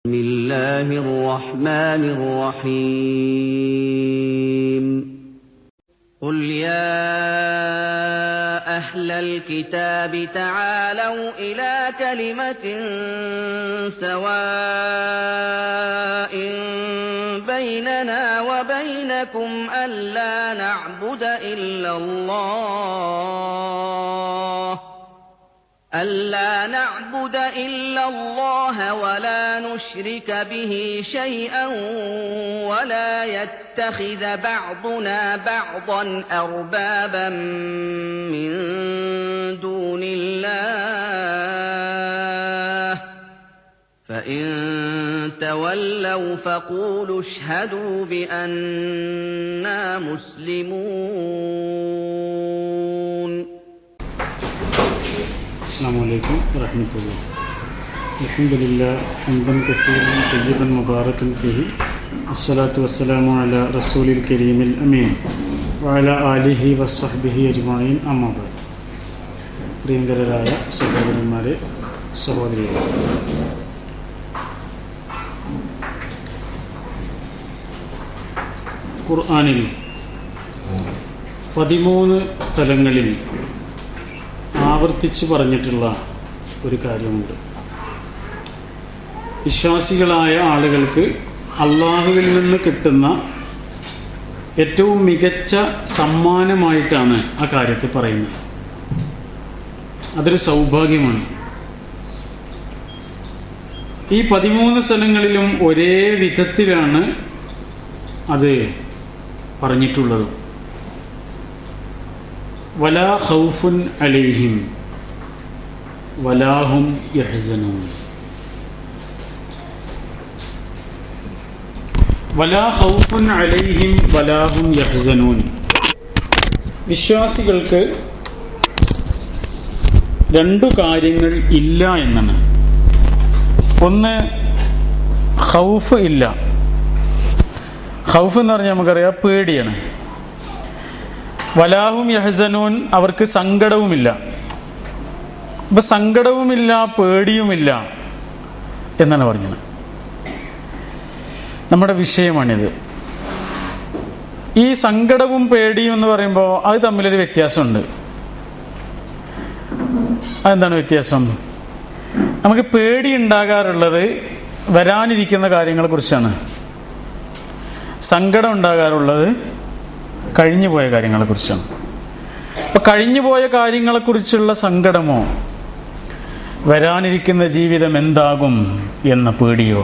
بسم الله الرحمن الرحيم قل يا أهل الكتاب تعالوا إلى كلمة سواء بيننا وبينكم ألا نعبد إلا الله ولا نشرك به شيئا ولا يتخذ بعضنا بعضا أربابا من دون الله فإن تولوا فقولوا اشهدوا بأننا مسلمون. السلام عليكم ورحمة الله. الحمد لله حمدا كثيرا طيبا مباركا فيه الصلاة والسلام على رسول الكريم الأمين وعلى آله وصحبه أجمعين أما بعد. പ്രിയങ്കരായ സഹോദരന്മാരെ സഹോദരികളെ, ഖുർആനിൽ 13 സ്ഥലങ്ങളിൽ ആവർത്തിച്ച് പറഞ്ഞിട്ടുള്ള ഒരു കാര്യമുണ്ട്. വിശ്വാസികളായ ആളുകൾക്ക് അള്ളാഹുവിൽ നിന്ന് കിട്ടുന്ന ഏറ്റവും മികച്ച സമ്മാനമായിട്ടാണ് ആ കാര്യത്തെ പറയുന്നത്. അതൊരു സൗഭാഗ്യമാണ്. ഈ 13 സ്ഥലങ്ങളിലും ഒരേ വിധത്തിലാണ് അത് പറഞ്ഞിട്ടുള്ളത്. വലാ ഖൗഫുൻ അലൈഹിം വലാഹും യഹ്സനൂൻ. വലാ ഖൗഫുൻ അലൈഹിം വലാഹും യഹ്സനൂൻ. വിശ്വാസികൾക്ക് 2 കാര്യങ്ങൾ ഇല്ല എന്നാണ്. ഒന്ന്, ഖൗഫ് ഇല്ല. ഖൗഫ് എന്ന് പറഞ്ഞാൽ നമുക്കറിയാം പേടിയാണ്. വലാഹും യഹ്സനൂൻ, അവർക്ക് സങ്കടവുമില്ല. ഇപ്പം സങ്കടവുമില്ല പേടിയുമില്ല എന്നാണ് പറഞ്ഞത്. നമ്മുടെ വിഷയമാണിത്. ഈ സങ്കടവും പേടിയും എന്ന് പറയുമ്പോൾ അത് തമ്മിലൊരു വ്യത്യാസമുണ്ട്. അതെന്താണ് വ്യത്യാസം? നമുക്ക് പേടി ഉണ്ടാകാറുള്ളത് വരാനിരിക്കുന്ന കാര്യങ്ങളെക്കുറിച്ചാണ്. സങ്കടം ഉണ്ടാകാറുള്ളത് കഴിഞ്ഞു പോയ കാര്യങ്ങളെക്കുറിച്ചാണ്. അപ്പോൾ കഴിഞ്ഞു പോയ കാര്യങ്ങളെക്കുറിച്ചുള്ള സങ്കടമോ വരാനിരിക്കുന്ന ജീവിതം എന്താകും എന്ന പേടിയോ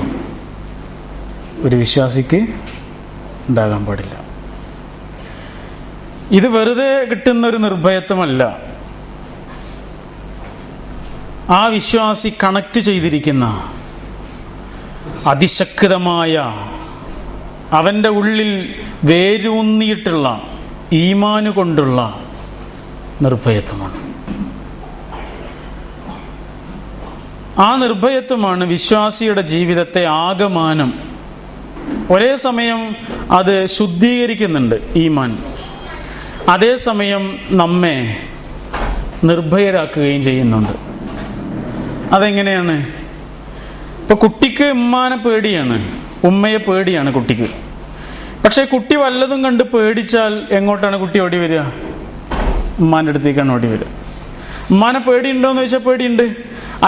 ഒരു വിശ്വാസിക്ക് ഉണ്ടാകാൻ പാടില്ല. ഇത് വെറുതെ കിട്ടുന്ന ഒരു നിർഭയത്വമല്ല. ആ വിശ്വാസി കണക്ട് ചെയ്തിരിക്കുന്ന അതിശക്തമായ, അവൻ്റെ ഉള്ളിൽ വേരൂന്നിയിട്ടുള്ള ഈമാന് കൊണ്ടുള്ള നിർഭയത്വമാണ്. ആ നിർഭയത്വമാണ് വിശ്വാസിയുടെ ജീവിതത്തെ ആകമാനം ഒരേ സമയം അത് ശുദ്ധീകരിക്കുന്നുണ്ട് ഈമാൻ, അതേസമയം നമ്മെ നിർഭയരാക്കുകയും ചെയ്യുന്നുണ്ട്. അതെങ്ങനെയാണ്? ഇപ്പൊ കുട്ടിക്ക് ഉമ്മാനെ പേടിയാണ്, ഉമ്മയെ പേടിയാണ് കുട്ടിക്ക്. പക്ഷെ കുട്ടി വല്ലതും കണ്ട് പേടിച്ചാൽ എങ്ങോട്ടാണ് കുട്ടി ഓടി വരിക? ഉമ്മാൻ്റെ അടുത്തേക്കാണ് ഓടി വരിക. ഉമ്മാനെ പേടിയുണ്ടോയെന്ന് ചോദിച്ചാൽ പേടിയുണ്ട്.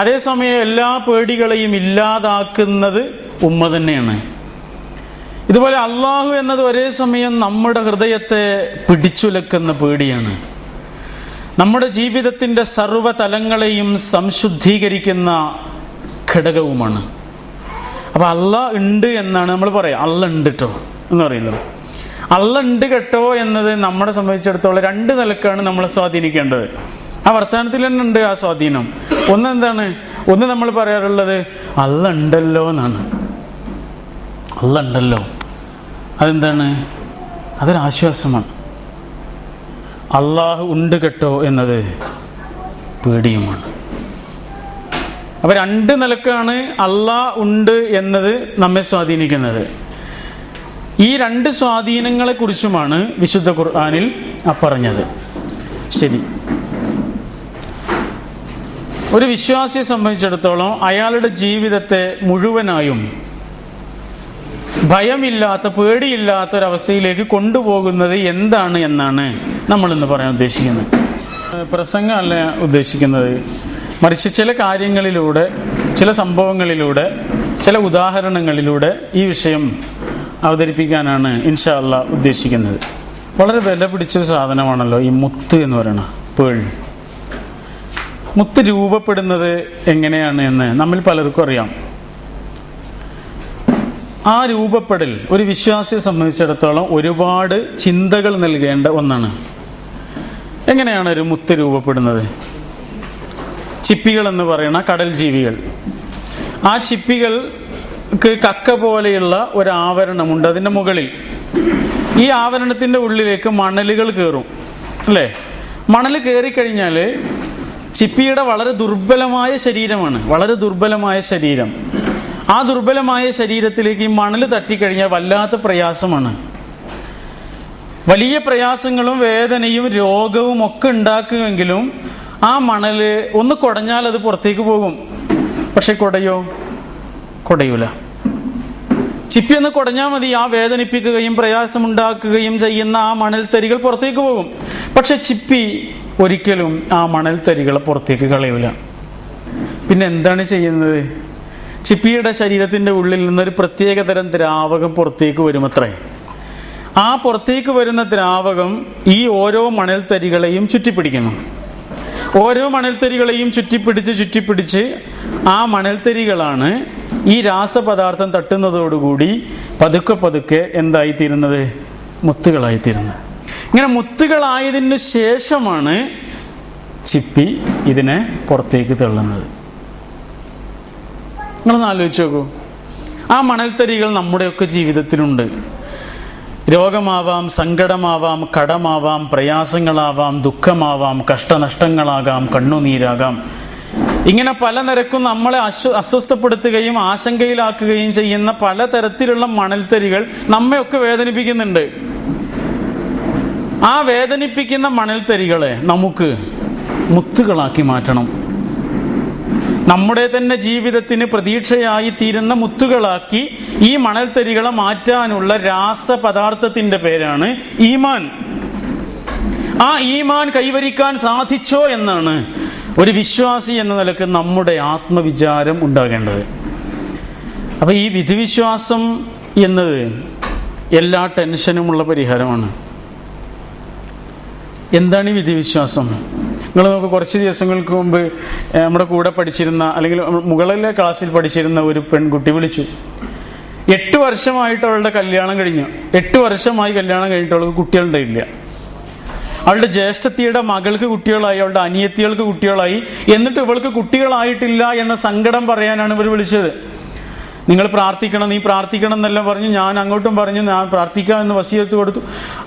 അതേസമയം എല്ലാ പേടികളെയും ഇല്ലാതാക്കുന്നത് ഉമ്മ തന്നെയാണ്. ഇതുപോലെ അള്ളാഹു എന്നത് ഒരേ സമയം നമ്മുടെ ഹൃദയത്തെ പിടിച്ചുലക്കുന്ന പേടിയാണ്, നമ്മുടെ ജീവിതത്തിൻ്റെ സർവ്വതലങ്ങളെയും സംശുദ്ധീകരിക്കുന്ന ഘടകവുമാണ്. അപ്പം അള്ളാഹ് ഉണ്ട് എന്നാണ് നമ്മൾ പറയുക. അള്ളാഹ് ഉണ്ട് കേട്ടോ എന്ന് പറയുന്നത്. അള്ളാഹ് ഉണ്ട് കേട്ടോ എന്നത് നമ്മളെ സംബന്ധിച്ചിടത്തോളം 2 നിലക്കാണ് നമ്മളെ സ്വാധീനിക്കേണ്ടത്. ആ വർത്തമാനത്തിൽ തന്നെ ഉണ്ട് ആ സ്വാധീനം. ഒന്നെന്താണ്? ഒന്ന് നമ്മൾ പറയാറുള്ളത് അള്ളാഹ് ഉണ്ടല്ലോ എന്നാണ്. അള്ളാഹ് ഉണ്ടല്ലോ, അതെന്താണ്? അതൊരാശ്വാസമാണ്. അള്ളാഹു ഉണ്ട് കേട്ടോ എന്നത് പേടിയുമാണ്. അപ്പോൾ 2 നിലക്കാണ് അള്ളാഹ് ഉണ്ട് എന്നത് നമ്മെ സ്വാധീനിക്കുന്നത്. ഈ 2 സ്വാധീനങ്ങളെ കുറിച്ചുമാണ് വിശുദ്ധ ഖുർആനിൽ പറഞ്ഞത്. ശരി, ഒരു വിശ്വാസിയെ സംബന്ധിച്ചിടത്തോളം അയാളുടെ ജീവിതത്തെ മുഴുവനായും ഭയമില്ലാത്ത, പേടിയില്ലാത്ത ഒരവസ്ഥയിലേക്ക് കൊണ്ടുപോകുന്നത് എന്താണ് എന്നാണ് നമ്മളിന്ന് പറയാൻ ഉദ്ദേശിക്കുന്നത്. പ്രസംഗമല്ല ഉദ്ദേശിക്കുന്നത്, മറിച്ച് ചില കാര്യങ്ങളിലൂടെ, ചില സംഭവങ്ങളിലൂടെ, ചില ഉദാഹരണങ്ങളിലൂടെ ഈ വിഷയം അവതരിപ്പിക്കാനാണ് ഇൻഷാ അല്ലാഹ് ഉദ്ദേശിക്കുന്നത്. വളരെ വില പിടിച്ചൊരു സാധനമാണല്ലോ ഈ മുത്ത് എന്ന് പറയുന്ന പേൾ. മുത്ത് രൂപപ്പെടുന്നത് എങ്ങനെയാണ് എന്ന് നമ്മിൽ പലർക്കും അറിയാം. ആ രൂപപ്പെടൽ ഒരു വിശ്വാസിയെ സംബന്ധിച്ചിടത്തോളം ഒരുപാട് ചിന്തകൾ നൽകേണ്ട ഒന്നാണ്. എങ്ങനെയാണ് ഒരു മുത്ത് രൂപപ്പെടുന്നത്? ചിപ്പികൾ എന്ന് പറയുന്ന കടൽ ജീവികൾ, ആ ചിപ്പികൾക്ക് കക്ക പോലെയുള്ള ഒരു ആവരണമുണ്ട് അതിൻ്റെ മുകളിൽ. ഈ ആവരണത്തിൻ്റെ ഉള്ളിലേക്ക് മണലുകൾ കയറും, അല്ലേ? മണൽ കയറിക്കഴിഞ്ഞാൽ ചിപ്പിയുടെ വളരെ ദുർബലമായ ശരീരമാണ്, വളരെ ദുർബലമായ ശരീരം. ആ ദുർബലമായ ശരീരത്തിലേക്ക് ഈ മണൽ തട്ടിക്കഴിഞ്ഞാൽ വല്ലാത്ത പ്രയാസമാണ്. വലിയ പ്രയാസങ്ങളും വേദനയും രോഗവും ഒക്കെ ഉണ്ടാക്കുമെങ്കിലും ആ മണൽ ഒന്ന് കുടഞ്ഞാൽ അത് പുറത്തേക്ക് പോകും. പക്ഷെ കുടയൂല. ചിപ്പി ഒന്ന് കുടഞ്ഞാൽ മതി, ആ വേദനിപ്പിക്കുകയും പ്രയാസമുണ്ടാക്കുകയും ചെയ്യുന്ന ആ മണൽത്തരികൾ പുറത്തേക്ക് പോകും. പക്ഷെ ചിപ്പി ഒരിക്കലും ആ മണൽത്തരികളെ പുറത്തേക്ക് കളയൂല. പിന്നെ എന്താണ് ചെയ്യുന്നത്? ചിപ്പിയുടെ ശരീരത്തിൻ്റെ ഉള്ളിൽ നിന്നൊരു പ്രത്യേകതരം ദ്രാവകം പുറത്തേക്ക് വരുമത്രേ. ആ പുറത്തേക്ക് വരുന്ന ദ്രാവകം ഈ ഓരോ മണൽത്തരികളെയും ചുറ്റിപ്പിടിക്കുന്നു. ഓരോ മണൽത്തരികളെയും ചുറ്റിപ്പിടിച്ച് ആ മണൽത്തരികളാണ് ഈ രാസപദാർത്ഥം തട്ടുന്നതോടുകൂടി പതുക്കെ എന്തായിത്തീരുന്നത്? മുത്തുകളായിത്തീരുന്നത്. ഇങ്ങനെ മുത്തുകളായതിന് ശേഷമാണ് ചിപ്പി ഇതിനെ പുറത്തേക്ക് തള്ളുന്നത്. നിങ്ങളൊന്ന് ആലോചിച്ച് നോക്കൂ. ആ മണൽത്തരികൾ നമ്മുടെയൊക്കെ ജീവിതത്തിലുണ്ട്. രോഗമാവാം, സങ്കടമാവാം, കടമാവാം, പ്രയാസങ്ങളാവാം, ദുഃഖമാവാം, കഷ്ടനഷ്ടങ്ങളാകാം, കണ്ണുനീരാകാം. ഇങ്ങനെ പല നിരക്കും നമ്മളെ അസ്വസ്ഥപ്പെടുത്തുകയും ആശങ്കയിലാക്കുകയും ചെയ്യുന്ന പലതരത്തിലുള്ള മണൽത്തരികൾ നമ്മയൊക്കെ വേദനിപ്പിക്കുന്നുണ്ട്. ആ വേദനിപ്പിക്കുന്ന മണൽത്തരികളെ നമുക്ക് മുത്തുകളാക്കി മാറ്റണം. നമ്മുടെ തന്നെ ജീവിതത്തിന് പ്രതീക്ഷയായി തീരുന്ന മുത്തുകളാക്കി ഈ മണൽത്തരികളെ മാറ്റാനുള്ള രാസപദാർത്ഥത്തിന്റെ പേരാണ് ഈമാൻ. ആ ഈമാൻ കൈവരിക്കാൻ സാധിച്ചോ എന്നാണ് ഒരു വിശ്വാസി എന്ന നിലക്ക് നമ്മുടെ ആത്മവിചാരം ഉണ്ടാകേണ്ടത്. അപ്പൊ ഈ വിധിവിശ്വാസം എന്നത് എല്ലാ ടെൻഷനുമുള്ള പരിഹാരമാണ്. എന്താണ് ഈ വിധിവിശ്വാസം? നിങ്ങൾ നമുക്ക് കുറച്ച് ദിവസങ്ങൾക്ക് മുമ്പ് നമ്മുടെ കൂടെ പഠിച്ചിരുന്ന, അല്ലെങ്കിൽ മുകളിലെ ക്ലാസ്സിൽ പഠിച്ചിരുന്ന ഒരു പെൺകുട്ടി വിളിച്ചു. 8 വർഷമായിട്ട് അവളുടെ കല്യാണം കഴിഞ്ഞു. 8 വർഷമായി കല്യാണം കഴിഞ്ഞിട്ട് അവൾക്ക് കുട്ടികളുണ്ടായില്ല. അവളുടെ ജ്യേഷ്ഠത്തിയുടെ മകൾക്ക് കുട്ടികളായി, അവളുടെ അനിയത്തികൾക്ക് കുട്ടികളായി. എന്നിട്ട് ഇവൾക്ക് കുട്ടികളായിട്ടില്ല എന്ന സങ്കടം പറയാനാണ് ഇവർ വിളിച്ചത്. നിങ്ങൾ പ്രാർത്ഥിക്കണം, നീ പ്രാർത്ഥിക്കണം എന്നെല്ലാം പറഞ്ഞു. ഞാൻ അങ്ങോട്ടും പറഞ്ഞു ഞാൻ പ്രാർത്ഥിക്കാം എന്ന് വസിയത്ത് കൊടുത്തു.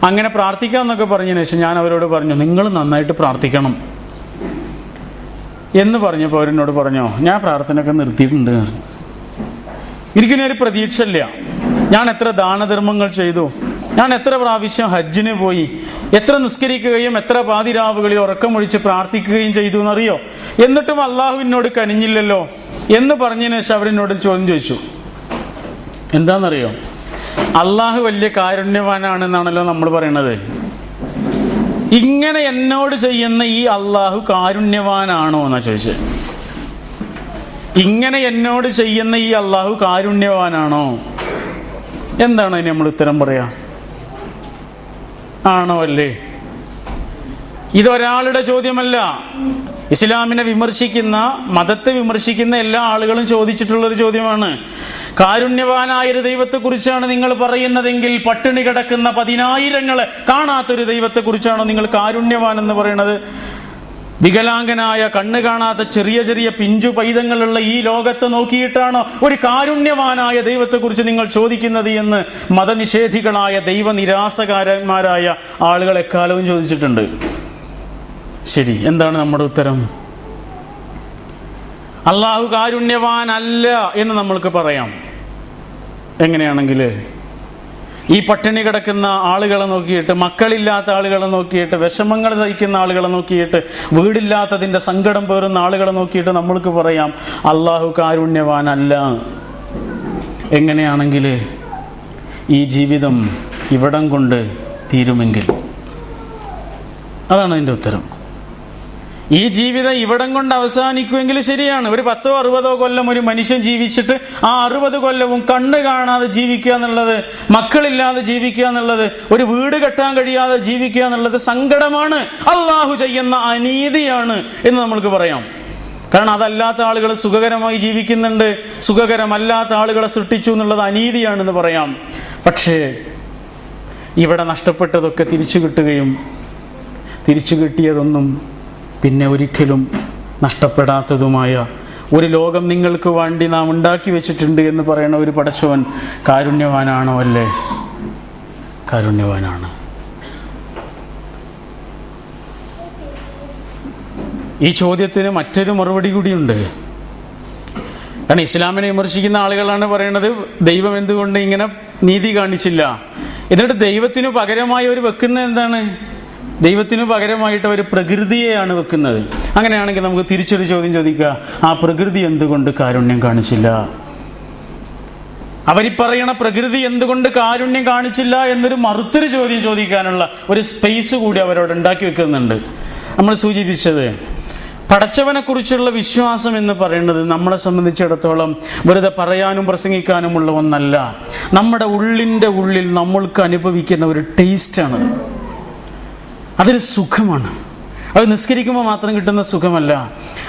അങ്ങനെ പ്രാർത്ഥിക്കാം എന്നൊക്കെ പറഞ്ഞതിന് ശേഷം ഞാൻ അവരോട് പറഞ്ഞു, നിങ്ങൾ നന്നായിട്ട് പ്രാർത്ഥിക്കണം എന്ന് പറഞ്ഞപ്പോൾ അവരെന്നോട് പറഞ്ഞോ, ഞാൻ പ്രാർത്ഥനയൊക്കെ നിർത്തിയിട്ടുണ്ട്. എനിക്കിനി ഒരു പ്രതീക്ഷ ഇല്ല. ഞാൻ എത്ര ദാനധർമ്മങ്ങൾ ചെയ്തു, ഞാൻ എത്ര പ്രാവശ്യം ഹജ്ജിന് പോയി, എത്ര നിസ്കരിക്കുകയും എത്ര പാതിരാവുകളിൽ ഉറക്കമൊഴിച്ച് പ്രാർത്ഥിക്കുകയും ചെയ്തു എന്നറിയോ, എന്നിട്ടും അള്ളാഹുവിനോട് കനിഞ്ഞില്ലല്ലോ എന്ന് പറഞ്ഞതിന് ശേഷം അവരെന്നോട് ചോദ്യം ചോദിച്ചു. എന്താണെന്നറിയോ? അള്ളാഹു വലിയ കാരുണ്യവാനാണെന്നാണല്ലോ നമ്മൾ പറയണത്. ഇങ്ങനെ എന്നോട് ചെയ്യുന്ന ഈ അള്ളാഹു കാരുണ്യവാനാണോ എന്നാ ചോദിച്ചത്. ഇങ്ങനെ എന്നോട് ചെയ്യുന്ന ഈ അള്ളാഹു കാരുണ്യവാനാണോ? എന്താണ് അതിന് നമ്മൾ ഉത്തരം പറയാ? ആണോ അല്ലേ? ഇതൊരാളുടെ ചോദ്യമല്ല. ഇസ്ലാമിനെ വിമർശിക്കുന്ന, മതത്തെ വിമർശിക്കുന്ന എല്ലാ ആളുകളും ചോദിച്ചിട്ടുള്ളൊരു ചോദ്യമാണ്. കാരുണ്യവാനായൊരു ദൈവത്തെക്കുറിച്ചാണ് നിങ്ങൾ പറയുന്നതെങ്കിൽ പട്ടിണി കിടക്കുന്ന 10,000 കാണാത്തൊരു ദൈവത്തെക്കുറിച്ചാണോ നിങ്ങൾ കാരുണ്യവാൻ എന്ന് പറയുന്നത്? വികലാംഗനായ, കണ്ണ് കാണാത്ത ചെറിയ പിഞ്ചു പൈതങ്ങളുള്ള ഈ ലോകത്തെ നോക്കിയിട്ടാണോ ഒരു കാരുണ്യവാനായ ദൈവത്തെക്കുറിച്ച് നിങ്ങൾ ചോദിക്കുന്നത് എന്ന് മതനിഷേധികളായ ദൈവനിരാസകാരന്മാരായ ആളുകൾ എക്കാലവും ചോദിച്ചിട്ടുണ്ട്. ശരി, എന്താണ് നമ്മുടെ ഉത്തരം? അള്ളാഹു കാരുണ്യവാൻ അല്ല എന്ന് നമ്മൾക്ക് പറയാം. എങ്ങനെയാണെങ്കിൽ ഈ പട്ടിണി കിടക്കുന്ന ആളുകളെ നോക്കിയിട്ട്, മക്കളില്ലാത്ത ആളുകളെ നോക്കിയിട്ട്, വിഷമങ്ങൾ സഹിക്കുന്ന ആളുകളെ നോക്കിയിട്ട്, വീടില്ലാത്തതിൻ്റെ സങ്കടം പേറുന്ന ആളുകളെ നോക്കിയിട്ട് നമ്മൾക്ക് പറയാം അള്ളാഹു കാരുണ്യവാൻ അല്ല. എങ്ങനെയാണെങ്കിൽ ഈ ജീവിതം ഇവിടം കൊണ്ട് തീരുമെങ്കിൽ. അതാണ് അതിൻ്റെ ഉത്തരം. ഈ ജീവിതം ഇവിടം കൊണ്ട് അവസാനിക്കുമെങ്കിൽ ശരിയാണ്. ഒരു 10-60 കൊല്ലം ഒരു മനുഷ്യൻ ജീവിച്ചിട്ട് ആ 60 കൊല്ലവും കണ്ണ് കാണാതെ ജീവിക്കുക എന്നുള്ളത്, മക്കളില്ലാതെ ജീവിക്കുക എന്നുള്ളത്, ഒരു വീട് കെട്ടാൻ കഴിയാതെ ജീവിക്കുക എന്നുള്ളത് സങ്കടമാണ്, അള്ളാഹു ചെയ്യുന്ന അനീതിയാണ് എന്ന് നമ്മൾക്ക് പറയാം. കാരണം അതല്ലാത്ത ആളുകൾ സുഖകരമായി ജീവിക്കുന്നുണ്ട്, സുഖകരമല്ലാത്ത ആളുകളെ സൃഷ്ടിച്ചു എന്നുള്ളത് അനീതിയാണെന്ന് പറയാം. പക്ഷേ ഇവിടെ നഷ്ടപ്പെട്ടതൊക്കെ തിരിച്ചു കിട്ടുകയും തിരിച്ചു കിട്ടിയതൊന്നും പിന്നെ ഒരിക്കലും നഷ്ടപ്പെടാത്തതുമായ ഒരു ലോകം നിങ്ങൾക്ക് വേണ്ടി നാം ഉണ്ടാക്കി വെച്ചിട്ടുണ്ട് എന്ന് പറയുന്ന ഒരു പടച്ചവൻ കാരുണ്യവാനാണോ? അല്ലേ? കാരുണ്യവാനാണ്. ഈ ചോദ്യത്തിന് മറ്റൊരു മറുപടി കൂടിയുണ്ട്. കാരണം ഇസ്ലാമിനെ വിമർശിക്കുന്ന ആളുകളാണ് പറയുന്നത്, ദൈവം എന്തുകൊണ്ട് ഇങ്ങനെ നീതി കാണിച്ചില്ല? എന്നിട്ട് ദൈവത്തിനു പകരമായി അവർ വെക്കുന്നത് എന്താണ്? ദൈവത്തിനു പകരമായിട്ട് അവർ പ്രകൃതിയെയാണ് വെക്കുന്നത്. അങ്ങനെയാണെങ്കിൽ നമുക്ക് തിരിച്ചൊരു ചോദ്യം ചോദിക്കുക, ആ പ്രകൃതി എന്തുകൊണ്ട് കാരുണ്യം കാണിച്ചില്ല? അവരീ പറയണ പ്രകൃതി എന്തുകൊണ്ട് കാരുണ്യം കാണിച്ചില്ല എന്നൊരു മറുത്തൊരു ചോദ്യം ചോദിക്കാനുള്ള ഒരു സ്പേസ് കൂടി അവരോട് ഉണ്ടാക്കി വെക്കുന്നുണ്ട്. നമ്മൾ സൂചിപ്പിച്ചത്, പടച്ചവനെ കുറിച്ചുള്ള വിശ്വാസം എന്ന് പറയുന്നത് നമ്മളെ സംബന്ധിച്ചിടത്തോളം വെറുതെ പറയാനും പ്രസംഗിക്കാനുമുള്ള ഒന്നല്ല. നമ്മുടെ ഉള്ളിൻ്റെ ഉള്ളിൽ നമ്മൾക്ക് അനുഭവിക്കുന്ന ഒരു ടേസ്റ്റാണ്. അതൊരു സുഖമാണ്. അത് നിസ്കരിക്കുമ്പോൾ മാത്രം കിട്ടുന്ന സുഖമല്ല,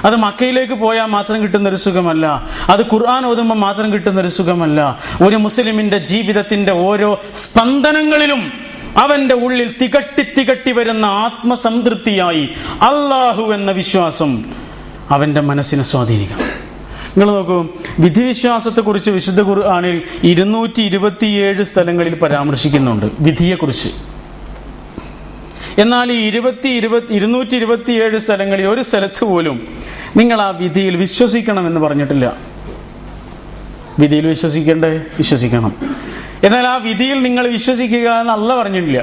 അത് മക്കയിലേക്ക് പോയാൽ മാത്രം കിട്ടുന്നൊരു സുഖമല്ല, അത് ഖുർആൻ ഓതുമ്പോൾ മാത്രം കിട്ടുന്നൊരു സുഖമല്ല. ഒരു മുസ്ലിമിൻ്റെ ജീവിതത്തിൻ്റെ ഓരോ സ്പന്ദനങ്ങളിലും അവൻ്റെ ഉള്ളിൽ തികട്ടി വരുന്ന ആത്മസംതൃപ്തിയായി അള്ളാഹു എന്ന വിശ്വാസം അവൻ്റെ മനസ്സിനെ സ്വാധീനിക്കണം. നിങ്ങൾ നോക്കൂ, വിധിവിശ്വാസത്തെക്കുറിച്ച് വിശുദ്ധ ഖുർആനിൽ 227 സ്ഥലങ്ങളിൽ പരാമർശിക്കുന്നുണ്ട് വിധിയെക്കുറിച്ച്. എന്നാൽ ഈ 227 സ്ഥലങ്ങളിൽ ഒരു സ്ഥലത്ത് പോലും നിങ്ങൾ ആ വിധിയിൽ വിശ്വസിക്കണമെന്ന് പറഞ്ഞിട്ടില്ല. വിധിയിൽ വിശ്വസിക്കണം. എന്നാൽ ആ വിധിയിൽ നിങ്ങൾ വിശ്വസിക്കുക എന്ന് അല്ലാഹ് പറഞ്ഞിട്ടില്ല.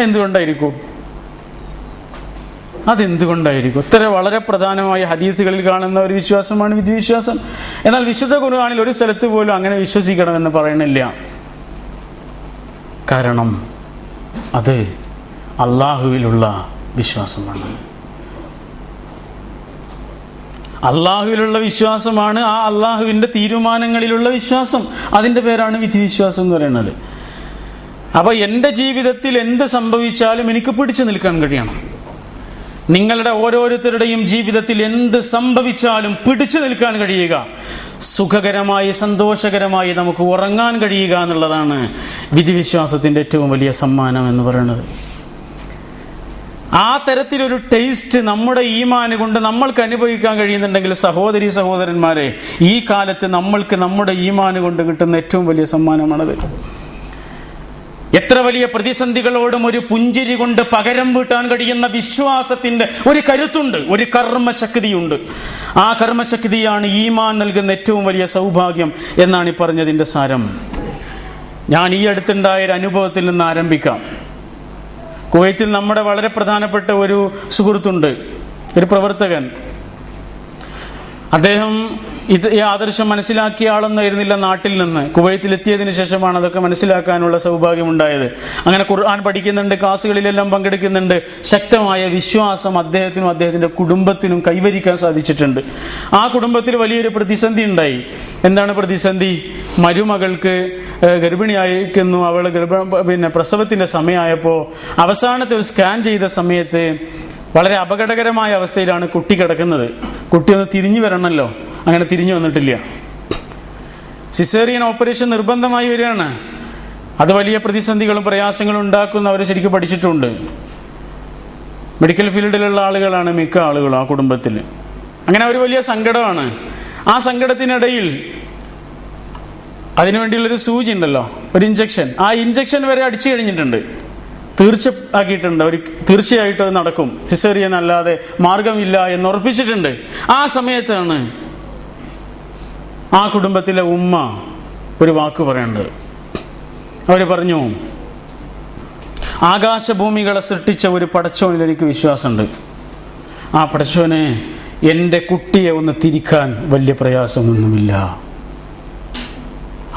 അതെന്തുകൊണ്ടായിരിക്കും? ഇത്ര വളരെ പ്രധാനമായ ഹദീസുകളിൽ കാണുന്ന ഒരു വിശ്വാസമാണ് വിധിവിശ്വാസം. എന്നാൽ വിശുദ്ധ ഖുർആനിൽ ഒരു സ്ഥലത്ത് പോലും അങ്ങനെ വിശ്വസിക്കണമെന്ന് പറയണില്ല. കാരണം അത് അള്ളാഹുവിലുള്ള വിശ്വാസമാണ്. അള്ളാഹുവിലുള്ള വിശ്വാസമാണ്, ആ അള്ളാഹുവിൻ്റെ തീരുമാനങ്ങളിലുള്ള വിശ്വാസം. അതിൻ്റെ പേരാണ് വിധിവിശ്വാസം എന്ന് പറയുന്നത്. അപ്പോൾ എൻ്റെ ജീവിതത്തിൽ എന്ത് സംഭവിച്ചാലും എനിക്ക് പിടിച്ചു നിൽക്കാൻ കഴിയണം. നിങ്ങളുടെ ഓരോരുത്തരുടെയും ജീവിതത്തിൽ എന്ത് സംഭവിച്ചാലും പിടിച്ചു നിൽക്കാൻ കഴിയുക, സുഖകരമായി സന്തോഷകരമായി നമുക്ക് ഉറങ്ങാൻ കഴിയുക എന്നുള്ളതാണ് വിധിവിശ്വാസത്തിൻ്റെ ഏറ്റവും വലിയ സമ്മാനം എന്ന് പറയുന്നത്. ആ തരത്തിലൊരു ടേസ്റ്റ് നമ്മുടെ ഈമാൻ കൊണ്ട് നമ്മൾക്ക് അനുഭവിക്കാൻ കഴിയുന്നുണ്ടെങ്കിൽ സഹോദരന്മാരെ, ഈ കാലത്ത് നമ്മൾക്ക് നമ്മുടെ ഈമാൻ കൊണ്ട് കിട്ടുന്ന ഏറ്റവും വലിയ സമ്മാനമാണത്. എത്ര വലിയ പ്രതിസന്ധികളോടും ഒരു പുഞ്ചിരി കൊണ്ട് പകരം വീട്ടാൻ കഴിയുന്ന വിശ്വാസത്തിന്റെ ഒരു കരുത്തുണ്ട്, ഒരു കർമ്മശക്തിയുണ്ട്. ആ കർമ്മശക്തിയാണ് ഈമാൻ നൽകുന്ന ഏറ്റവും വലിയ സൗഭാഗ്യം എന്നാണ് ഈ പറഞ്ഞതിൻ്റെ സാരം. ഞാൻ ഈ അടുത്തുണ്ടായ ഒരു അനുഭവത്തിൽ നിന്ന് ആരംഭിക്കാം. കുവൈത്തിൽ നമ്മുടെ വളരെ പ്രധാനപ്പെട്ട ഒരു സുഹൃത്തുണ്ട്, ഒരു പ്രവർത്തകൻ. അദ്ദേഹം ഈ ആദർശം മനസ്സിലാക്കിയ ആളൊന്നായിരുന്നില്ല. നാട്ടിൽ നിന്ന് കുവൈത്തിലെത്തിയതിനു ശേഷമാണ് അതൊക്കെ മനസ്സിലാക്കാനുള്ള സൗഭാഗ്യമുണ്ടായത്. അങ്ങനെ ഖുർആൻ പഠിക്കുന്നുണ്ട്, ക്ലാസ്സുകളിലെല്ലാം പങ്കെടുക്കുന്നുണ്ട്. ശക്തമായ വിശ്വാസം അദ്ദേഹത്തിനും അദ്ദേഹത്തിൻ്റെ കുടുംബത്തിനും കൈവരിക്കാൻ സാധിച്ചിട്ടുണ്ട്. ആ കുടുംബത്തിൽ വലിയൊരു പ്രതിസന്ധി ഉണ്ടായി. എന്താണ് പ്രതിസന്ധി? മരുമകൾക്ക് ഗർഭിണിയായിരിക്കുന്നു. അവൾ പ്രസവത്തിൻ്റെ സമയമായപ്പോൾ അവസാനത്തെ ഒരു സ്കാൻ ചെയ്ത സമയത്ത് വളരെ അപകടകരമായ അവസ്ഥയിലാണ് കുട്ടി കിടക്കുന്നത്. കുട്ടി ഒന്ന് തിരിഞ്ഞു വരണമല്ലോ, അങ്ങനെ തിരിഞ്ഞു വന്നിട്ടില്ല. സിസേറിയൻ ഓപ്പറേഷൻ നിർബന്ധമായി വരികയാണ്. അത് വലിയ പ്രതിസന്ധികളും പ്രയാസങ്ങളും ഉണ്ടാക്കുന്ന അവർ ശരിക്കും പഠിച്ചിട്ടുണ്ട്. മെഡിക്കൽ ഫീൽഡിലുള്ള ആളുകളാണ് മിക്ക ആളുകളും ആ കുടുംബത്തിൽ. അങ്ങനെ ഒരു വലിയ സങ്കടമാണ്. ആ സങ്കടത്തിനിടയിൽ അതിനുവേണ്ടിയുള്ളൊരു സൂചി ഉണ്ടല്ലോ, ഒരു ഇഞ്ചക്ഷൻ. ആ ഇഞ്ചക്ഷൻ വരെ അടിച്ചു കഴിഞ്ഞിട്ടുണ്ട്, തീർച്ചയാക്കിയിട്ടുണ്ട്. തീർച്ചയായിട്ടും അത് നടക്കും, സിസേറിയൻ അല്ലാതെ മാർഗമില്ല എന്ന് ഉറപ്പിച്ചിട്ടുണ്ട്. ആ സമയത്താണ് ആ കുടുംബത്തിലെ ഉമ്മ ഒരു വാക്ക് പറയേണ്ടത്. അവർ പറഞ്ഞു, ആകാശഭൂമികളെ സൃഷ്ടിച്ച ഒരു പടച്ചോനിൽ എനിക്ക് വിശ്വാസമുണ്ട്. ആ പടച്ചോനെ എൻ്റെ കുട്ടിയെ ഒന്ന് തിരിക്കാൻ വലിയ പ്രയാസമൊന്നുമില്ല.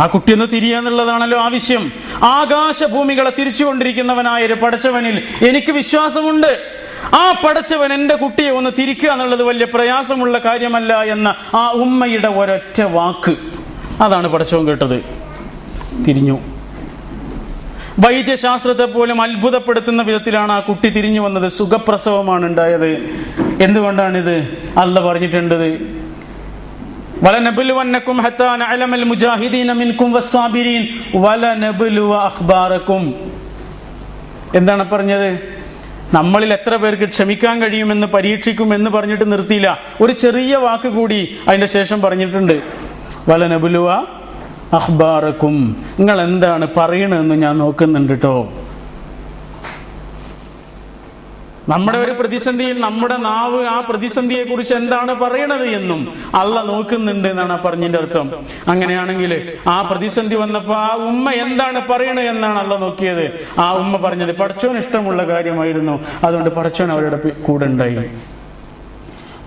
ആ കുട്ടിയൊന്ന് തിരിയാന്നുള്ളതാണല്ലോ ആവശ്യം. ആകാശഭൂമികളെ തിരിച്ചുകൊണ്ടിരിക്കുന്നവനായ ഒരു പടച്ചവനിൽ എനിക്ക് വിശ്വാസമുണ്ട്. ആ പടച്ചവൻ എൻ്റെ കുട്ടിയെ ഒന്ന് തിരിക്കുക എന്നുള്ളത് വലിയ പ്രയാസമുള്ള കാര്യമല്ല എന്ന ആ ഉമ്മയുടെ ഒരൊറ്റ വാക്ക്, അതാണ് പടച്ചവൻ കേട്ടത്. തിരിഞ്ഞു. വൈദ്യശാസ്ത്രത്തെ പോലും അത്ഭുതപ്പെടുത്തുന്ന വിധത്തിലാണ് ആ കുട്ടി തിരിഞ്ഞു വന്നത്. സുഖപ്രസവമാണ് ഉണ്ടായത്. എന്തുകൊണ്ടാണിത്? അല്ലാഹ് പറഞ്ഞിട്ടുണ്ട്, വലനബ്ലുവന്നകും ഹത്താ നഅലമൽ മുജാഹിദീന മിൻകും വസ്സാബിരീൻ വലനബ്ലുവ അഖ്ബാറകും. എന്താണ് പറഞ്ഞത്? നമ്മളിൽ എത്ര പേർക്ക് ക്ഷമിക്കാൻ കഴിയുമെന്ന് പരീക്ഷിക്കുമെന്ന് പറഞ്ഞിട്ട് നിർത്തിയില്ല. ഒരു ചെറിയ വാക്ക് കൂടി അതിന്റെ ശേഷം പറഞ്ഞിട്ടുണ്ട്, വലനബ്ലുവ അഖ്ബാറകും. നിങ്ങൾ എന്താണ് പറയണെന്ന് ഞാൻ നോക്കുന്നുണ്ട് കേട്ടോ. നമ്മുടെ ഒരു പ്രതിസന്ധിയിൽ നമ്മുടെ നാവ് ആ പ്രതിസന്ധിയെ കുറിച്ച് എന്താണ് പറയണത് എന്നും അള്ളാഹ് നോക്കുന്നുണ്ട് എന്നാണ് ആ പറഞ്ഞതിന്റെ അർത്ഥം. അങ്ങനെയാണെങ്കിൽ ആ പ്രതിസന്ധി വന്നപ്പോ ആ ഉമ്മ എന്താണ് പറയണത് എന്നാണ് അള്ളാഹ് നോക്കിയത്. ആ ഉമ്മ പറഞ്ഞത് പടച്ചോന് ഇഷ്ടമുള്ള കാര്യമായിരുന്നു, അതുകൊണ്ട് പടച്ചോൻ അവരുടെ കൂടെ ഉണ്ടായി.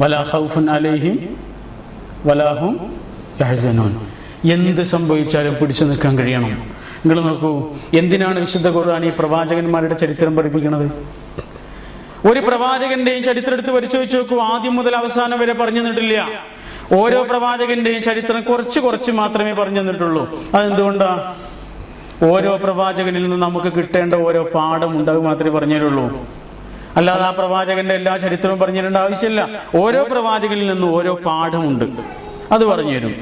വലാ ഖൗഫുൻ അലൈഹിം വലാ ഹും യഹ്സനൂൻ. എന്ത് സംഭവിച്ചാലും പിടിച്ചു നിൽക്കാൻ കഴിയണം. നിങ്ങൾ നോക്കൂ, എന്തിനാണ് വിശുദ്ധ ഖുർആൻ ഈ പ്രവാചകന്മാരുടെ ചരിത്രം പഠിപ്പിക്കുന്നത്? ഒരു പ്രവാചകന്റെയും ചരിത്രം എടുത്ത് പരിശോധിച്ച് നോക്കൂ. ആദ്യം മുതൽ അവസാനം വരെ പറഞ്ഞു തന്നിട്ടില്ല. ഓരോ പ്രവാചകന്റെയും ചരിത്രം കുറച്ച് മാത്രമേ പറഞ്ഞു തന്നിട്ടുള്ളൂ. അതെന്തുകൊണ്ടാ? ഓരോ പ്രവാചകനിൽ നിന്ന് നമുക്ക് കിട്ടേണ്ട ഓരോ പാഠമുണ്ട്, അത് മാത്രമേ പറഞ്ഞു തരുള്ളൂ. അല്ലാതെ ആ പ്രവാചകന്റെ എല്ലാ ചരിത്രവും പറഞ്ഞു തരേണ്ട ആവശ്യമില്ല. ഓരോ പ്രവാചകനിൽ നിന്നും ഓരോ പാഠമുണ്ട്, അത് പറഞ്ഞു തരും.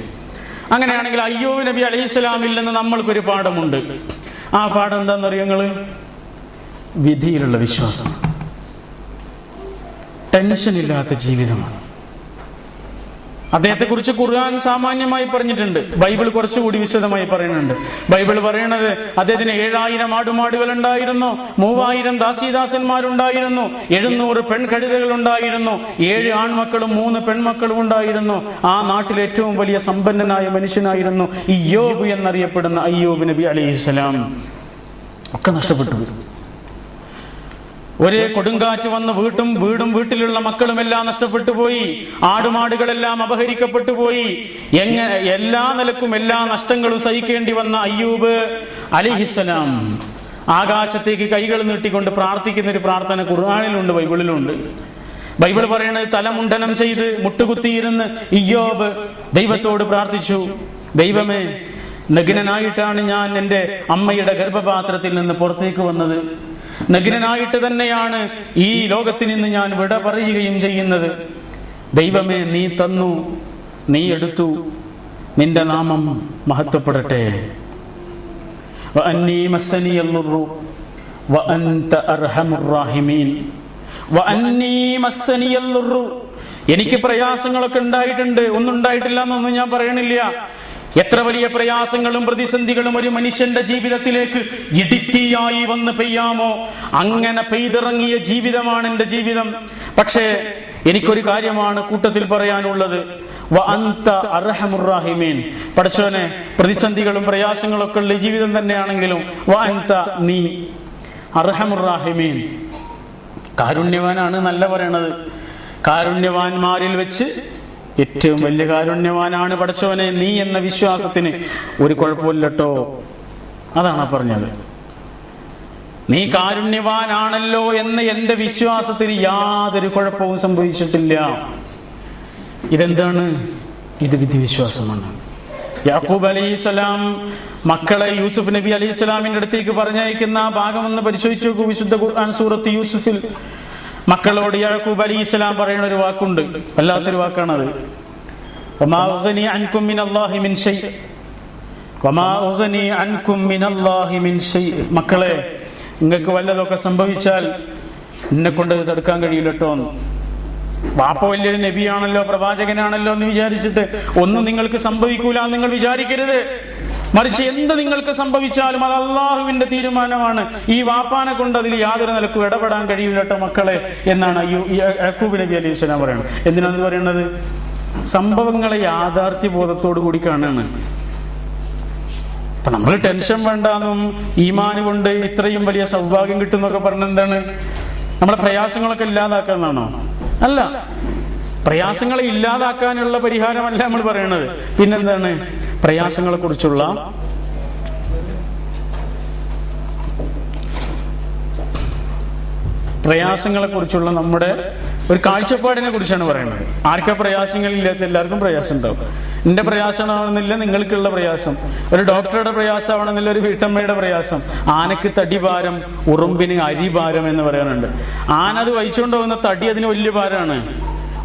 അങ്ങനെയാണെങ്കിൽ അയ്യൂബ് നബി അലൈഹിസ്സലാമിൽ നിന്ന് നമ്മൾക്കൊരു പാഠമുണ്ട്. ആ പാഠം എന്താണെന്നറിയോ നിങ്ങള്? വിധിയിലുള്ള വിശ്വാസം. ടെൻഷൻ ഇല്ലാത്ത ജീവിതമാണ്. അദ്ദേഹത്തെ കുറിച്ച് ഖുർആൻ സാമാന്യമായി പറഞ്ഞിട്ടുണ്ട്, ബൈബിൾ കുറച്ചുകൂടി വിശദമായി പറയുന്നുണ്ട്. ബൈബിൾ പറയണത് അദ്ദേഹത്തിന് 7000 ആടുമാടുകൾ ഉണ്ടായിരുന്നു, 3000 ദാസീദാസന്മാരുണ്ടായിരുന്നു, 700 പെൺകഴുതകൾ ഉണ്ടായിരുന്നു, 7 ആൺമക്കളും 3 പെൺമക്കളും ഉണ്ടായിരുന്നു. ആ നാട്ടിൽ ഏറ്റവും വലിയ സമ്പന്നനായ മനുഷ്യനായിരുന്നു ഇയ്യോബ് എന്നറിയപ്പെടുന്ന അയ്യൂബ് നബി അലൈഹിസ്സലാം. ഒക്കെ നഷ്ടപ്പെട്ടു. ഒരേ കൊടുങ്കാറ്റ് വന്ന് വീടും വീട്ടിലുള്ള മക്കളും എല്ലാം നഷ്ടപ്പെട്ടു പോയി. ആടുമാടുകളെല്ലാം അപഹരിക്കപ്പെട്ടു പോയി. എങ്ങനെ എല്ലാ നിലക്കും എല്ലാ നഷ്ടങ്ങളും സഹിക്കേണ്ടി വന്ന അയ്യൂബ് അലൈഹിസ്സലാം ആകാശത്തേക്ക് കൈകൾ നീട്ടിക്കൊണ്ട് പ്രാർത്ഥിക്കുന്ന ഒരു പ്രാർത്ഥന ഖുർആനിലുണ്ട്, ബൈബിളിലുണ്ട്. ബൈബിൾ പറയുന്നത് തലമുണ്ടനം ചെയ്ത് മുട്ടുകുത്തിയിരുന്ന് ഇയ്യോബ് ദൈവത്തോട് പ്രാർത്ഥിച്ചു, ദൈവമേ, നഗ്നനായിട്ടാണ് ഞാൻ എൻ്റെ അമ്മയുടെ ഗർഭപാത്രത്തിൽ നിന്ന് പുറത്തേക്ക് വന്നത്. നഗ്നനായിട്ട് തന്നെയാണ് ഈ ലോകത്തിൽ നിന്ന് ഞാൻ വിട പറയുകയും ചെയ്യുന്നത്. ദൈവമേ, നീ തന്നു, നീ എടുത്തു, നിന്റെ നാമം മഹത്വപ്പെടട്ടെ. വഅന്നീ മസ്സനിയൽ ദുർറു വഅൻത അർഹമുർ റഹീമീൻ. വഅന്നീ മസ്സനിയൽ ദുർറു. എനിക്ക് പ്രയാസങ്ങളൊക്കെ ഉണ്ടായിട്ടുണ്ട്, ഒന്നും ഉണ്ടായിട്ടില്ല എന്നൊന്നും ഞാൻ പറയണില്ല. എത്ര വലിയ പ്രയാസങ്ങളും പ്രതിസന്ധികളും ഒരു മനുഷ്യന്റെ ജീവിതത്തിലേക്ക് ഇടിത്തിയായി വന്ന് പെയ്യാമോ, അങ്ങനെ പെയ്തിറങ്ങിയ ജീവിതമാണ് എൻ്റെ ജീവിതം. പക്ഷേ എനിക്കൊരു കാര്യമാണ് കൂട്ടത്തിൽ പറയാനുള്ളത്, വഅൻത അർഹമുർ റഹീമീൻ. പടച്ചോനെ, പ്രതിസന്ധികളും പ്രയാസങ്ങളൊക്കെ ഉള്ള ജീവിതം തന്നെയാണെങ്കിലും വഅൻത, നീ അർഹമുർ റഹീമീൻ, കാരുണ്യവാനാണ് നല്ല പറയണത്. കാരുണ്യവാന്മാരിൽ വെച്ച് ഏറ്റവും വലിയ കാരുണ്യവാനാണ് പടച്ചവനെ നീ എന്ന വിശ്വാസത്തിന് ഒരു കുഴപ്പമില്ലട്ടോ. അതാണ് പറഞ്ഞത്. നീ കാരുണ്യവാനാണല്ലോ എന്ന എന്റെ വിശ്വാസത്തിന് യാതൊരു കുഴപ്പവും സംഭവിച്ചിട്ടില്ല. ഇതെന്താണ്? ഇത് വിധിവിശ്വാസമാണ്. യാക്കൂബ് അലൈഹിസ്സലാം മക്കളെ യൂസുഫ് നബി അലൈഹിസ്സലാമിന്റെ അടുത്തേക്ക് പറഞ്ഞയക്കുന്ന ആ ഭാഗം ഒന്ന് പരിശോധിച്ചു നോക്കൂ. വിശുദ്ധ ഖുർആൻ സൂറത്ത് യൂസുഫിൽ മക്കളോട് യാക്കൂബ് അലൈഹിസ്സലാം പറയുന്ന ഒരു വാക്കുണ്ട്, വല്ലാത്തൊരു വാക്കാണത്. വമാ ഉഗ്നി അൻകും മിനല്ലാഹി മിൻ ശൈഅ, വമാ ഉഗ്നി അൻകും മിനല്ലാഹി മിൻ ശൈഅ. മക്കളെ, നിങ്ങൾക്ക് വല്ലതൊക്കെ സംഭവിച്ചാൽ എന്നെ കൊണ്ട് തടുക്കാൻ കഴിയില്ല കേട്ടോ. വാപ്പ വലിയൊരു നബിയാണല്ലോ, പ്രവാചകനാണല്ലോ എന്ന് വിചാരിച്ചിട്ട് ഒന്നും നിങ്ങൾക്ക് സംഭവിക്കൂല എന്ന് നിങ്ങൾ വിചാരിക്കരുത്. മറിച്ച് എന്ത് നിങ്ങൾക്ക് സംഭവിച്ചാലും അത് അള്ളാഹുവിന്റെ തീരുമാനമാണ്. ഈ വാപ്പാനെ കൊണ്ട് അതിൽ യാതൊരു നിലക്കും ഇടപെടാൻ കഴിയില്ല കേട്ടോ മക്കളെ എന്നാണ് യാക്കൂബ് നബി അലൈഹി സ്വലാം പറയുന്നത്. എന്തിനാണ് പറയുന്നത്? സംഭവങ്ങളെ യാഥാർത്ഥ്യ ബോധത്തോടു കൂടി കാണുകയാണ്. അപ്പൊ നമ്മൾ ടെൻഷൻ വേണ്ടെന്നും ഈമാൻ കൊണ്ട് ഇത്രയും വലിയ സൗഭാഗ്യം കിട്ടുന്നൊക്കെ പറഞ്ഞ എന്താണ്? നമ്മളെ പ്രയാസങ്ങളൊക്കെ ഇല്ലാതാക്കാന്നാണോ? അല്ല. പ്രയാസങ്ങളെ ഇല്ലാതാക്കാനുള്ള പരിഹാരമല്ല നമ്മൾ പറയണത്. പിന്നെന്താണ്? പ്രയാസങ്ങളെ കുറിച്ചുള്ള നമ്മുടെ ഒരു കാഴ്ചപ്പാടിനെ കുറിച്ചാണ് പറയുന്നത്. ആർക്കാ പ്രയാസങ്ങളില്ലാത്ത? എല്ലാവർക്കും പ്രയാസം ഉണ്ടാവും. എന്റെ പ്രയാസമാണെന്നില്ല നിങ്ങൾക്കുള്ള പ്രയാസം, ഒരു ഡോക്ടറുടെ പ്രയാസമാണെന്നില്ല ഒരു വീട്ടമ്മയുടെ പ്രയാസം. ആനക്ക് തടിഭാരം, ഉറുമ്പിന് അരിഭാരം എന്ന് പറയാനുണ്ട്. ആന അത് വഹിച്ചുകൊണ്ട് പോകുന്ന തടി അതിന് വലിയ ഭാരമാണ്.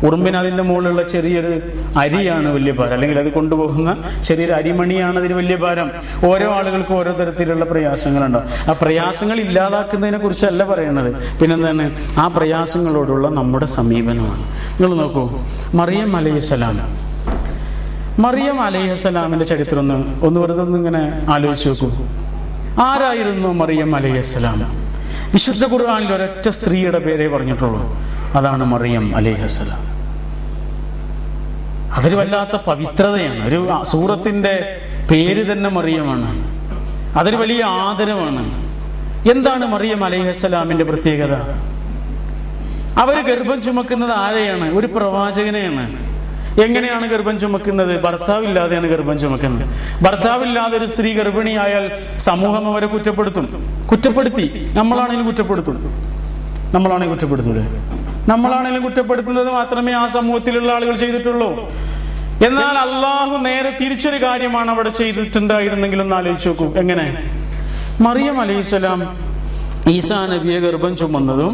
ഉറുമ്പിന് അതിന്റെ മുകളിലുള്ള ചെറിയൊരു അരിയാണ് വലിയ ഭാരം, അല്ലെങ്കിൽ അത് കൊണ്ടുപോകുന്ന ചെറിയൊരു അരിമണിയാണ് അതിന് വലിയ ഭാരം. ഓരോ ആളുകൾക്കും ഓരോ തരത്തിലുള്ള പ്രയാസങ്ങളുണ്ടാവും. ആ പ്രയാസങ്ങൾ ഇല്ലാതാക്കുന്നതിനെ കുറിച്ചല്ല പറയണത്. പിന്നെന്താണ്? ആ പ്രയാസങ്ങളോടുള്ള നമ്മുടെ സമീപനമാണ്. നിങ്ങൾ നോക്കൂ, മറിയം അലൈഹിസ്സലാമിന്റെ ചരിത്രം ഒന്ന് വെറുതെ ഇങ്ങനെ ആലോചിച്ച് നോക്കൂ. ആരായിരുന്നു മറിയം അലൈഹിസ്സലാം? വിശുദ്ധ ഖുർആനിൽ ഒരൊറ്റ സ്ത്രീയുടെ പേരേ പറഞ്ഞിട്ടുള്ളൂ, അതാണ് മറിയം അലൈഹിസ്സലാം. അതൊരു വല്ലാത്ത പവിത്രതയാണ്. ഒരു സൂറത്തിന്റെ പേര് തന്നെ മറിയമാണ്. അതൊരു വലിയ ആദരവാണ്. എന്താണ് മറിയം അലൈഹിസ്സലാമിന്റെ പ്രത്യേകത? അവര് ഗർഭം ചുമക്കുന്നത് ആരെയാണ്? ഒരു പ്രവാചകനെയാണ്. എങ്ങനെയാണ് ഗർഭം ചുമക്കുന്നത്? ഭർത്താവില്ലാതെയാണ് ഗർഭം ചുമക്കുന്നത്. ഭർത്താവില്ലാതെ ഒരു സ്ത്രീ ഗർഭിണിയായാൽ സമൂഹം അവരെ കുറ്റപ്പെടുത്തി. നമ്മളാണെങ്കിലും കുറ്റപ്പെടുത്തുന്നത് മാത്രമേ ആ സമൂഹത്തിലുള്ള ആളുകൾ ചെയ്തിട്ടുള്ളൂ. എന്നാൽ അള്ളാഹു നേരെ തിരിച്ചൊരു കാര്യമാണ് അവിടെ ചെയ്തിട്ടുണ്ടായിരുന്നെങ്കിലും ഒന്ന് ആലോചിച്ച് നോക്കൂ. എങ്ങനെ? മറിയം അലൈഹിസ്സലാം ഈസാ നബിയെ ഗർഭം ചുമന്നതും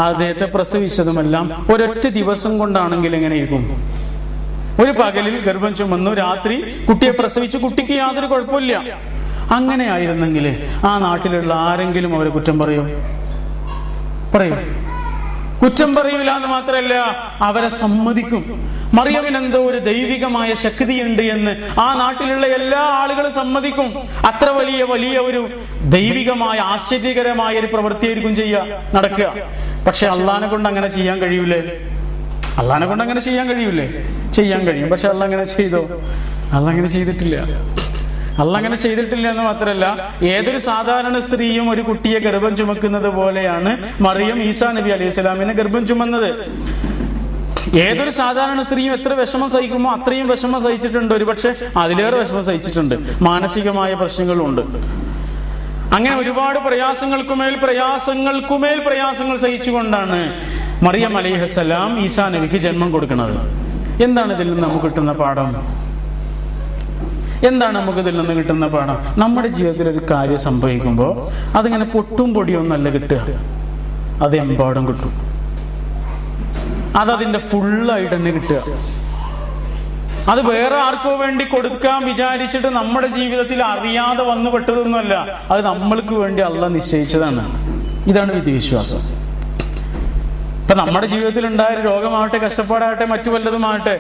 അദ്ദേഹത്തെ പ്രസവിച്ചതുമെല്ലാം ഒരൊറ്റ ദിവസം കൊണ്ടാണെങ്കിൽ എങ്ങനെയിരിക്കും? ഒരു പകലിൽ ഗർഭം ചുമന്നു, രാത്രി കുട്ടിയെ പ്രസവിച്ചു, കുട്ടിക്ക് യാതൊരു കുഴപ്പമില്ല. അങ്ങനെ ആയിരുന്നെങ്കിൽ ആ നാട്ടിലുള്ള ആരെങ്കിലും അവരെ കുറ്റം പറയും? കുറ്റം പറയൂല എന്ന് മാത്രമല്ല, അവരെ സമ്മതിക്കും. മറിയമിന് എന്തോ ഒരു ദൈവികമായ ശക്തിയുണ്ട് എന്ന് ആ നാട്ടിലുള്ള എല്ലാ ആളുകളും സമ്മതിക്കും. അത്ര വലിയ ഒരു ദൈവികമായ ആശ്ചര്യകരമായ ഒരു പ്രവൃത്തിയായിരിക്കും നടക്കുക. പക്ഷെ അള്ളാഹിനെ കൊണ്ട് അങ്ങനെ ചെയ്യാൻ കഴിയൂലേ? ചെയ്യാൻ കഴിയും. പക്ഷെ അള്ളാഹ് അങ്ങനെ ചെയ്തോ? അള്ളാഹ് അങ്ങനെ ചെയ്തിട്ടില്ല എന്ന് മാത്രമല്ല, ഏതൊരു സാധാരണ സ്ത്രീയും ഒരു കുട്ടിയെ ഗർഭം ചുമക്കുന്നത് പോലെയാണ് മറിയം ഈസാ നബി അലൈഹി സ്വലാമിനെ ഗർഭം ചുമന്നത്. ഏതൊരു സാധാരണ സ്ത്രീയും എത്ര വിഷമം സഹിക്കുമോ അത്രയും വിഷമം സഹിച്ചിട്ടുണ്ട്. ഒരു പക്ഷെ അതിലേറെ വിഷമം സഹിച്ചിട്ടുണ്ട്. മാനസികമായ പ്രശ്നങ്ങളുണ്ട്. അങ്ങനെ ഒരുപാട് പ്രയാസങ്ങൾക്കുമേൽ പ്രയാസങ്ങൾ സഹിച്ചുകൊണ്ടാണ് മറിയം അലൈഹിസ്സലാം ഈസാ നബിക്ക് ജന്മം കൊടുക്കുന്നത്. എന്താണ് ഇതിൽ നിന്ന് നമുക്ക് കിട്ടുന്ന പാഠം? നമ്മുടെ ജീവിതത്തിൽ ഒരു കാര്യം സംഭവിക്കുമ്പോൾ അതിങ്ങനെ പൊട്ടും പൊടിയൊന്നല്ല കിട്ടുക, അത് എമ്പാടും കിട്ടും. അതതിന്റെ ഫുള്ളായിട്ട് തന്നെ കിട്ടുക. അത് വേറെ ആർക്കോ വേണ്ടി കൊടുക്കാൻ വിചാരിച്ചിട്ട് നമ്മുടെ ജീവിതത്തിൽ അറിയാതെ വന്നു പെട്ടതൊന്നുമല്ല. അത് നമ്മൾക്ക് വേണ്ടി അള്ളാഹ് നിശ്ചയിച്ചതാണ്. ഇതാണ് വിധിവിശ്വാസം. ഇപ്പൊ നമ്മുടെ ജീവിതത്തിൽ ഉണ്ടായ രോഗമാവട്ടെ, കഷ്ടപ്പാടാകട്ടെ, മറ്റു വല്ലതുമാകട്ടെ,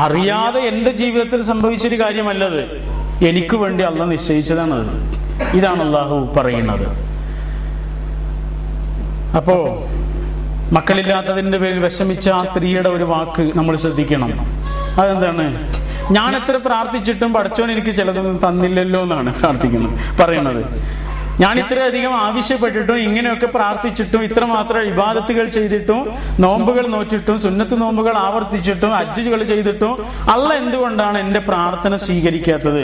അറിയാതെ എന്റെ ജീവിതത്തിൽ സംഭവിച്ചൊരു കാര്യമല്ലത്. എനിക്ക് വേണ്ടി അള്ളാഹ് നിശ്ചയിച്ചതാണത്. ഇതാണ് അള്ളാഹു പറയുന്നത്. അപ്പോ മക്കളില്ലാത്തതിന്റെ പേരിൽ വിഷമിച്ച ആ സ്ത്രീയുടെ ഒരു വാക്ക് നമ്മൾ ശ്രദ്ധിക്കണം. അതെന്താണ്? ഞാൻ എത്ര പ്രാർത്ഥിച്ചിട്ടും പടച്ചോൻ എനിക്ക് ചിലതൊന്നും തന്നില്ലല്ലോ എന്നാണ് പറയുന്നത്. ഞാൻ ഇത്രയധികം ആവശ്യപ്പെട്ടിട്ടും ഇങ്ങനെയൊക്കെ പ്രാർത്ഥിച്ചിട്ടും ഇത്രമാത്രം ഇബാദത്തുകൾ ചെയ്തിട്ടും നോമ്പുകൾ നോറ്റിട്ടും സുന്നത്ത് നോമ്പുകൾ ആവർത്തിച്ചിട്ടും ഹജ്ജുകൾ ചെയ്തിട്ടും അള്ളാഹ് എന്തുകൊണ്ടാണ് എന്റെ പ്രാർത്ഥന സ്വീകരിക്കാത്തത്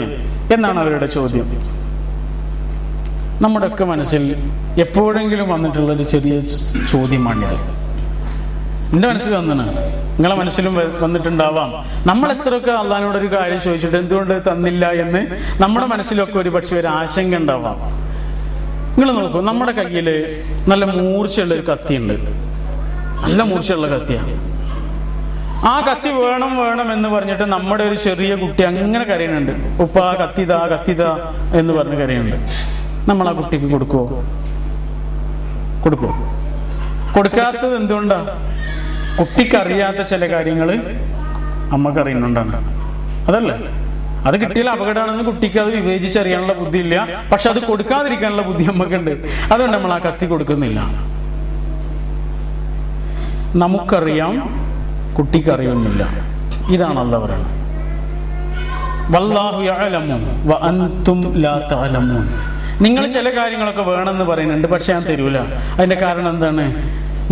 എന്നാണ് അവരുടെ ചോദ്യം. നമ്മുടെയൊക്കെ മനസ്സിൽ എപ്പോഴെങ്കിലും വന്നിട്ടുള്ള ഒരു ചെറിയ ചോദ്യമാണിത്. എന്റെ മനസ്സിൽ വന്നാണ്, നിങ്ങളെ മനസ്സിലും വന്നിട്ടുണ്ടാവാം. നമ്മൾ എത്രയൊക്കെ അള്ളാഹിനോടൊരു കാര്യം ചോദിച്ചിട്ട് എന്തുകൊണ്ട് തന്നില്ല എന്ന് നമ്മുടെ മനസ്സിലൊക്കെ ഒരു പക്ഷെ ഒരു ആശങ്ക ഉണ്ടാവാം. നിങ്ങൾ നോക്കൂ, നമ്മുടെ കയ്യില് നല്ല മൂർച്ചയുള്ള ഒരു കത്തിയുണ്ട്. നല്ല മൂർച്ചയുള്ള കത്തിയാണ്. ആ കത്തി വേണം എന്ന് പറഞ്ഞിട്ട് നമ്മുടെ ഒരു ചെറിയ കുട്ടി അങ്ങനെ കരയുന്നുണ്ട്. ഉപ്പ കത്തിതാ എന്ന് പറഞ്ഞ് കരയുന്നുണ്ട്. നമ്മൾ ആ കുട്ടിക്ക് കൊടുക്കുവോ? കൊടുക്കാത്തത് എന്തുകൊണ്ടാ? കുട്ടിക്കറിയാത്ത ചില കാര്യങ്ങള് അമ്മക്ക് അറിയുന്നുണ്ടാണ്. അതല്ലേ? അത് കിട്ടിയാൽ അപകടമാണെന്ന് കുട്ടിക്ക് അത് വിവേചിച്ചറിയാനുള്ള ബുദ്ധി ഇല്ല. പക്ഷെ അത് കൊടുക്കാതിരിക്കാനുള്ള ബുദ്ധി നമുക്കുണ്ട്. അതുകൊണ്ട് നമ്മൾ ആ കത്തി കൊടുക്കുന്നില്ല. നമുക്കറിയാം, കുട്ടിക്ക് അറിയുന്നില്ല. ഇതാണ് അല്ലാഹു പറയുന്നത്. വല്ലാഹു യഅലമു വ അൻതും ലാ തഅലമൂൻ. നിങ്ങൾ ചില കാര്യങ്ങളൊക്കെ വേണമെന്ന് പറയുന്നുണ്ട്, പക്ഷെ ഞാൻ തരൂല. അതിന്റെ കാരണം എന്താണ്?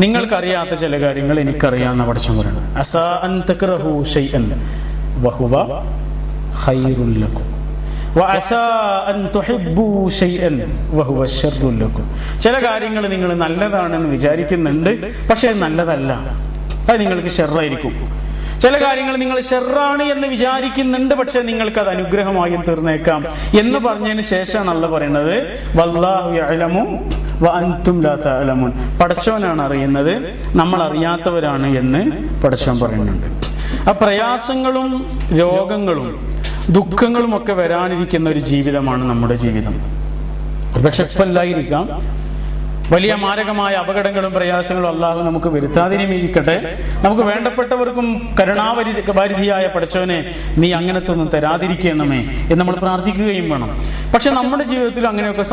നിങ്ങൾക്കറിയാത്ത ചില കാര്യങ്ങൾ എനിക്കറിയാമെന്ന പഠിച്ചു പറയുന്നത്. അസാ അൻ തക്റഹു ശൈഅൻ വഹുവ ഖൈറുൽ ലക്കും വഅസാ അൻ തുഹിബ്ബു ശൈഅൻ വഹുവ ശർറുൽ ലക്കും. ചില കാര്യങ്ങൾ നിങ്ങൾ നല്ലതാണെന്ന് വിചാരിക്കുന്നുണ്ട്, പക്ഷേ നല്ലതല്ല, അത് നിങ്ങൾക്ക് ഷർറായിരിക്കും. ചില കാര്യങ്ങൾ നിങ്ങൾ ഷർറാണ് എന്ന് വിചാരിക്കുന്നുണ്ട്, പക്ഷെ നിങ്ങൾക്ക് അത് അനുഗ്രഹമായും തീർന്നേക്കാം എന്ന് പറഞ്ഞതിന് ശേഷമാണ് അല്ലാഹ് പറയുന്നത് വല്ലാഹു യഅലമു വഅൻതും ലാ തഅലമൂൻ. പടച്ചവനാണ് അറിയുന്നത്, നമ്മൾ അറിയാത്തവരാണ് എന്ന് പടച്ചവൻ പറയുന്നുണ്ട്. ആ പ്രയാസങ്ങളും രോഗങ്ങളും ദുഃഖങ്ങളും ഒക്കെ വരാനിരിക്കുന്ന ഒരു ജീവിതമാണ് നമ്മുടെ ജീവിതം. പക്ഷെ ഇപ്പല്ലായിരിക്കാം, വലിയ മാരകമായ അപകടങ്ങളും പ്രയാസങ്ങളും അള്ളാഹു നമുക്ക് വരുത്താതിരിക്കട്ടെ. നമുക്ക് വേണ്ടപ്പെട്ടവർക്കും കരുണാവാരിധിയായ പടച്ചവനെ നീ അങ്ങനത്തെ ഒന്നും തരാതിരിക്കണമേ എന്ന് നമ്മൾ പ്രാർത്ഥിക്കുകയും വേണം. പക്ഷെ നമ്മുടെ ജീവിതത്തിൽ അങ്ങനെയൊക്കെ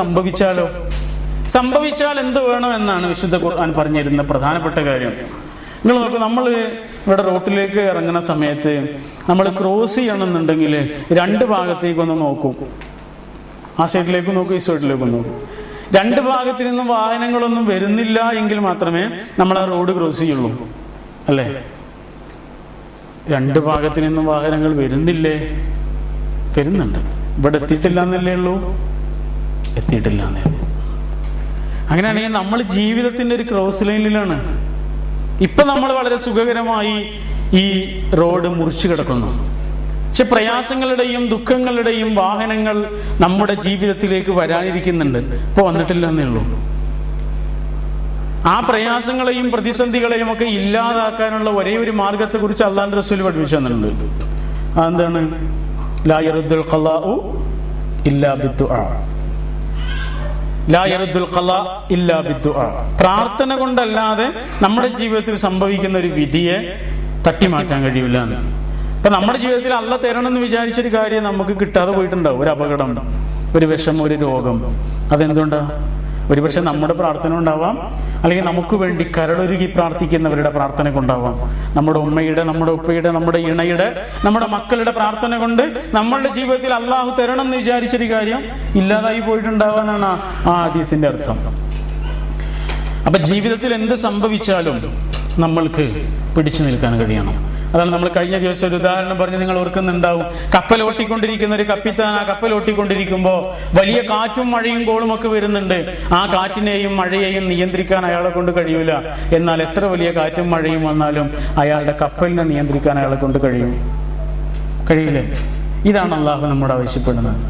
സംഭവിച്ചാൽ എന്ത് വേണം എന്നാണ് വിശുദ്ധ ഖുർആൻ പറഞ്ഞിരുന്ന പ്രധാനപ്പെട്ട കാര്യം. നിങ്ങൾ നോക്കൂ, നമ്മൾ ഇവിടെ റോട്ടിലേക്ക് ഇറങ്ങുന്ന സമയത്ത് നമ്മൾ ക്രോസ് ചെയ്യണമെന്നുണ്ടെങ്കിൽ രണ്ട് ഭാഗത്തേക്കൊന്ന് നോക്കും. ആ സൈഡിലേക്കും നോക്കും, ഈ സൈഡിലേക്കും നോക്കും. രണ്ട് ഭാഗത്തു നിന്നും വാഹനങ്ങളൊന്നും വരുന്നില്ല എങ്കിൽ മാത്രമേ നമ്മൾ ആ റോഡ് ക്രോസ് ചെയ്യുള്ളൂ, അല്ലേ? രണ്ട് ഭാഗത്തു നിന്നും വാഹനങ്ങൾ വരുന്നില്ലേ? വരുന്നുണ്ട്. ഇവിടെ എത്തിയിട്ടില്ല എന്നല്ലേ ഉള്ളൂ, എത്തിയിട്ടില്ല എന്നേ. അങ്ങനെയാണെങ്കിൽ നമ്മൾ ജീവിതത്തിന്റെ ഒരു ക്രോസ് ലൈനിലാണ്. ഇപ്പൊ നമ്മൾ വളരെ സുഖകരമായി ഈ റോഡ് മുറിച്ചു കിടക്കുന്നു. പക്ഷെ പ്രയാസങ്ങളുടെയും ദുഃഖങ്ങളുടെയും വാഹനങ്ങൾ നമ്മുടെ ജീവിതത്തിലേക്ക് വരാനിരിക്കുന്നുണ്ട്, ഇപ്പൊ വന്നിട്ടില്ല എന്നേ ഉള്ളൂ. ആ പ്രയാസങ്ങളെയും പ്രതിസന്ധികളെയും ഒക്കെ ഇല്ലാതാക്കാനുള്ള ഒരേ ഒരു മാർഗത്തെ കുറിച്ച് അല്ലാഹുവിന്റെ റസൂൽ പഠിപ്പിച്ചു തന്നിട്ടുണ്ട്. അതെന്താണ്? ലാ യറുദ്ദുൽ ഖളാഉ ഇല്ലാ ബിദ്ദുആ. ലാ യറുദ്ദുൽ ഖളാ ഇല്ലാ ബിദ്ദുആ. പ്രാർത്ഥന കൊണ്ടല്ലാതെ നമ്മുടെ ജീവിതത്തിൽ സംഭവിക്കുന്ന ഒരു വിധിയെ തട്ടിമാറ്റാൻ കഴിയില്ല എന്ന്. അപ്പൊ നമ്മുടെ ജീവിതത്തിൽ അല്ലാഹ് തരണമെന്ന് വിചാരിച്ചൊരു കാര്യം നമുക്ക് കിട്ടാതെ പോയിട്ടുണ്ടാവും. ഒരു അപകടം, ഒരു വിഷമം, ഒരു രോഗം. അതെന്തുകൊണ്ടാ? ഒരുപക്ഷെ നമ്മുടെ പ്രാർത്ഥന ഉണ്ടാവാം, അല്ലെങ്കിൽ നമുക്ക് വേണ്ടി കരളൊരുകി പ്രാർത്ഥിക്കുന്നവരുടെ പ്രാർത്ഥന കൊണ്ടാവാം. നമ്മുടെ ഉമ്മയുടെ, നമ്മുടെ ഉപ്പയുടെ, നമ്മുടെ ഇണയുടെ, നമ്മുടെ മക്കളുടെ പ്രാർത്ഥന കൊണ്ട് നമ്മളുടെ ജീവിതത്തിൽ അള്ളാഹു തരണം എന്ന് വിചാരിച്ചൊരു കാര്യം ഇല്ലാതായി പോയിട്ടുണ്ടാവാന്നാണ് ആ ഹദീസിന്റെ അർത്ഥം. അപ്പൊ ജീവിതത്തിൽ എന്ത് സംഭവിച്ചാലും നമ്മൾക്ക് പിടിച്ചു നിൽക്കാൻ കഴിയണം. അതാണ് നമ്മൾ കഴിഞ്ഞ ദിവസം ഒരു ഉദാഹരണം പറഞ്ഞ് നിങ്ങൾ ഓർക്കുന്നുണ്ടാവും. കപ്പൽ ഓട്ടിക്കൊണ്ടിരിക്കുന്ന ഒരു കപ്പിത്താൻ ആ കപ്പൽ ഓട്ടിക്കൊണ്ടിരിക്കുമ്പോൾ വലിയ കാറ്റും മഴയും കോളും ഒക്കെ വരുന്നുണ്ട്. ആ കാറ്റിനെയും മഴയെയും നിയന്ത്രിക്കാൻ അയാളെ കൊണ്ട് കഴിയൂല. എന്നാൽ എത്ര വലിയ കാറ്റും മഴയും വന്നാലും അയാളുടെ കപ്പലിനെ നിയന്ത്രിക്കാൻ അയാളെ കൊണ്ട് കഴിയില്ലേ? ഇതാണ് അള്ളാഹു നമ്മോട് ആവശ്യപ്പെടുന്നത്.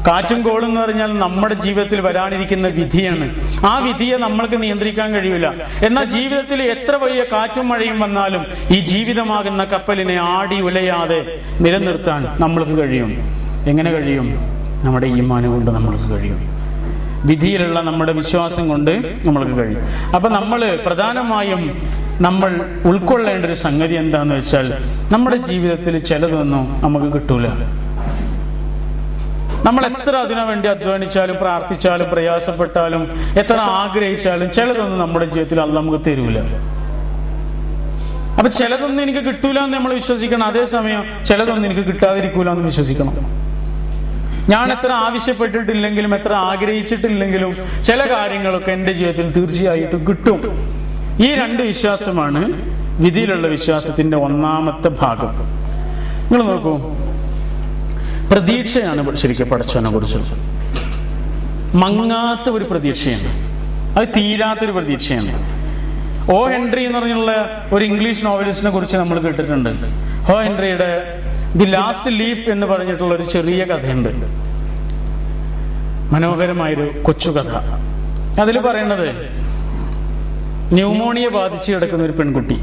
കാറ്റും കോളും എന്ന് പറഞ്ഞാൽ നമ്മുടെ ജീവിതത്തിൽ വരാനിരിക്കുന്ന വിധിയാണ്. ആ വിധിയെ നമ്മൾക്ക് നിയന്ത്രിക്കാൻ കഴിയില്ല. എന്നാൽ ജീവിതത്തിൽ എത്ര വലിയ കാറ്റും മഴയും വന്നാലും ഈ ജീവിതമാകുന്ന കപ്പലിനെ ആടി ഉലയാതെ നിലനിർത്താൻ നമ്മൾക്ക് കഴിയും. എങ്ങനെ കഴിയും? നമ്മുടെ ഈമാൻ കൊണ്ട് നമ്മൾക്ക് കഴിയും. വിധിയിലുള്ള നമ്മുടെ വിശ്വാസം കൊണ്ട് നമ്മൾക്ക് കഴിയും. അപ്പൊ നമ്മൾ പ്രധാനമായും നമ്മൾ ഉൾക്കൊള്ളേണ്ട ഒരു സംഗതി എന്താന്ന് വെച്ചാൽ, നമ്മുടെ ജീവിതത്തിൽ ചിലതൊന്നും നമുക്ക് കിട്ടൂല. നമ്മൾ എത്ര അതിനു വേണ്ടി അധ്വാനിച്ചാലും പ്രാർത്ഥിച്ചാലും പ്രയാസപ്പെട്ടാലും എത്ര ആഗ്രഹിച്ചാലും ചിലതൊന്നും നമ്മുടെ ജീവിതത്തിൽ അല്ലാഹ് നമുക്ക് തരൂല. അപ്പൊ ചിലതൊന്നും എനിക്ക് കിട്ടൂല എന്ന് നമ്മൾ വിശ്വസിക്കണം. അതേസമയം ചിലതൊന്നും എനിക്ക് കിട്ടാതിരിക്കൂല എന്ന് വിശ്വസിക്കണം. ഞാൻ എത്ര ആവശ്യപ്പെട്ടിട്ടില്ലെങ്കിലും എത്ര ആഗ്രഹിച്ചിട്ടില്ലെങ്കിലും ചില കാര്യങ്ങളൊക്കെ എൻ്റെ ജീവിതത്തിൽ തീർച്ചയായിട്ടും കിട്ടും. ഈ രണ്ട് വിശ്വാസമാണ് വിധിയിലുള്ള വിശ്വാസത്തിന്റെ ഒന്നാമത്തെ ഭാഗം. നിങ്ങൾ നോക്കൂ, പ്രതീക്ഷയാണ് ശരിക്കും പടച്ചവനെ കുറിച്ച്. മങ്ങാത്ത ഒരു പ്രതീക്ഷയാണ്, അത് തീരാത്തൊരു പ്രതീക്ഷയാണ്. ഓ ഹെൻറി എന്ന് പറഞ്ഞുള്ള ഒരു ഇംഗ്ലീഷ് നോവലിസ്റ്റിനെ കുറിച്ച് നമ്മൾ കേട്ടിട്ടുണ്ട്. ഓ ഹെൻറിയുടെ ദി ലാസ്റ്റ് ലീഫ് എന്ന് പറഞ്ഞിട്ടുള്ള ഒരു ചെറിയ കഥയുണ്ട്. മനോഹരമായൊരു കൊച്ചു കഥ. അതിൽ പറയുന്നത്, ന്യൂമോണിയ ബാധിച്ച് കിടക്കുന്ന ഒരു പെൺകുട്ടി.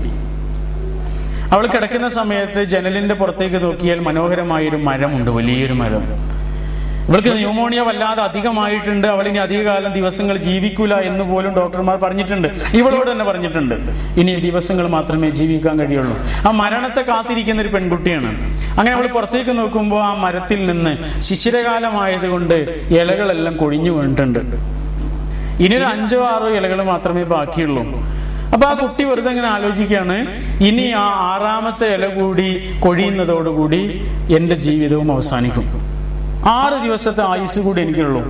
അവൾ കിടക്കുന്ന സമയത്ത് ജനലിന്റെ പുറത്തേക്ക് നോക്കിയാൽ മനോഹരമായൊരു മരമുണ്ട്, വലിയൊരു മരം. ഇവൾക്ക് ന്യൂമോണിയ വല്ലാതെ അധികമായിട്ടുണ്ട്, അവളിനി അധികകാലം ദിവസങ്ങൾ ജീവിക്കൂല എന്ന് പോലും ഡോക്ടർമാർ പറഞ്ഞിട്ടുണ്ട്. ഇവളോട് തന്നെ പറഞ്ഞിട്ടുണ്ട്, ഇനി ദിവസങ്ങൾ മാത്രമേ ജീവിക്കാൻ കഴിയുള്ളൂ. ആ മരണത്തെ കാത്തിരിക്കുന്ന ഒരു പെൺകുട്ടിയാണ്. അങ്ങനെ അവൾ പുറത്തേക്ക് നോക്കുമ്പോൾ ആ മരത്തിൽ നിന്ന് ശിശിരകാലമായതുകൊണ്ട് ഇലകളെല്ലാം കൊഴിഞ്ഞു വീണിട്ടുണ്ട്. ഇനി ഒരു 5-6 ഇലകൾ മാത്രമേ ബാക്കിയുള്ളൂ. അപ്പൊ ആ കുട്ടി വെറുതെ ഇങ്ങനെ ആലോചിക്കുകയാണ്, ഇനി ആ 6ാമത്തെ ഇല കൂടി കൊഴിയുന്നതോടുകൂടി എന്റെ ജീവിതവും അവസാനിക്കും. 6 ദിവസത്തെ ആയുസ് കൂടി എനിക്കുള്ളൂ,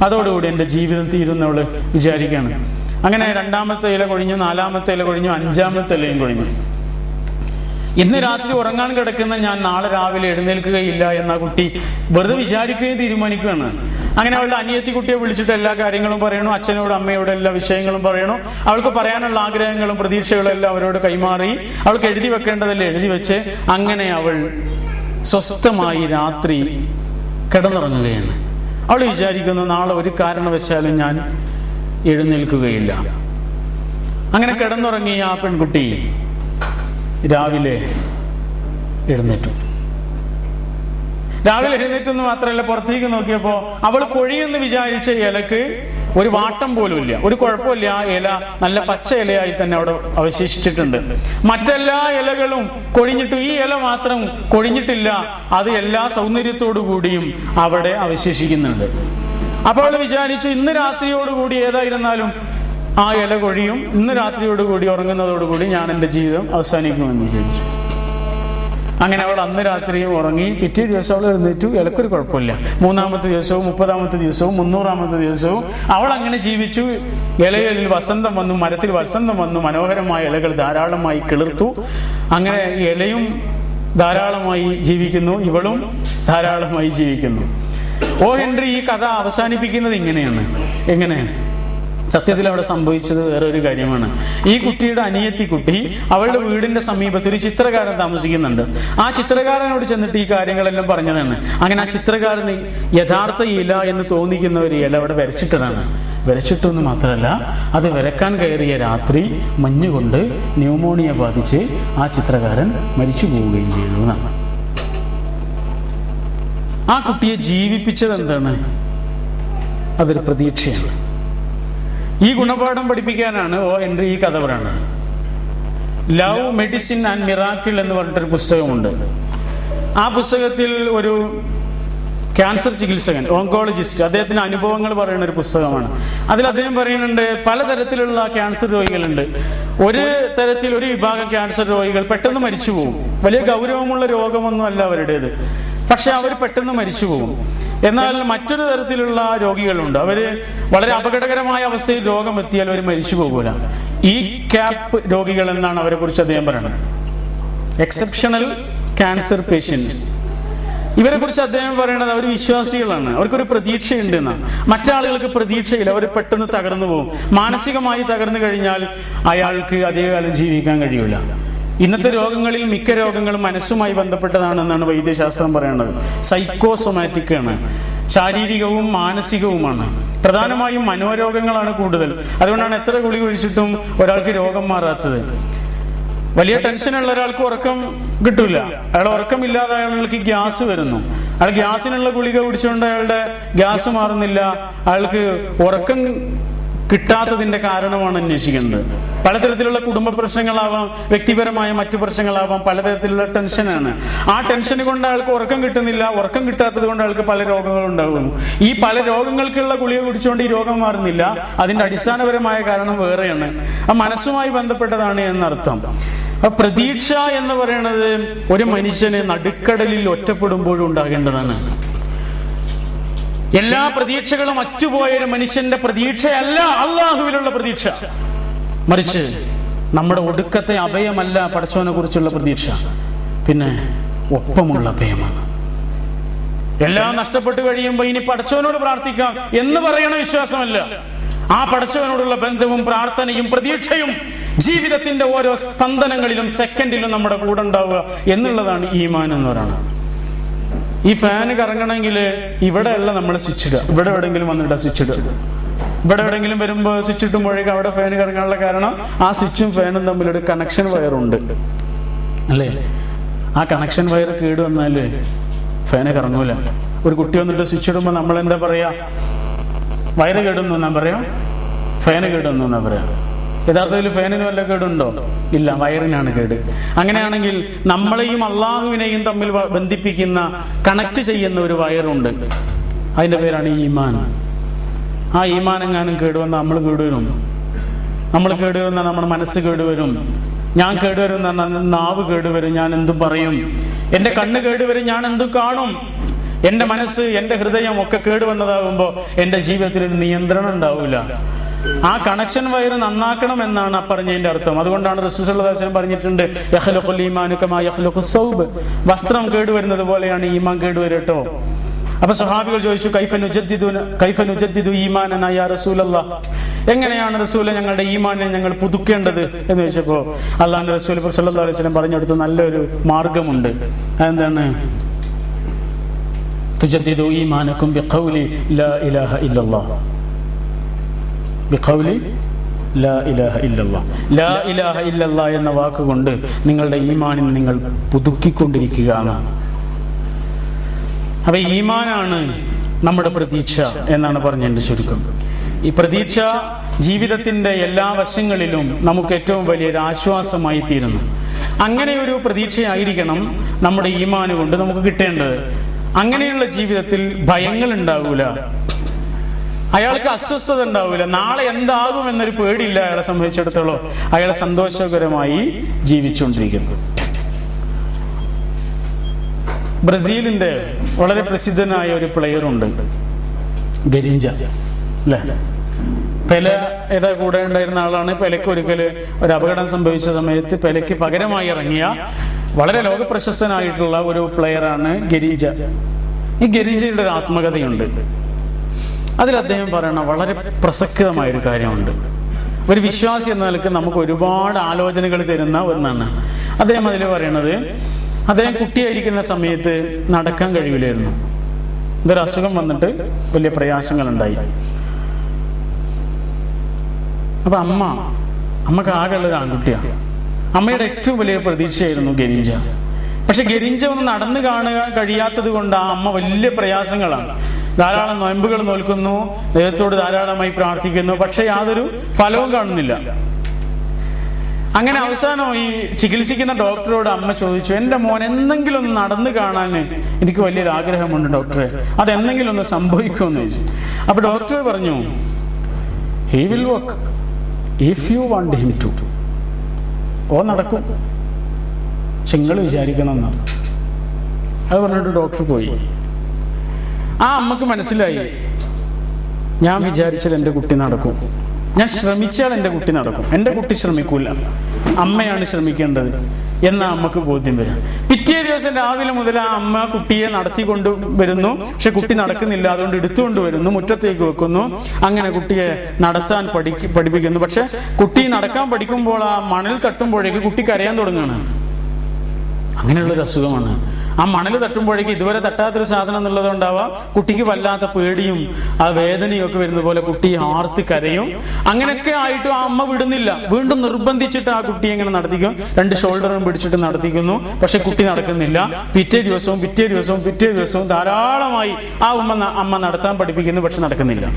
അതോടുകൂടി എന്റെ ജീവിതം തീരുന്നവള് വിചാരിക്കുകയാണ്. അങ്ങനെ രണ്ടാമത്തെ ഇല കൊഴിഞ്ഞു, നാലാമത്തെ ഇല കൊഴിഞ്ഞു, അഞ്ചാമത്തെ ഇലയും കൊഴിഞ്ഞു. ഇന്ന് രാത്രി ഉറങ്ങാൻ കിടക്കുന്ന ഞാൻ നാളെ രാവിലെ എഴുന്നേൽക്കുകയില്ല എന്ന കുട്ടി വെറുതെ വിചാരിക്കുകയും തീരുമാനിക്കുകയാണ്. അങ്ങനെ അവളുടെ അനിയത്തി കുട്ടിയെ വിളിച്ചിട്ട് എല്ലാ കാര്യങ്ങളും പറയണു, അച്ഛനോട് അമ്മയോട് എല്ലാ വിഷയങ്ങളും പറയണു. അവൾക്ക് പറയാനുള്ള ആഗ്രഹങ്ങളും പ്രതീക്ഷകളും എല്ലാം അവരോട് കൈമാറി. അവൾക്ക് എഴുതി വെക്കേണ്ടതെല്ലാം എഴുതി വെച്ച് അങ്ങനെ അവൾ സ്വസ്ഥമായി രാത്രി കിടന്നുറങ്ങുകയാണ്. അവൾ വിചാരിക്കുന്നു, നാളെ ഒരു കാരണവശാലും ഞാൻ എഴുന്നേൽക്കുകയില്ല. അങ്ങനെ കിടന്നുറങ്ങിയ ആ പെൺകുട്ടി രാവിലെ എഴുന്നേറ്റു. രാവിലെ എഴുന്നേറ്റെന്ന് മാത്രമല്ല, പുറത്തേക്ക് നോക്കിയപ്പോ അവൾ കൊഴിയെന്ന് വിചാരിച്ച ഇലക്ക് ഒരു വാട്ടം പോലും ഇല്ല, ഒരു കുഴപ്പമില്ല. ആ ഇല നല്ല പച്ച ഇലയായി തന്നെ അവിടെ അവശേഷിച്ചിട്ടുണ്ട്. മറ്റെല്ലാ ഇലകളും കൊഴിഞ്ഞിട്ടു, ഈ ഇല മാത്രം കൊഴിഞ്ഞിട്ടില്ല. അത് എല്ലാ സൗന്ദര്യത്തോടു കൂടിയും അവിടെ അവശേഷിക്കുന്നുണ്ട്. അപ്പോൾ അവൾ വിചാരിച്ചു, ഇന്ന് രാത്രിയോടുകൂടി ഏതായിരുന്നാലും ആ ഇല കൊഴിയും, ഇന്ന് രാത്രിയോടുകൂടി ഉറങ്ങുന്നതോടുകൂടി ഞാൻ എൻ്റെ ജീവിതം അവസാനിക്കുമെന്ന് വിചാരിച്ചു. അങ്ങനെ അവൾ അന്ന് രാത്രിയും ഉറങ്ങി. പിറ്റേ ദിവസം അവൾ എഴുന്നേറ്റു, ഇലക്കൊരു കുഴപ്പമില്ല. മൂന്നാമത്തെ ദിവസവും 30ാമത്തെ ദിവസവും 300ാമത്തെ ദിവസവും അവൾ അങ്ങനെ ജീവിച്ചു. ഇലകളിൽ വസന്തം വന്നു, മരത്തിൽ വസന്തം വന്നു, മനോഹരമായ ഇലകൾ ധാരാളമായി കിളിർത്തു. അങ്ങനെ ഇലയും ധാരാളമായി ജീവിക്കുന്നു, ഇവളും ധാരാളമായി ജീവിക്കുന്നു. ഓ ഹെൻറി ഈ കഥ അവസാനിപ്പിക്കുന്നത് ഇങ്ങനെയാണ്. എങ്ങനെ? സത്യത്തിൽ അവിടെ സംഭവിച്ചത് വേറെ ഒരു കാര്യമാണ്. ഈ കുട്ടിയുടെ അനിയത്തി കുട്ടി അവളുടെ വീടിന്റെ സമീപത്ത് ഒരു ചിത്രകാരൻ താമസിക്കുന്നുണ്ട്. ആ ചിത്രകാരനോട് ചെന്നിട്ട് ഈ കാര്യങ്ങളെല്ലാം പറഞ്ഞതാണ്. അങ്ങനെ ആ ചിത്രകാരന് യഥാർത്ഥ ഇല എന്ന് തോന്നിക്കുന്ന ഒരു ഇല അവിടെ വരച്ചിട്ടതാണ്. വരച്ചിട്ടു എന്ന് മാത്രമല്ല, അത് വരക്കാൻ കയറിയ രാത്രി മഞ്ഞുകൊണ്ട് ന്യൂമോണിയ ബാധിച്ച് ആ ചിത്രകാരൻ മരിച്ചു പോവുകയും ചെയ്തു എന്നാണ്. ആ കുട്ടിയെ ജീവിപ്പിച്ചത് എന്താണ്? അതൊരു പ്രതീക്ഷയാണ്. ഈ ഗുണപാഠം പഠിപ്പിക്കാനാണ് ഓ ഹെൻറി ഈ കഥ പറയുന്നത്. ലവ്, മെഡിസിൻ ആൻഡ് മിറാക്കിൾ എന്ന് പറഞ്ഞിട്ടൊരു പുസ്തകമുണ്ട്. ആ പുസ്തകത്തിൽ ഒരു ക്യാൻസർ ചികിത്സകൻ, ഓങ്കോളജിസ്റ്റ്, അദ്ദേഹത്തിന്റെ അനുഭവങ്ങൾ പറയുന്ന ഒരു പുസ്തകമാണ്. അതിൽ അദ്ദേഹം പറയുന്നുണ്ട്, പലതരത്തിലുള്ള ക്യാൻസർ രോഗികളുണ്ട്. ഒരു തരത്തിൽ ഒരു വിഭാഗം ക്യാൻസർ രോഗികൾ പെട്ടെന്ന് മരിച്ചു പോകും. വലിയ ഗൗരവമുള്ള രോഗമൊന്നും അല്ല അവരുടേത്, പക്ഷെ അവർ പെട്ടെന്ന് മരിച്ചു പോകും. എന്നാൽ മറ്റൊരു തരത്തിലുള്ള രോഗികളുണ്ട്, അവര് വളരെ അപകടകരമായ അവസ്ഥയിൽ രോഗം എത്തിയാൽ അവർ മരിച്ചു പോകൂല. ഈ ക്യാപ്പ് രോഗികൾ എന്നാണ് അവരെ കുറിച്ച് അദ്ദേഹം പറയുന്നത്. Exceptional cancer patients. ഇവരെ കുറിച്ച് അദ്ദേഹം പറയുന്നത് അവർ വിശ്വാസികളാണ്, അവർക്കൊരു പ്രതീക്ഷയുണ്ട് എന്നാണ്. മറ്റാളുകൾക്ക് പ്രതീക്ഷയില്ല, അവർ പെട്ടെന്ന് തകർന്നു പോകും. മാനസികമായി തകർന്നു കഴിഞ്ഞാൽ അയാൾക്ക് അധികകാലം ജീവിക്കാൻ കഴിയൂല. ഇന്നത്തെ രോഗങ്ങളിൽ മിക്ക രോഗങ്ങളും മനസ്സുമായി ബന്ധപ്പെട്ടതാണെന്നാണ് വൈദ്യശാസ്ത്രം പറയുന്നത്. സൈക്കോസൊമാറ്റിക് ആണ്, ശാരീരികവും മാനസികവുമാണ്. പ്രധാനമായും മനോരോഗങ്ങളാണ് കൂടുതൽ. അതുകൊണ്ടാണ് എത്ര ഗുളിക കഴിച്ചിട്ടും ഒരാൾക്ക് രോഗം മാറാത്തത്. വലിയ ടെൻഷനുള്ള ഒരാൾക്ക് ഉറക്കം കിട്ടൂല, അയാൾ ഉറക്കമില്ലാതെ അയാൾക്ക് ഗ്യാസ് വരുന്നു. അയാൾ ഗ്യാസിനുള്ള ഗുളിക കുടിച്ചുകൊണ്ട് അയാളുടെ ഗ്യാസ് മാറുന്നില്ല. അയാൾക്ക് ഉറക്കം കിട്ടാത്തതിന്റെ കാരണമാണ് അന്വേഷിക്കുന്നത്. പലതരത്തിലുള്ള കുടുംബ പ്രശ്നങ്ങളാവാം, വ്യക്തിപരമായ മറ്റു പ്രശ്നങ്ങളാവാം, പലതരത്തിലുള്ള ടെൻഷനാണ്. ആ ടെൻഷൻ കൊണ്ട് അയാൾക്ക് ഉറക്കം കിട്ടുന്നില്ല, ഉറക്കം കിട്ടാത്തത് കൊണ്ട് അയാൾക്ക് പല രോഗങ്ങളും ഉണ്ടാകുന്നു. ഈ പല രോഗങ്ങൾക്കുള്ള ഗുളിക കുടിച്ചുകൊണ്ട് ഈ രോഗം മാറുന്നില്ല. അതിന്റെ അടിസ്ഥാനപരമായ കാരണം വേറെയാണ്, ആ മനസ്സുമായി ബന്ധപ്പെട്ടതാണ് എന്നർത്ഥം. പ്രതീക്ഷ എന്ന് പറയുന്നത് ഒരു മനുഷ്യന് നടുക്കടലിൽ ഒറ്റപ്പെടുമ്പോഴും ഉണ്ടാകേണ്ടതാണ്. എല്ലാ പ്രതീക്ഷകളും അറ്റുപോയ ഒരു മനുഷ്യന്റെ പ്രതീക്ഷയല്ല അള്ളാഹുവിലുള്ള പ്രതീക്ഷ, മറിച്ച് നമ്മുടെ ഒടുക്കത്തെ അഭയമല്ല പടച്ചവനെ കുറിച്ചുള്ള പ്രതീക്ഷ, പിന്നെ ഒപ്പമുള്ള അഭയമാണ്. എല്ലാം നഷ്ടപ്പെട്ടു കഴിയുമ്പോൾ ഇനി പടച്ചവനോട് പ്രാർത്ഥിക്കാം എന്ന് പറയണ വിശ്വാസമല്ല. ആ പടച്ചവനോടുള്ള ബന്ധവും പ്രാർത്ഥനയും പ്രതീക്ഷയും ജീവിതത്തിന്റെ ഓരോ സ്പന്ദനങ്ങളിലും സെക്കൻഡിലും നമ്മുടെ കൂടെ ഉണ്ടാവുക എന്നുള്ളതാണ് ഈമാൻ എന്ന് പറയുന്നത്. ഈ ഫാന് കറങ്ങണമെങ്കിൽ ഇവിടെ അല്ല നമ്മൾ സ്വിച്ച് ഇടുക, ഇവിടെ എവിടെയെങ്കിലും വന്നിട്ട് സ്വിച്ച് ഇടുക. ഇവിടെ എവിടെയെങ്കിലും വരുമ്പോൾ സ്വിച്ച് ഇട്ടുമ്പോഴേക്കും അവിടെ ഫാന് കറങ്ങാനുള്ള കാരണം ആ സ്വിച്ചും ഫാനും തമ്മിലൊരു കണക്ഷൻ വയറുണ്ട്, അല്ലേ? ആ കണക്ഷൻ വയർ കേട് വന്നാല് ഫാന് കറങ്ങൂല. ഒരു കുട്ടി വന്നിട്ട് സ്വിച്ച് ഇടുമ്പോൾ നമ്മൾ എന്താ പറയാ? വയറ് കേടുന്നു എന്നാ പറയാം, ഫാന് കേടുന്നു എന്നാ പറയാം. യഥാർത്ഥത്തിൽ ഫാനിന് വല്ല കേടുണ്ടോ? ഇല്ല, വയറിനാണ് കേട്. അങ്ങനെയാണെങ്കിൽ നമ്മളെയും അള്ളാഹുവിനെയും തമ്മിൽ ബന്ധിപ്പിക്കുന്ന, കണക്ട് ചെയ്യുന്ന ഒരു വയറുണ്ട്, അതിന്റെ പേരാണ് ഈമാൻ. ആ ഈമാൻ എങ്ങാനും കേടുവന്നാൽ നമ്മൾ കേടുവരും. നമ്മൾ കേടുവന്നാൽ നമ്മുടെ മനസ്സ് കേടുവരും. ഞാൻ കേടുവരും എന്ന് പറഞ്ഞാൽ നാവ് കേടുവരും, ഞാൻ എന്തും പറയും. എന്റെ കണ്ണ് കേടുവരും, ഞാൻ എന്തും കാണും. എന്റെ മനസ്സ്, എന്റെ ഹൃദയം ഒക്കെ കേടുവന്നതാകുമ്പോൾ എന്റെ ജീവിതത്തിൽ ഒരു നിയന്ത്രണം ഉണ്ടാവില്ല. ആ കണക്ഷൻ വയർ നന്നാക്കണം എന്നാണ് പറഞ്ഞതിന്റെ അർത്ഥം. അതുകൊണ്ടാണ് റസൂൽ സല്ലല്ലാഹു അലൈഹി വസല്ലം പറഞ്ഞിട്ടുണ്ട്, യഖ്ലുഖുൽ ഈമാനു കമാ യഖ്ലുഖുസ് സൗബ്, വസ്ത്രം കേടുവരുന്നത് പോലെയാണ് ഈമാൻ കേടുവരട്ടോ. അപ്പൊ സ്വഹാബികൾ ചോദിച്ചു, കൈഫ നുജദ്ദിദു ഈമാനനാ യാ റസൂലല്ലാഹ്, എങ്ങനെയാണ് റസൂലെ ഞങ്ങളുടെ ഈമാനെ ഞങ്ങൾ പുതുക്കേണ്ടത് എന്ന് ചോദിച്ചപ്പോ അല്ലാഹുവിന്റെ റസൂൽ സല്ലല്ലാഹു അലൈഹി വസല്ലം പറഞ്ഞെടുത്ത നല്ലൊരു മാർഗമുണ്ട്. അതെന്താണ്? തുജദ്ദിദു ഈമാനക്കും ബിഖൗലി ലാ ഇലാഹ ഇല്ലല്ലാഹ്, ബിഖൗലി ലാ ഇലാഹ ഇല്ലല്ലാഹ്, ലാ ഇലാഹ ഇല്ലല്ലാഹ് എന്ന വാക്കുകൊണ്ട് നിങ്ങളുടെ ഈമാനിൽ നിങ്ങൾ പുതുക്കിക്കൊണ്ടിരിക്കുകയാണ്. അപ്പൊ ഈമാനാണ് നമ്മുടെ പ്രതീക്ഷ എന്നാണ് പറഞ്ഞതിന്റെ ചുരുക്കം. ഈ പ്രതീക്ഷ ജീവിതത്തിന്റെ എല്ലാ വശങ്ങളിലും നമുക്ക് ഏറ്റവും വലിയൊരു ആശ്വാസമായി തീരുന്നു. അങ്ങനെ ഒരു പ്രതീക്ഷയായിരിക്കണം നമ്മുടെ ഈമാൻ കൊണ്ട് നമുക്ക് കിട്ടേണ്ടത്. അങ്ങനെയുള്ള ജീവിതത്തിൽ ഭയങ്ങൾ ഉണ്ടാവൂല, അയാൾക്ക് അസ്വസ്ഥത ഉണ്ടാവൂല, നാളെ എന്താകും എന്നൊരു പേടിയില്ല. അയാളെ സംബന്ധിച്ചിടത്തോളം അയാൾ സന്തോഷകരമായി ജീവിച്ചുകൊണ്ടിരിക്കുന്നു. ബ്രസീലിന്റെ വളരെ പ്രസിദ്ധനായ ഒരു പ്ലെയർ ഉണ്ട്, ഗരിഞ്ച അല്ലെ. പെലയുടെ കൂടെ ഉണ്ടായിരുന്ന ആളാണ്. പെലയ്ക്ക് ഒരിക്കല് ഒരു അപകടം സംഭവിച്ച സമയത്ത് പെലയ്ക്ക് പകരമായി ഇറങ്ങിയ വളരെ ലോകപ്രശസ്തനായിട്ടുള്ള ഒരു പ്ലെയറാണ് ഗരിഞ്ച. ഈ ഗരിഞ്ചയുടെ ഒരു ആത്മകഥയുണ്ട്. അതിൽ അദ്ദേഹം പറയുന്ന വളരെ പ്രസക്തമായൊരു കാര്യമുണ്ട്. ഒരു വിശ്വാസി എന്ന നിലക്ക് നമുക്ക് ഒരുപാട് ആലോചനകൾ തരുന്ന ഒന്നാണ്. അദ്ദേഹം അതിൽ പറയണത്, അദ്ദേഹം കുട്ടിയായിരിക്കുന്ന സമയത്ത് നടക്കാൻ കഴിയില്ലായിരുന്നു. ഇതൊരു അസുഖം വന്നിട്ട് വലിയ പ്രയാസങ്ങൾ ഉണ്ടായി. അപ്പൊ അമ്മക്ക് ആകെയുള്ള ഒരു ആൺകുട്ടിയാണ്. അമ്മയുടെ ഏറ്റവും വലിയ പ്രതീക്ഷയായിരുന്നു ഗരിഞ്ച. പക്ഷെ ഗരിഞ്ച ഒന്ന് നടന്നു കാണാൻ കഴിയാത്തത് കൊണ്ട് ആ അമ്മ വലിയ പ്രയാസങ്ങളാണ്. ധാരാളം നോയമ്പുകൾ നോൽക്കുന്നു, ദൈവത്തോട് ധാരാളമായി പ്രാർത്ഥിക്കുന്നു, പക്ഷെ യാതൊരു ഫലവും കാണുന്നില്ല. അങ്ങനെ അവസാനം ഈ ചികിത്സിക്കുന്ന ഡോക്ടറോട് അമ്മ ചോദിച്ചു, എന്റെ മോൻ എന്തെങ്കിലും ഒന്ന് നടന്നു കാണാൻ എനിക്ക് വലിയൊരു ആഗ്രഹമുണ്ട് ഡോക്ടറെ, അതെന്തെങ്കിലും ഒന്ന് സംഭവിക്കുമെന്ന് ചോദിച്ചു. അപ്പൊ ഡോക്ടർ പറഞ്ഞു, he will work if you want him to. ഓ നടക്കും, പക്ഷെ നിങ്ങൾ വിചാരിക്കണം എന്നാണ്. അത് പറഞ്ഞിട്ട് ഡോക്ടർ പോയി. ആ അമ്മക്ക് മനസ്സിലായി, ഞാൻ വിചാരിച്ചാൽ എൻ്റെ കുട്ടി നടക്കും, ഞാൻ ശ്രമിച്ചാൽ എൻ്റെ കുട്ടി നടക്കും, എൻ്റെ കുട്ടി ശ്രമിക്കൂല, അമ്മയാണ് ശ്രമിക്കേണ്ടത് എന്ന അമ്മക്ക് ബോധ്യം വരും. പിറ്റേ ദിവസം രാവിലെ മുതൽ ആ അമ്മ കുട്ടിയെ നടത്തിക്കൊണ്ട് വരുന്നു. പക്ഷെ കുട്ടി നടക്കുന്നില്ല, അതുകൊണ്ട് എടുത്തുകൊണ്ട് വരുന്നു, മുറ്റത്തേക്ക് വെക്കുന്നു. അങ്ങനെ കുട്ടിയെ നടത്താൻ പഠിപ്പിക്കുന്നു. പക്ഷെ കുട്ടി നടക്കാൻ പഠിക്കുമ്പോൾ ആ മണൽ തട്ടുമ്പോഴേക്ക് കുട്ടി കരയാൻ തുടങ്ങുകയാണ്. അങ്ങനെയുള്ളൊരു അസുഖമാണ്. ആ മണൽ തട്ടുമ്പോഴേക്ക് ഇതുവരെ തട്ടാത്തൊരു സാധനം എന്നുള്ളതുകൊണ്ടാവാം കുട്ടിക്ക് വല്ലാത്ത പേടിയും ആ വേദനയും ഒക്കെ വരുന്ന പോലെ കുട്ടി ആർത്ത് കരയും. അങ്ങനെയൊക്കെ ആയിട്ടും ആ അമ്മ വിടുന്നില്ല. വീണ്ടും നിർബന്ധിച്ചിട്ട് ആ കുട്ടിയെ ഇങ്ങനെ നടത്തിക്കും, രണ്ട് ഷോൾഡറും പിടിച്ചിട്ട് നടത്തിക്കുന്നു. പക്ഷെ കുട്ടി നടക്കുന്നില്ല. പിറ്റേ ദിവസവും ധാരാളമായി ആ അമ്മ നടത്താൻ പഠിപ്പിക്കുന്നു, പക്ഷെ നടക്കുന്നില്ല.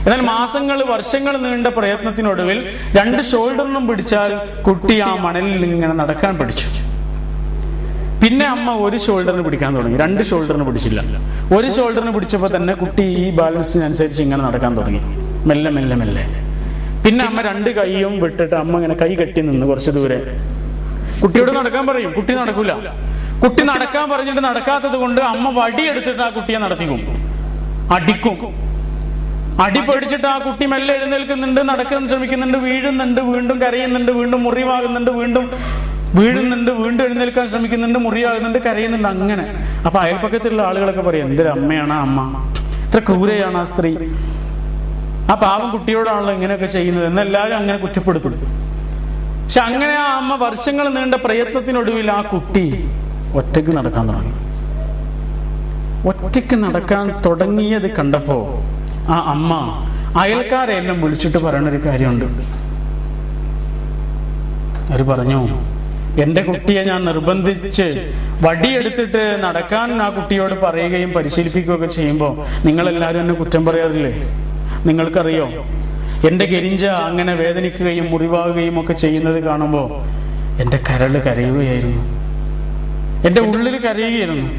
എന്നാൽ മാസങ്ങൾ വർഷങ്ങൾ നീണ്ട പ്രയത്നത്തിനൊടുവിൽ രണ്ട് ഷോൾഡറിനും പിടിച്ചാൽ കുട്ടി ആ മണലിൽ ഇങ്ങനെ നടക്കാൻ പഠിച്ചു. പിന്നെ അമ്മ ഒരു ഷോൾഡറിന് പിടിക്കാൻ തുടങ്ങി, രണ്ട് ഷോൾഡറിന് പിടിച്ചില്ല. ഒരു ഷോൾഡറിന് പിടിച്ചപ്പോൾ തന്നെ കുട്ടി ഈ ബാലൻസിനനുസരിച്ച് ഇങ്ങനെ നടക്കാൻ തുടങ്ങി, മെല്ലെ മെല്ലെ മെല്ലെ. പിന്നെ അമ്മ രണ്ട് കൈയും വിട്ടിട്ട് അമ്മ ഇങ്ങനെ കൈ കെട്ടി നിന്ന് കുറച്ച് ദൂരെ. കുട്ടിയോട് നടക്കാൻ പറയും, കുട്ടി നടക്കൂല. കുട്ടി നടക്കാൻ പറഞ്ഞിട്ട് നടക്കാത്തത് കൊണ്ട് അമ്മ വടിയെടുത്തിട്ട് ആ കുട്ടിയെ നടത്തിക്കും, അടിക്കും. അടി പേടിച്ചിട്ട് ആ കുട്ടി മെല്ലെ എഴുന്നേൽക്കുന്നുണ്ട്, നടക്കാൻ ശ്രമിക്കുന്നുണ്ട്, വീഴുന്നുണ്ട്, വീണ്ടും കരയുന്നുണ്ട്, വീണ്ടും മുറിവാകുന്നുണ്ട്, വീണ്ടും എഴുന്നേൽക്കാൻ ശ്രമിക്കുന്നുണ്ട്, മുറിയാകുന്നുണ്ട്, കരയുന്നുണ്ട്. അങ്ങനെ അപ്പൊ അയൽപ്പക്കത്തുള്ള ആളുകളൊക്കെ പറയും, എന്തൊരു അമ്മയാണ് ആ അമ്മ, ഇത്ര ക്രൂരയാണ് ആ സ്ത്രീ, ആ പാവം കുട്ടിയോടാണല്ലോ ഇങ്ങനെയൊക്കെ ചെയ്യുന്നത് എന്നെല്ലാവരും അങ്ങനെ കുറ്റപ്പെടുത്തും. പക്ഷെ അങ്ങനെ ആ അമ്മ വർഷങ്ങൾ നീണ്ട പ്രയത്നത്തിനൊടുവിൽ ആ കുട്ടി ഒറ്റയ്ക്ക് നടക്കാൻ തുടങ്ങി. ഒറ്റയ്ക്ക് നടക്കാൻ തുടങ്ങിയത് കണ്ടപ്പോ ആ അമ്മ അയൽക്കാരെ എല്ലാം വിളിച്ചിട്ട് പറയണൊരു കാര്യമുണ്ട്. അവർ പറഞ്ഞു, എന്റെ കുട്ടിയെ ഞാൻ നിർബന്ധിച്ച് വടിയെടുത്തിട്ട് നടക്കാൻ ആ കുട്ടിയോട് പറയുകയും പരിശീലിപ്പിക്കുകയൊക്കെ ചെയ്യുമ്പോൾ നിങ്ങളെല്ലാവരും എന്നെ കുറ്റം പറയാറില്ലേ? നിങ്ങൾക്കറിയോ, എന്റെ ഗരിഞ്ച അങ്ങനെ വേദനിക്കുകയും മുറിവാകുകയും ഒക്കെ ചെയ്യുന്നത് കാണുമ്പോൾ എന്റെ കരള് കരയുകയായിരുന്നു, എന്റെ ഉള്ളിൽ കരയുകയായിരുന്നു.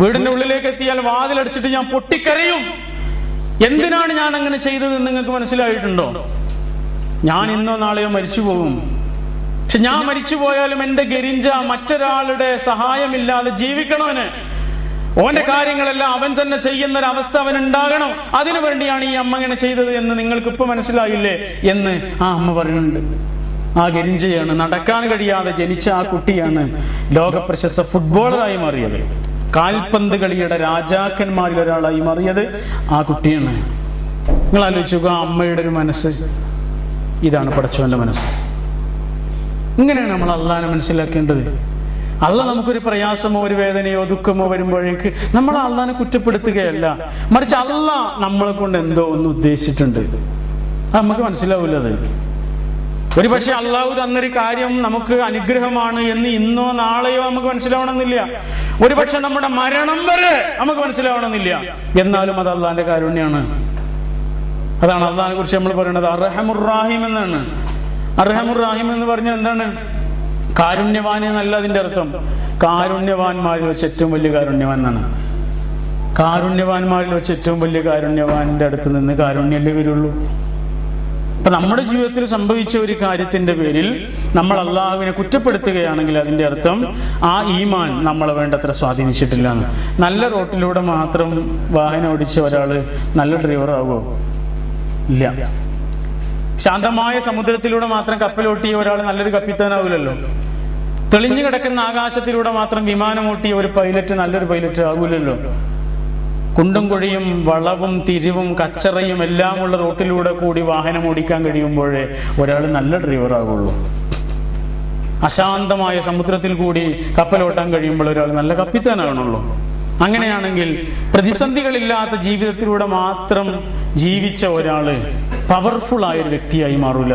വീടിന്റെ ഉള്ളിലേക്ക് എത്തിയാൽ വാതിലടിച്ചിട്ട് ഞാൻ പൊട്ടിക്കരയും. എന്തിനാണ് ഞാൻ അങ്ങനെ ചെയ്തതെന്ന് നിങ്ങൾക്ക് മനസ്സിലായിട്ടുണ്ടോ? ഞാൻ ഇന്നോ നാളെയോ മരിച്ചു പോകും. പക്ഷെ ഞാൻ മരിച്ചു പോയാലും എന്റെ ഗരിഞ്ച മറ്റൊരാളുടെ സഹായമില്ലാതെ ജീവിക്കണവന്. ഓന്റെ കാര്യങ്ങളെല്ലാം അവൻ തന്നെ ചെയ്യുന്ന ഒരു അവസ്ഥ അവൻ ഉണ്ടാകണം. അതിനു വേണ്ടിയാണ് ഈ അമ്മ ഇങ്ങനെ ചെയ്തത് എന്ന് നിങ്ങൾക്ക് ഇപ്പൊ മനസ്സിലായില്ലേ എന്ന് ആ അമ്മ പറയുന്നുണ്ട്. ആ ഗരിഞ്ചയാണ്, നടക്കാൻ കഴിയാതെ ജനിച്ച ആ കുട്ടിയാണ് ലോക പ്രശസ്ത ഫുട്ബോളറായി മാറിയത്. കാൽപന്ത് കളിയുടെ രാജാക്കന്മാരിൽ ഒരാളായി മാറിയത് ആ കുട്ടിയാണ്. നിങ്ങൾ ആലോചിച്ചു ആ അമ്മയുടെ ഒരു മനസ്സ്. ഇതാണ് പടച്ചവന്റെ മനസ്സ്. ഇങ്ങനെയാണ് നമ്മൾ അള്ളാഹനെ മനസ്സിലാക്കേണ്ടത്. അള്ളാഹ് നമുക്കൊരു പ്രയാസമോ ഒരു വേദനയോ ദുഃഖമോ വരുമ്പോഴേക്ക് നമ്മൾ അള്ളാഹനെ കുറ്റപ്പെടുത്തുകയല്ല, മറിച്ച് അള്ളാഹ് നമ്മളെ കൊണ്ട് എന്തോ ഒന്ന് ഉദ്ദേശിച്ചിട്ടുണ്ട്. അത് നമുക്ക് മനസ്സിലാവില്ലത്. ഒരു പക്ഷെ അള്ളാഹു തന്നൊരു കാര്യം നമുക്ക് അനുഗ്രഹമാണ് എന്ന് ഇന്നോ നാളെയോ നമുക്ക് മനസ്സിലാവണമെന്നില്ല. ഒരു പക്ഷെ നമ്മുടെ മരണം വരെ നമുക്ക് മനസ്സിലാവണമെന്നില്ല. എന്നാലും അത് അള്ളാഹിന്റെ കാരുണ്യാണ്. അതാണ് അള്ളാഹിനെ കുറിച്ച് നമ്മൾ പറയുന്നത് അർഹമുർ റഹീം എന്നാണ്. അർഹമുർ റഹീം എന്ന് പറഞ്ഞാൽ എന്താണ്? കാരുണ്യവാൻ എന്നല്ല അതിന്റെ അർത്ഥം. കാരുണ്യവാന്മാരിൽ വെച്ച് ഏറ്റവും വലിയ കാരുണ്യവാൻ എന്നാണ്. കാരുണ്യവാന്മാരിൽ വെച്ച് ഏറ്റവും വലിയ കാരുണ്യവാന്റെ അടുത്ത് നിന്ന് കാരുണ്യല്ലേ വരുള്ളൂ. അപ്പൊ നമ്മുടെ ജീവിതത്തിൽ സംഭവിച്ച ഒരു കാര്യത്തിന്റെ പേരിൽ നമ്മൾ അള്ളാഹുവിനെ കുറ്റപ്പെടുത്തുകയാണെങ്കിൽ അതിന്റെ അർത്ഥം ആ ഈമാൻ നമ്മളെ വേണ്ടത്ര സ്വാധീനിച്ചിട്ടില്ല എന്ന്. നല്ല റോട്ടിലൂടെ മാത്രം വാഹനം ഓടിച്ച ഒരാള് നല്ല ഡ്രൈവർ ആകുമോ? ഇല്ല. ശാന്തമായ സമുദ്രത്തിലൂടെ മാത്രം കപ്പലോട്ടിയ ഒരാൾ നല്ലൊരു കപ്പിത്താനാവില്ലല്ലോ. തെളിഞ്ഞു കിടക്കുന്ന ആകാശത്തിലൂടെ മാത്രം വിമാനം ഓട്ടിയ ഒരു പൈലറ്റ് നല്ലൊരു പൈലറ്റ് ആകൂലല്ലോ. കുണ്ടും കുഴിയും വളവും തിരിവും കച്ചറയും എല്ലാം ഉള്ള റോട്ടിലൂടെ കൂടി വാഹനം ഓടിക്കാൻ കഴിയുമ്പോഴേ ഒരാൾ നല്ല ഡ്രൈവർ ആകുള്ളൂ. അശാന്തമായ സമുദ്രത്തിൽ കൂടി കപ്പലോട്ടാൻ കഴിയുമ്പോൾ ഒരാൾ നല്ല കപ്പിത്താനാകണുള്ളൂ. അങ്ങനെയാണെങ്കിൽ പ്രതിസന്ധികളില്ലാത്ത ജീവിതത്തിലൂടെ മാത്രം ജീവിച്ച ഒരാള് പവർഫുൾ ആയ ഒരു വ്യക്തിയായി മാറൂല.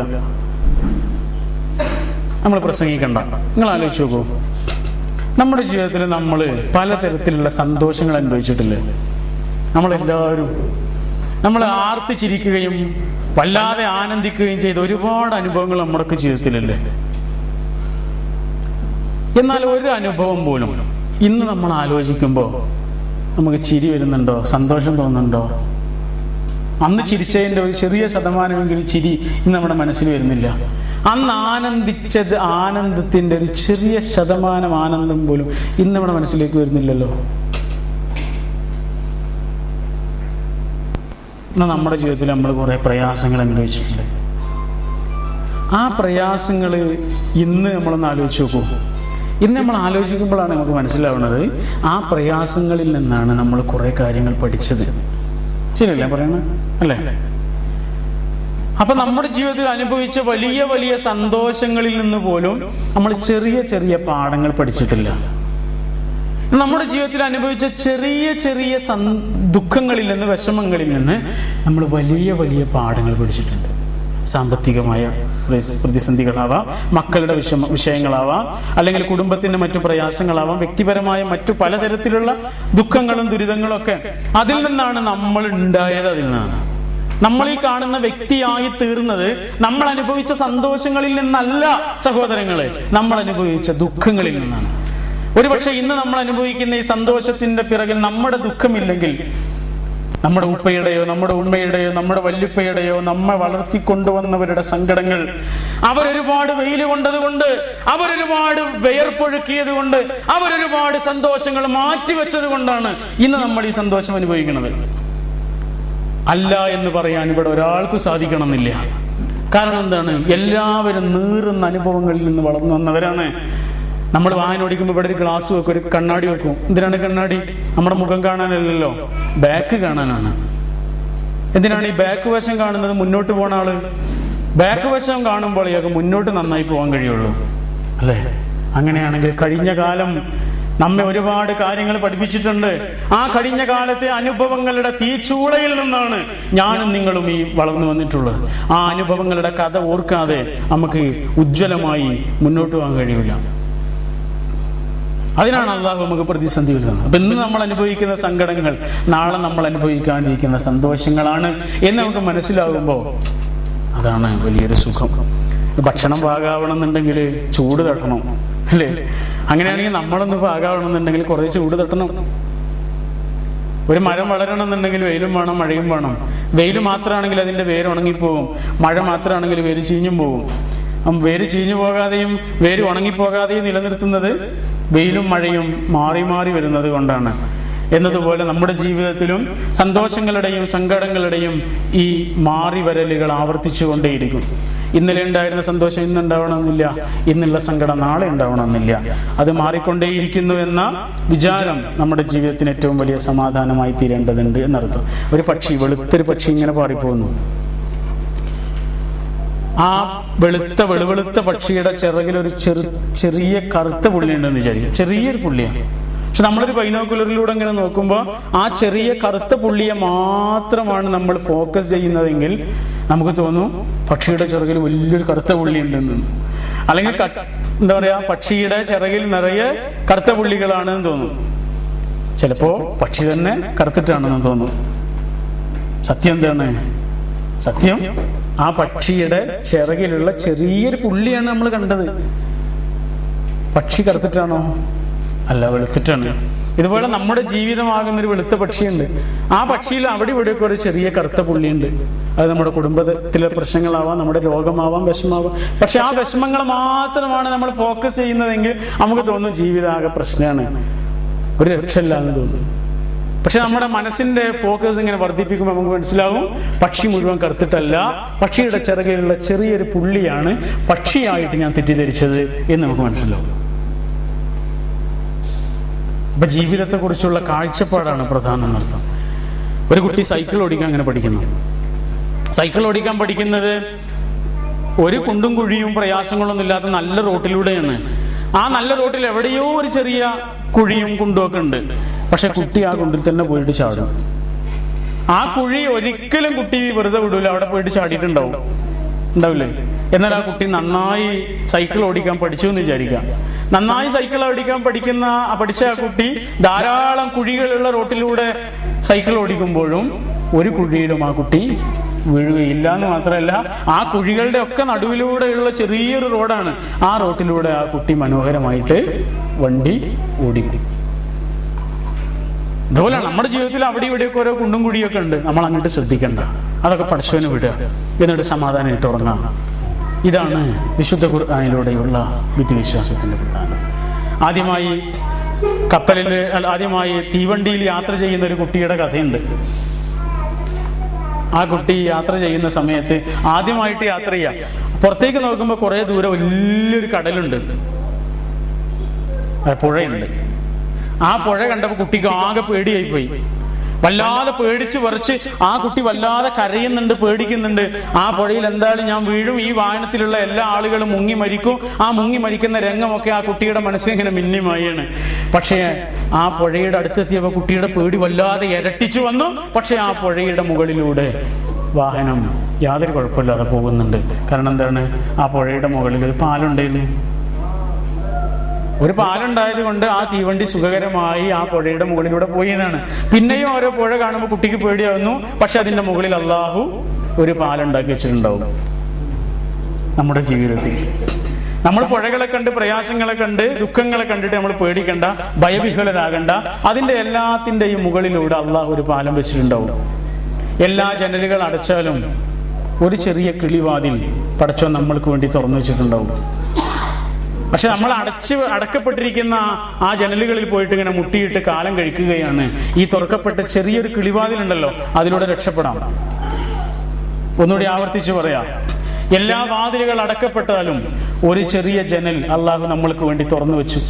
നമ്മൾ പ്രസംഗിക്കണ്ട. നിങ്ങൾ ആലോചിച്ച് നോക്കൂ, നമ്മുടെ ജീവിതത്തിൽ നമ്മൾ പലതരത്തിലുള്ള സന്തോഷങ്ങൾ അനുഭവിച്ചിട്ടില്ലേ? നമ്മളെല്ലാവരും നമ്മൾ ആർത്തിച്ചിരിക്കുകയും വല്ലാതെ ആനന്ദിക്കുകയും ചെയ്ത ഒരുപാട് അനുഭവങ്ങൾ നമ്മുടെ ജീവിതത്തിലല്ലേ? എന്നാൽ ഒരു അനുഭവം പോലും ഇന്ന് നമ്മൾ ആലോചിക്കുമ്പോൾ നമുക്ക് ചിരി വരുന്നുണ്ടോ? സന്തോഷം തോന്നുന്നുണ്ടോ? അന്ന് ചിരിച്ചതിൻ്റെ ഒരു ചെറിയ ശതമാനമെങ്കിലും ചിരി ഇന്ന് നമ്മുടെ മനസ്സിൽ വരുന്നില്ല. അന്ന് ആനന്ദിച്ചത് ആനന്ദത്തിൻ്റെ ഒരു ചെറിയ ശതമാനം ആനന്ദം പോലും ഇന്ന് നമ്മുടെ മനസ്സിലേക്ക് വരുന്നില്ലല്ലോ. എന്നാൽ നമ്മുടെ ജീവിതത്തിൽ നമ്മൾ കുറേ പ്രയാസങ്ങൾ അനുഭവിച്ചിട്ടുണ്ട്. ആ പ്രയാസങ്ങൾ ഇന്ന് നമ്മളൊന്ന് ആലോചിച്ച് നോക്കൂ. ഇന്ന് നമ്മൾ ആലോചിക്കുമ്പോഴാണ് നമുക്ക് മനസ്സിലാവുന്നത് ആ പ്രയാസങ്ങളിൽ നിന്നാണ് നമ്മൾ കുറേ കാര്യങ്ങൾ പഠിച്ചത്. ശരിയല്ലേ പറയണേ? അല്ലേ? അപ്പൊ നമ്മുടെ ജീവിതത്തിൽ അനുഭവിച്ച വലിയ വലിയ സന്തോഷങ്ങളിൽ നിന്ന് പോലും നമ്മൾ ചെറിയ ചെറിയ പാഠങ്ങൾ പഠിച്ചിട്ടില്ല. നമ്മുടെ ജീവിതത്തിൽ അനുഭവിച്ച ചെറിയ ചെറിയ ദുഃഖങ്ങളിൽ നിന്ന് വിഷമങ്ങളിൽ നിന്ന് നമ്മൾ വലിയ വലിയ പാഠങ്ങൾ പഠിച്ചിട്ടുണ്ട്. സാമ്പത്തികമായ പ്രതിസന്ധികളാവാം, മക്കളുടെ വിഷയങ്ങളാവാം, അല്ലെങ്കിൽ കുടുംബത്തിന്റെ മറ്റു പ്രയാസങ്ങളാവാം, വ്യക്തിപരമായ മറ്റു പലതരത്തിലുള്ള ദുഃഖങ്ങളും ദുരിതങ്ങളും ഒക്കെ അതിൽ നിന്നാണ് നമ്മൾ ഉണ്ടായത്. അതിൽ നിന്നാണ് നമ്മൾ ഈ കാണുന്ന വ്യക്തിയായി തീർന്നത്. നമ്മൾ അനുഭവിച്ച സന്തോഷങ്ങളിൽ നിന്നല്ല സഹോദരങ്ങളെ, നമ്മൾ അനുഭവിച്ച ദുഃഖങ്ങളിൽ നിന്നാണ്. ഒരുപക്ഷെ ഇന്ന് നമ്മൾ അനുഭവിക്കുന്ന ഈ സന്തോഷത്തിന്റെ പിറകിൽ നമ്മുടെ ദുഃഖമില്ലെങ്കിൽ നമ്മുടെ ഉപ്പയുടെയോ നമ്മുടെ ഉമ്മയുടെയോ നമ്മുടെ വല്യുപ്പയുടെയോ നമ്മെ വളർത്തിക്കൊണ്ടുവന്നവരുടെ സങ്കടങ്ങൾ, അവരൊരുപാട് വെയിൽ കൊണ്ടതുകൊണ്ട്, അവരൊരുപാട് വിയർപ്പൊഴുക്കിയത് കൊണ്ട്, അവരൊരുപാട് സന്തോഷങ്ങൾ മാറ്റിവെച്ചത് കൊണ്ടാണ് ഇന്ന് നമ്മൾ ഈ സന്തോഷം അനുഭവിക്കുന്നത്. അല്ല എന്ന് പറയാൻ ഇവിടെ ഒരാൾക്കും സാധിക്കണമെന്നില്ല. കാരണം എന്താണ്? എല്ലാവരും നീറുന്ന അനുഭവങ്ങളിൽ നിന്ന് വളർന്നു വന്നവരാണ്. നമ്മൾ വാഹനം ഓടിക്കുമ്പോൾ ഇവിടെ ഒരു ഗ്ലാസ് വെക്കും, ഒരു കണ്ണാടി വെക്കും. എന്തിനാണ് കണ്ണാടി? നമ്മുടെ മുഖം കാണാനല്ലല്ലോ, ബാക്ക് കാണാനാണ്. എന്തിനാണ് ഈ ബാക്ക് വശം കാണുന്നത്? മുന്നോട്ട് പോണ ആള് ബാക്ക് വശം കാണുമ്പോൾ ഇയാൾക്ക് മുന്നോട്ട് നന്നായി പോകാൻ കഴിയുള്ളൂ, അല്ലേ? അങ്ങനെയാണെങ്കിൽ കഴിഞ്ഞ കാലം നമ്മെ ഒരുപാട് കാര്യങ്ങൾ പഠിപ്പിച്ചിട്ടുണ്ട്. ആ കഴിഞ്ഞ കാലത്തെ അനുഭവങ്ങളുടെ തീച്ചൂളയിൽ നിന്നാണ് ഞാനും നിങ്ങളും ഈ വളർന്നു വന്നിട്ടുള്ളത്. ആ അനുഭവങ്ങളുടെ കഥ ഓർക്കാതെ നമുക്ക് ഉജ്ജ്വലമായി മുന്നോട്ട് പോകാൻ കഴിയില്ല. അതിനാണ് അള്ളാഹു നമുക്ക് പ്രതിസന്ധികൾ തന്നത്. അപ്പൊ ഇന്ന് നമ്മൾ അനുഭവിക്കുന്ന സങ്കടങ്ങൾ നാളെ നമ്മൾ അനുഭവിക്കാനിരിക്കുന്ന സന്തോഷങ്ങളാണ് എന്ന് നമുക്ക് മനസ്സിലാകുമ്പോൾ അതാണ് വലിയൊരു സുഖം. ഭക്ഷണം പാകാവണം എന്നുണ്ടെങ്കിൽ ചൂട് തട്ടണം, അല്ലേ? അങ്ങനെയാണെങ്കിൽ നമ്മളൊന്ന് പാകാവണം എന്നുണ്ടെങ്കിൽ കുറേ ചൂട് തട്ടണം. ഒരു മരം വളരണം എന്നുണ്ടെങ്കിൽ വെയിലും വേണം, മഴയും വേണം. വെയിൽ മാത്രമാണെങ്കിൽ അതിന്റെ വേര് ഉണങ്ങിപ്പോകും, മഴ മാത്രമാണെങ്കിൽ വേര് ചീഞ്ഞും പോകും. വേര് ചീഞ്ഞു പോകാതെയും വേര് ഉണങ്ങിപ്പോകാതെയും നിലനിർത്തുന്നത് വെയിലും മഴയും മാറി മാറി വരുന്നത് കൊണ്ടാണ്. എന്നതുപോലെ നമ്മുടെ ജീവിതത്തിലും സന്തോഷങ്ങളുടെയും സങ്കടങ്ങളുടെയും ഈ മാറി വരലുകൾ ആവർത്തിച്ചു കൊണ്ടേയിരിക്കും. ഇന്നലെ ഉണ്ടായിരുന്ന സന്തോഷം ഇന്ന് ഉണ്ടാവണമെന്നില്ല, ഇന്നുള്ള സങ്കടം നാളെ ഉണ്ടാവണമെന്നില്ല. അത് മാറിക്കൊണ്ടേയിരിക്കുന്നു എന്ന വിചാരം നമ്മുടെ ജീവിതത്തിന് ഏറ്റവും വലിയ സമാധാനമായി തീരേണ്ടതുണ്ട് എന്നർത്ഥം. ഒരു പക്ഷി, വെളുത്തൊരു പക്ഷി ഇങ്ങനെ പാറിപ്പോകുന്നു. ആ വെളുത്ത പക്ഷിയുടെ ചിറകിൽ ഒരു ചെറിയ കറുത്ത പുള്ളി ഉണ്ടെന്ന് വിചാരിക്കും. ചെറിയൊരു പുള്ളിയാണ്. പക്ഷെ നമ്മളൊരു ബൈനോക്കുലറിലൂടെ ഇങ്ങനെ നോക്കുമ്പോൾ ആ ചെറിയ കറുത്ത പുള്ളിയെ മാത്രമാണ് നമ്മൾ ഫോക്കസ് ചെയ്യുന്നതെങ്കിൽ നമുക്ക് തോന്നും പക്ഷിയുടെ ചിറകിൽ വലിയൊരു കറുത്ത പുള്ളി ഉണ്ടെന്ന്. അല്ലെങ്കിൽ എന്താ പറയാ, പക്ഷിയുടെ ചിറകിൽ നിറയെ കറുത്ത പുള്ളികളാണെന്ന് തോന്നും. ചിലപ്പോ പക്ഷി തന്നെ കറുത്തിട്ടാണെന്ന് തോന്നും. സത്യം എന്താണ്? സത്യം ആ പക്ഷിയുടെ ചിറകിലുള്ള ചെറിയൊരു പുള്ളിയാണ് നമ്മൾ കണ്ടത്. പക്ഷി കറുത്തിട്ടാണോ? അല്ല, വെളുത്തിട്ടാണ്. ഇതുപോലെ നമ്മുടെ ജീവിതമാകുന്ന ഒരു വെളുത്ത പക്ഷിയുണ്ട്. ആ പക്ഷിയിൽ അവിടെ ഇവിടെയൊക്കെ ഒരു ചെറിയ കറുത്ത പുള്ളിയുണ്ട്. അത് നമ്മുടെ കുടുംബത്തിലെ പ്രശ്നങ്ങളാവാം, നമ്മുടെ രോഗമാവാം, വിഷമാവാം. പക്ഷെ ആ വിഷമങ്ങൾ മാത്രമാണ് നമ്മൾ ഫോക്കസ് ചെയ്യുന്നതെങ്കിൽ നമുക്ക് തോന്നും ജീവിതമാകെ പ്രശ്നമാണ്, ഒരു രക്ഷയില്ല എന്ന് തോന്നും. പക്ഷെ നമ്മുടെ മനസ്സിന്റെ ഫോക്കസ് ഇങ്ങനെ വർദ്ധിപ്പിക്കുമ്പോൾ നമുക്ക് മനസ്സിലാവും പക്ഷി മുഴുവൻ കറുത്തിട്ടല്ല, പക്ഷിയുടെ ചിറകിലുള്ള ചെറിയൊരു പുള്ളിയാണ് പക്ഷിയായിട്ട് ഞാൻ തെറ്റിദ്ധരിച്ചത് എന്ന് നമുക്ക് മനസ്സിലാവും. അപ്പൊ ജീവിതത്തെ കുറിച്ചുള്ള കാഴ്ചപ്പാടാണ് പ്രധാനം എന്നർത്ഥം. ഒരു കുട്ടി സൈക്കിൾ ഓടിക്കാൻ അങ്ങനെ പഠിക്കുന്നു. സൈക്കിൾ ഓടിക്കാൻ പഠിക്കുന്നത് ഒരു കുണ്ടും കുഴിയും പ്രയാസങ്ങളൊന്നും ഇല്ലാത്ത നല്ല റോട്ടിലൂടെയാണ്. ആ നല്ല റോട്ടിൽ എവിടെയോ ഒരു ചെറിയ കുഴിയും കുണ്ടും ഒക്കെ ഉണ്ട്. പക്ഷെ കുട്ടി ആ കുണ്ടിൽ തന്നെ പോയിട്ട് ചാടും. ആ കുഴി ഒരിക്കലും കുട്ടി വെറുതെ വിടൂല, അവിടെ പോയിട്ട് ചാടിയിട്ടുണ്ടാവും, ഉണ്ടാവില്ലേ? എന്നാൽ ആ കുട്ടി നന്നായി സൈക്കിൾ ഓടിക്കാൻ പഠിച്ചു എന്ന് വിചാരിക്കാം. നന്നായി സൈക്കിൾ ഓടിക്കാൻ പഠിച്ച ആ കുട്ടി ധാരാളം കുഴികളുള്ള റോട്ടിലൂടെ സൈക്കിൾ ഓടിക്കുമ്പോഴും ഒരു കുഴിയിലും ആ കുട്ടി വീഴുകയില്ല എന്ന് മാത്രമല്ല, ആ കുഴികളുടെ ഒക്കെ നടുവിലൂടെയുള്ള ചെറിയൊരു റോഡാണ്. ആ റോട്ടിലൂടെ ആ കുട്ടി മനോഹരമായിട്ട് വണ്ടി ഓടിക്കും. അതുപോലെ നമ്മുടെ ജീവിതത്തിൽ അവിടെ ഇവിടെയൊക്കെ ഓരോ കുണ്ടും കുഴിയൊക്കെ ഉണ്ട്. നമ്മൾ അങ്ങോട്ട് ശ്രദ്ധിക്കണ്ട, അതൊക്കെ പടച്ചവന് വിടുക, എന്നിട്ട് സമാധാനമായിട്ട് ഉറങ്ങാം. ഇതാണ് വിശുദ്ധ ഖുർആനിലൂടെയുള്ള വിദ്യാഭ്യാസത്തിന്റെ പ്രധാനം. ആദ്യമായി തീവണ്ടിയിൽ യാത്ര ചെയ്യുന്ന ഒരു കുട്ടിയുടെ കഥയുണ്ട്. ആ കുട്ടി യാത്ര ചെയ്യുന്ന സമയത്ത് ആദ്യമായിട്ട് യാത്ര ചെയ്യാം. പുറത്തേക്ക് നോക്കുമ്പോൾ കുറെ ദൂരെ വലിയൊരു കടലുണ്ട്, പുഴയുണ്ട്. ആ പുഴ കണ്ടപ്പോൾ കുട്ടിക്ക് ആകെ പേടിയായി പോയി. വല്ലാതെ പേടിച്ച് വിറച്ച് ആ കുട്ടി വല്ലാതെ കരയുന്നുണ്ട്, പേടിക്കുന്നുണ്ട്. ആ പുഴയിൽ എന്തായാലും ഞാൻ വീഴും, ഈ വാഹനത്തിലുള്ള എല്ലാ ആളുകളും മുങ്ങി മരിക്കും. ആ മുങ്ങി മരിക്കുന്ന രംഗമൊക്കെ ആ കുട്ടിയുടെ മനസ്സിൽ ഇങ്ങനെ മിന്നിമായാണ്. പക്ഷേ ആ പുഴയുടെ അടുത്തെത്തിയപ്പോൾ കുട്ടിയുടെ പേടി വല്ലാതെ ഇരട്ടിച്ചു വന്നു. പക്ഷെ ആ പുഴയുടെ മുകളിലൂടെ വാഹനം യാതൊരു കുഴപ്പമില്ലാതെ പോകുന്നുണ്ട്. കാരണം എന്താണ്? ആ പുഴയുടെ മുകളിൽ ഒരു പാലുണ്ടായിരുന്നു. ഒരു പാലുണ്ടായത് കൊണ്ട് ആ തീവണ്ടി സുഖകരമായി ആ പുഴയുടെ മുകളിലൂടെ പോയി എന്നാണ്. പിന്നെയും ഓരോ പുഴ കാണുമ്പോൾ കുട്ടിക്ക് പേടിയാവുന്നു. പക്ഷെ അതിന്റെ മുകളിൽ അള്ളാഹു ഒരു പാലുണ്ടാക്കി വെച്ചിട്ടുണ്ടാവും. നമ്മുടെ ജീവിതത്തിൽ നമ്മൾ പുഴകളെ കണ്ട്, പ്രയാസങ്ങളെ കണ്ട്, ദുഃഖങ്ങളെ കണ്ടിട്ട് നമ്മൾ പേടിക്കണ്ട, ഭയവിഹ്വലരാകണ്ട. അതിന്റെ എല്ലാത്തിന്റെയും മുകളിലൂടെ അള്ളാഹു ഒരു പാലം വെച്ചിട്ടുണ്ടാവും. എല്ലാ ജനലുകൾ അടച്ചാലും ഒരു ചെറിയ കിളിവാതിൽ പടച്ചോൻ നമ്മൾക്ക് വേണ്ടി തുറന്നു വെച്ചിട്ടുണ്ടാവും. പക്ഷെ നമ്മൾ അടക്കപ്പെട്ടിരിക്കുന്ന ആ ജനലുകളിൽ പോയിട്ട് ഇങ്ങനെ മുട്ടിയിട്ട് കാലം കഴിക്കുകയാണ്. ഈ തുറക്കപ്പെട്ട ചെറിയൊരു കിളിവാതിലുണ്ടല്ലോ, അതിലൂടെ രക്ഷപ്പെടാം. ഒന്നുകൂടി ആവർത്തിച്ചു പറയാം, എല്ലാ വാതിലുകൾ അടക്കപ്പെട്ടാലും ഒരു ചെറിയ ജനൽ അള്ളാഹു നമ്മൾക്ക് വേണ്ടി തുറന്നു വെച്ചു.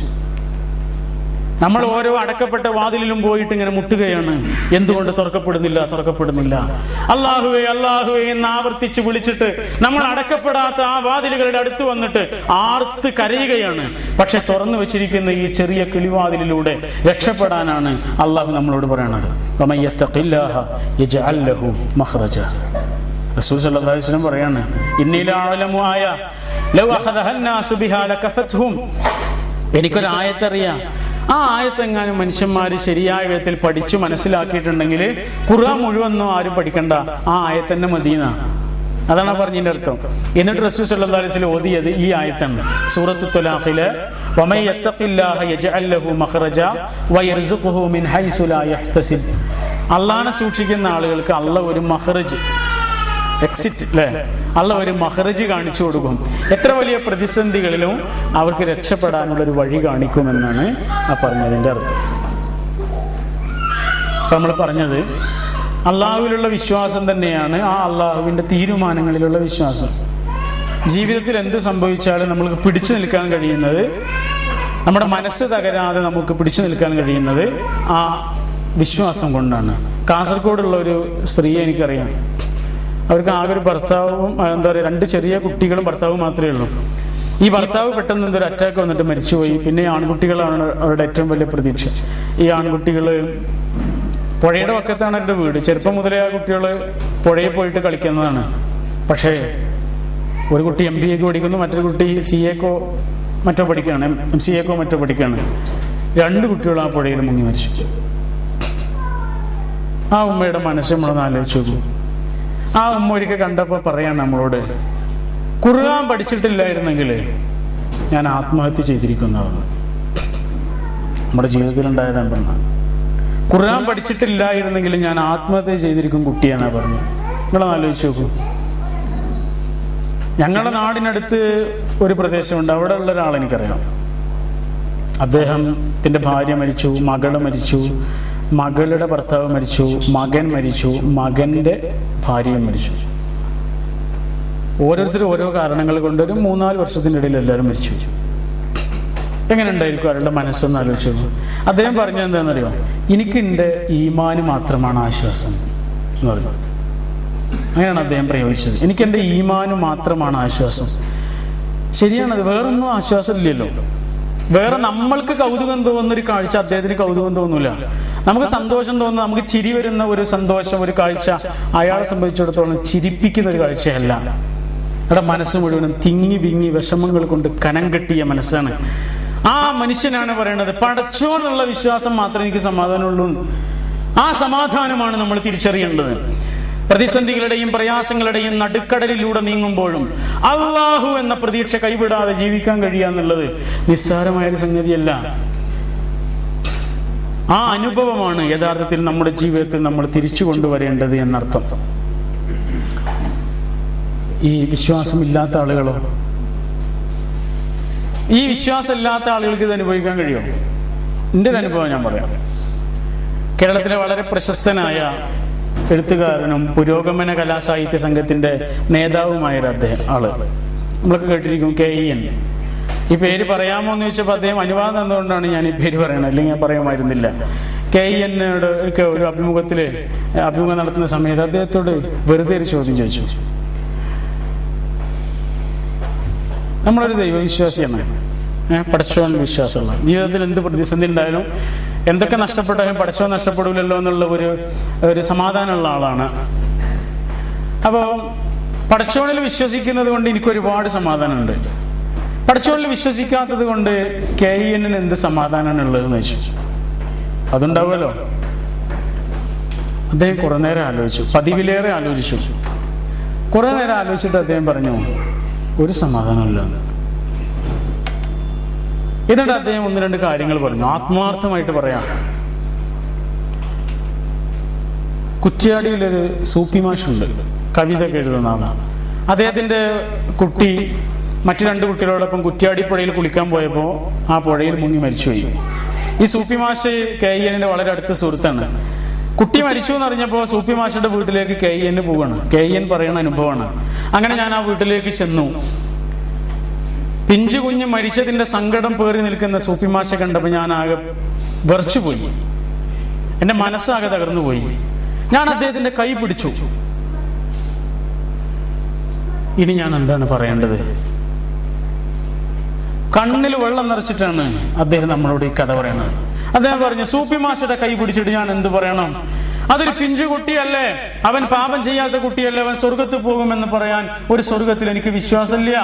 നമ്മൾ ഓരോ അടക്കപ്പെട്ട വാതിലിലും പോയിട്ട് ഇങ്ങനെ മുട്ടുകയാണ്. എന്തുകൊണ്ട് തുറക്കപ്പെടുന്നില്ല? അല്ലാഹുവേ അല്ലാഹുവേ എന്ന് ആവർത്തിച്ച് വിളിച്ചിട്ട് നമ്മൾ അടക്കപ്പെടാത്ത ആ വാതിലുകളുടെ അടുത്ത് വന്നിട്ട് ആർത്ത് കരയുകയാണ്. പക്ഷെ തുറന്നു വെച്ചിരിക്കുന്ന ഈ ചെറിയ കിളിവാതിലിലൂടെ രക്ഷപ്പെടാനാണ് അള്ളാഹു നമ്മളോട് പറയണത്. റസൂൽ സല്ലല്ലാഹു അലൈഹി വസല്ലം പറയാണ്, എനിക്കൊരു ആയത്തറിയാം. ആ ആയത്തെങ്ങാനും മനുഷ്യന്മാര് ശരിയായ വിധത്തിൽ പഠിച്ചു മനസ്സിലാക്കിയിട്ടുണ്ടെങ്കിൽ ഖുർആൻ മുഴുവനൊന്നും ആരും പഠിക്കണ്ട, ആ ആയത്തന്നെ മദീന. അതാണ് പറഞ്ഞതിന്റെ അർത്ഥം. എന്നിട്ട് റസൂൽ സല്ലല്ലാഹു അലൈഹി വസല്ലം ഓതിയത് ഈ ആയത്താണ്. സൂറത്തു ത്വലാഖിലെ വമൻ യത്തഖില്ലാഹ യജ്അൽ ലഹു മഖ്റജ വയർസുഖുഹു മിൻ ഹൈസു ലാ യഹ്തസിബ്. അല്ലാഹനെ സൂക്ഷിക്കുന്ന ആളുകൾക്ക് അല്ലാഹു ഒരു മഖ്റജ്, എക്സിറ്റ് അല്ലേ, അല്ല ഒരു മഖ്റജ് കാണിച്ചു കൊടുക്കും. എത്ര വലിയ പ്രതിസന്ധികളിലും അവർക്ക് രക്ഷപ്പെടാനുള്ള ഒരു വഴി കാണിക്കുമെന്നാണ് ആ പറഞ്ഞതിന്റെ അർത്ഥം. നമ്മൾ പറഞ്ഞത് അള്ളാഹുവിലുള്ള വിശ്വാസം തന്നെയാണ് ആ അള്ളാഹുവിൻ്റെ തീരുമാനങ്ങളിലുള്ള വിശ്വാസം. ജീവിതത്തിൽ എന്ത് സംഭവിച്ചാലും നമ്മൾക്ക് പിടിച്ചു നിൽക്കാൻ കഴിയുന്നത്, നമ്മുടെ മനസ്സ് തകരാതെ നമുക്ക് പിടിച്ചു നിൽക്കാൻ കഴിയുന്നത് ആ വിശ്വാസം കൊണ്ടാണ്. കാസർഗോഡുള്ള ഒരു സ്ത്രീയെ എനിക്കറിയാം. അവർക്ക് ആകെ ഒരു ഭർത്താവും എന്താ പറയുക 2 ചെറിയ കുട്ടികളും ഭർത്താവും മാത്രമേ ഉള്ളൂ. ഈ ഭർത്താവ് പെട്ടെന്ന് എന്തൊരു അറ്റാക്ക് വന്നിട്ട് മരിച്ചുപോയി. പിന്നെ ആൺകുട്ടികളാണ് അവരുടെ ഏറ്റവും വലിയ പ്രതീക്ഷ. ഈ ആൺകുട്ടികൾ പുഴയുടെ പക്കത്താണ് എൻ്റെ വീട്. ചെറുപ്പം മുതലേ ആ കുട്ടികൾ പുഴയിൽ പോയിട്ട് കളിക്കുന്നതാണ്. പക്ഷേ ഒരു കുട്ടി MBA പഠിക്കുന്നു, മറ്റൊരു കുട്ടി CA മറ്റോ പഠിക്കുകയാണ്, MCA മറ്റോ പഠിക്കുകയാണ്. 2 കുട്ടികൾ ആ പുഴയിൽ മുങ്ങി മരിച്ചു. ആ ഉമ്മയുടെ മനസ്സ് നമ്മളൊന്ന് ആലോചിച്ച് നോക്കും. ആ ഉമ്മ ഒരിക്കൽ കണ്ടപ്പോൾ പറയാൻ നമ്മളോട്, ഖുർആൻ പഠിച്ചിട്ടില്ലായിരുന്നെങ്കിൽ ഞാൻ ആത്മഹത്യ ചെയ്തിരിക്കുന്നതാണ്. നമ്മുടെ ജീവിതത്തിലുണ്ടായതാണ് പറഞ്ഞത്. ഖുർആൻ പഠിച്ചിട്ടില്ലായിരുന്നെങ്കിൽ ഞാൻ ആത്മഹത്യ ചെയ്തിരിക്കും കുട്ടിയെന്നാണ് പറഞ്ഞു. നിങ്ങളൊന്ന് ആലോചിച്ച് നോക്കൂ. ഞങ്ങളുടെ നാടിനടുത്ത് ഒരു പ്രദേശമുണ്ട്. അവിടെ ഉള്ള ഒരാളെനിക്കറിയാം. അദ്ദേഹത്തിൻ്റെ ഭാര്യ മരിച്ചു, മകള് മരിച്ചു, മകളുടെ ഭർത്താവ് മരിച്ചു, മകൻ മരിച്ചു, മകൻ്റെ ഭാര്യയും മരിച്ചു. ഓരോരുത്തരും ഓരോ കാരണങ്ങൾ കൊണ്ട് ഒരു 3-4 വർഷത്തിനിടയിൽ എല്ലാവരും മരിച്ചു. എങ്ങനെ ഉണ്ടായിരിക്കും അവരുടെ മനസ്സൊന്ന് ആലോചിച്ചു. അദ്ദേഹം പറഞ്ഞത് എന്താണെന്നറിയോ? എനിക്ക് എൻ്റെ ഈമാന് മാത്രമാണ് ആശ്വാസം എന്ന് പറഞ്ഞു. അങ്ങനെയാണ് അദ്ദേഹം പ്രയോഗിച്ചത്. എനിക്ക് എൻ്റെ ഈമാന് മാത്രമാണ് ആശ്വാസം. ശരിയാണത്. വേറൊന്നും ആശ്വാസമില്ലല്ലോ. വേറെ നമ്മൾക്ക് കൗതുകം തോന്നുന്ന ഒരു കാഴ്ച അദ്ദേഹത്തിന് കൗതുകം തോന്നൂല. നമുക്ക് സന്തോഷം തോന്നുന്ന, നമുക്ക് ചിരി വരുന്ന ഒരു സന്തോഷം, ഒരു കാഴ്ച അയാളെ സംബന്ധിച്ചിടത്തോളം ചിരിപ്പിക്കുന്ന ഒരു കാഴ്ചയല്ല. അവിടെ മനസ്സ് മുഴുവനും തിങ്ങി വിങ്ങി വിഷമങ്ങൾ കൊണ്ട് കനം കെട്ടിയ മനസ്സാണ്. ആ മനുഷ്യനാണ് പറയണത്, പടച്ചോന്നുള്ള വിശ്വാസം മാത്രമേ എനിക്ക് സമാധാനമുള്ളൂ. ആ സമാധാനമാണ് നമ്മൾ തിരിച്ചറിയേണ്ടത്. പ്രതിസന്ധികളുടെയും പ്രയാസങ്ങളുടെയും നടുക്കടലിലൂടെ നീങ്ങുമ്പോഴും അള്ളാഹു എന്ന പ്രതീക്ഷ കൈവിടാതെ ജീവിക്കാൻ കഴിയുക എന്നുള്ളത് നിസ്സാരമായൊരു സംഗതിയല്ല. ആ അനുഭവമാണ് യഥാർത്ഥത്തിൽ നമ്മുടെ ജീവിതത്തിൽ നമ്മൾ തിരിച്ചു കൊണ്ടുവരേണ്ടത് എന്നർത്ഥം. ഈ വിശ്വാസമില്ലാത്ത ആളുകളോ, ഈ വിശ്വാസമില്ലാത്ത ആളുകൾക്ക് ഇത് അനുഭവിക്കാൻ കഴിയുമോ? എൻ്റെ ഒരു അനുഭവം ഞാൻ പറയാം. കേരളത്തിലെ വളരെ പ്രശസ്തനായ എഴുത്തുകാരനും പുരോഗമന കലാസാഹിത്യ സംഘത്തിന്റെ നേതാവുമായൊരു ആള് നമ്മളൊക്കെ കേട്ടിരിക്കും, KEN. ഈ പേര് പറയാമോ എന്ന് ചോദിച്ചപ്പോൾ അദ്ദേഹം അനുവാദം തന്നുകൊണ്ടാണ് ഞാൻ ഈ പേര് പറയണത്, അല്ലെങ്കിൽ ഞാൻ പറയുമായിരുന്നില്ല. KENോട് ഒക്കെ ഒരു അഭിമുഖം നടത്തുന്ന സമയത്ത് അദ്ദേഹത്തോട് വെറുതെ ഒരു ചോദ്യം ചോദിച്ചു. നമ്മളൊരു ദൈവവിശ്വാസിയാണ്, പടച്ചോൻ വിശ്വാസമുള്ള, ജീവിതത്തിൽ എന്ത് പ്രതിസന്ധി ഉണ്ടായാലും എന്തൊക്കെ നഷ്ടപ്പെട്ടാലും പടച്ചോൻ നഷ്ടപ്പെടില്ലല്ലോ എന്നുള്ള ഒരു സമാധാനമുള്ള ആളാണ്. അപ്പോൾ പടച്ചോനിൽ വിശ്വസിക്കുന്നത് കൊണ്ട് എനിക്ക് ഒരുപാട് സമാധാനമുണ്ട്. പടച്ചോനിൽ വിശ്വസിക്കാത്തത് കൊണ്ട് KENന് എന്ത് സമാധാനമാണ് ഉള്ളതെന്ന് വെച്ചു. അതുണ്ടാവുമല്ലോ. അദ്ദേഹം കുറെ നേരം ആലോചിച്ചു, പതിവിലേറെ ആലോചിച്ചു. കുറെ നേരം ആലോചിച്ചിട്ട് അദ്ദേഹം പറഞ്ഞു, ഒരു സമാധാനമില്ല. എന്നിട്ട് അദ്ദേഹം 1-2 കാര്യങ്ങൾ പറഞ്ഞു, ആത്മാർത്ഥമായിട്ട് പറയാം. കുറ്റ്യാടിയിലൊരു സൂപ്പി മാഷുണ്ട്, കവിത ഒക്കെ എഴുതുന്ന ആളാണ്. അദ്ദേഹത്തിന്റെ കുട്ടി മറ്റു 2 കുട്ടികളോടൊപ്പം കുറ്റ്യാടി പുഴയിൽ കുളിക്കാൻ പോയപ്പോൾ ആ പുഴയിൽ മുങ്ങി മരിച്ചുപോയി. ഈ സൂപ്പി മാഷ് KENന്റെ വളരെ അടുത്ത സുഹൃത്താണ്. കുട്ടി മരിച്ചു എന്നറിഞ്ഞപ്പോൾ സൂപ്പി മാഷിന്റെ വീട്ടിലേക്ക് KEN പോവാണ്. KEN പറയുന്ന അനുഭവമാണ്. അങ്ങനെ ഞാൻ ആ വീട്ടിലേക്ക് ചെന്നു. പിഞ്ചു കുഞ്ഞ് മരിച്ചതിന്റെ സങ്കടം പേറി നിൽക്കുന്ന സൂഫി മാഷെ കണ്ടപ്പോൾ ഞാൻ ആകെ വിറച്ചുപോയി. എന്റെ മനസ്സാകെ തകർന്നു പോയി. ഞാൻ അദ്ദേഹത്തിന്റെ കൈ പിടിച്ചു. ഇനി ഞാൻ എന്താണ് പറയേണ്ടത്? കണ്ണിൽ വെള്ളം നിറച്ചിട്ടാണ് അദ്ദേഹം നമ്മളോട് ഈ കഥ പറയുന്നത്. അദ്ദേഹം പറഞ്ഞു, സൂഫി മാഷയുടെ കൈ പിടിച്ചിട്ട് ഞാൻ എന്ത് പറയണം? അതൊരു പിഞ്ചു കുട്ടിയല്ലേ, അവൻ പാപം ചെയ്യാത്ത കുട്ടിയല്ലേ, അവൻ സ്വർഗത്തിൽ പോകുമെന്ന് പറയാൻ ഒരു സ്വർഗത്തിൽ എനിക്ക് വിശ്വാസമില്ല.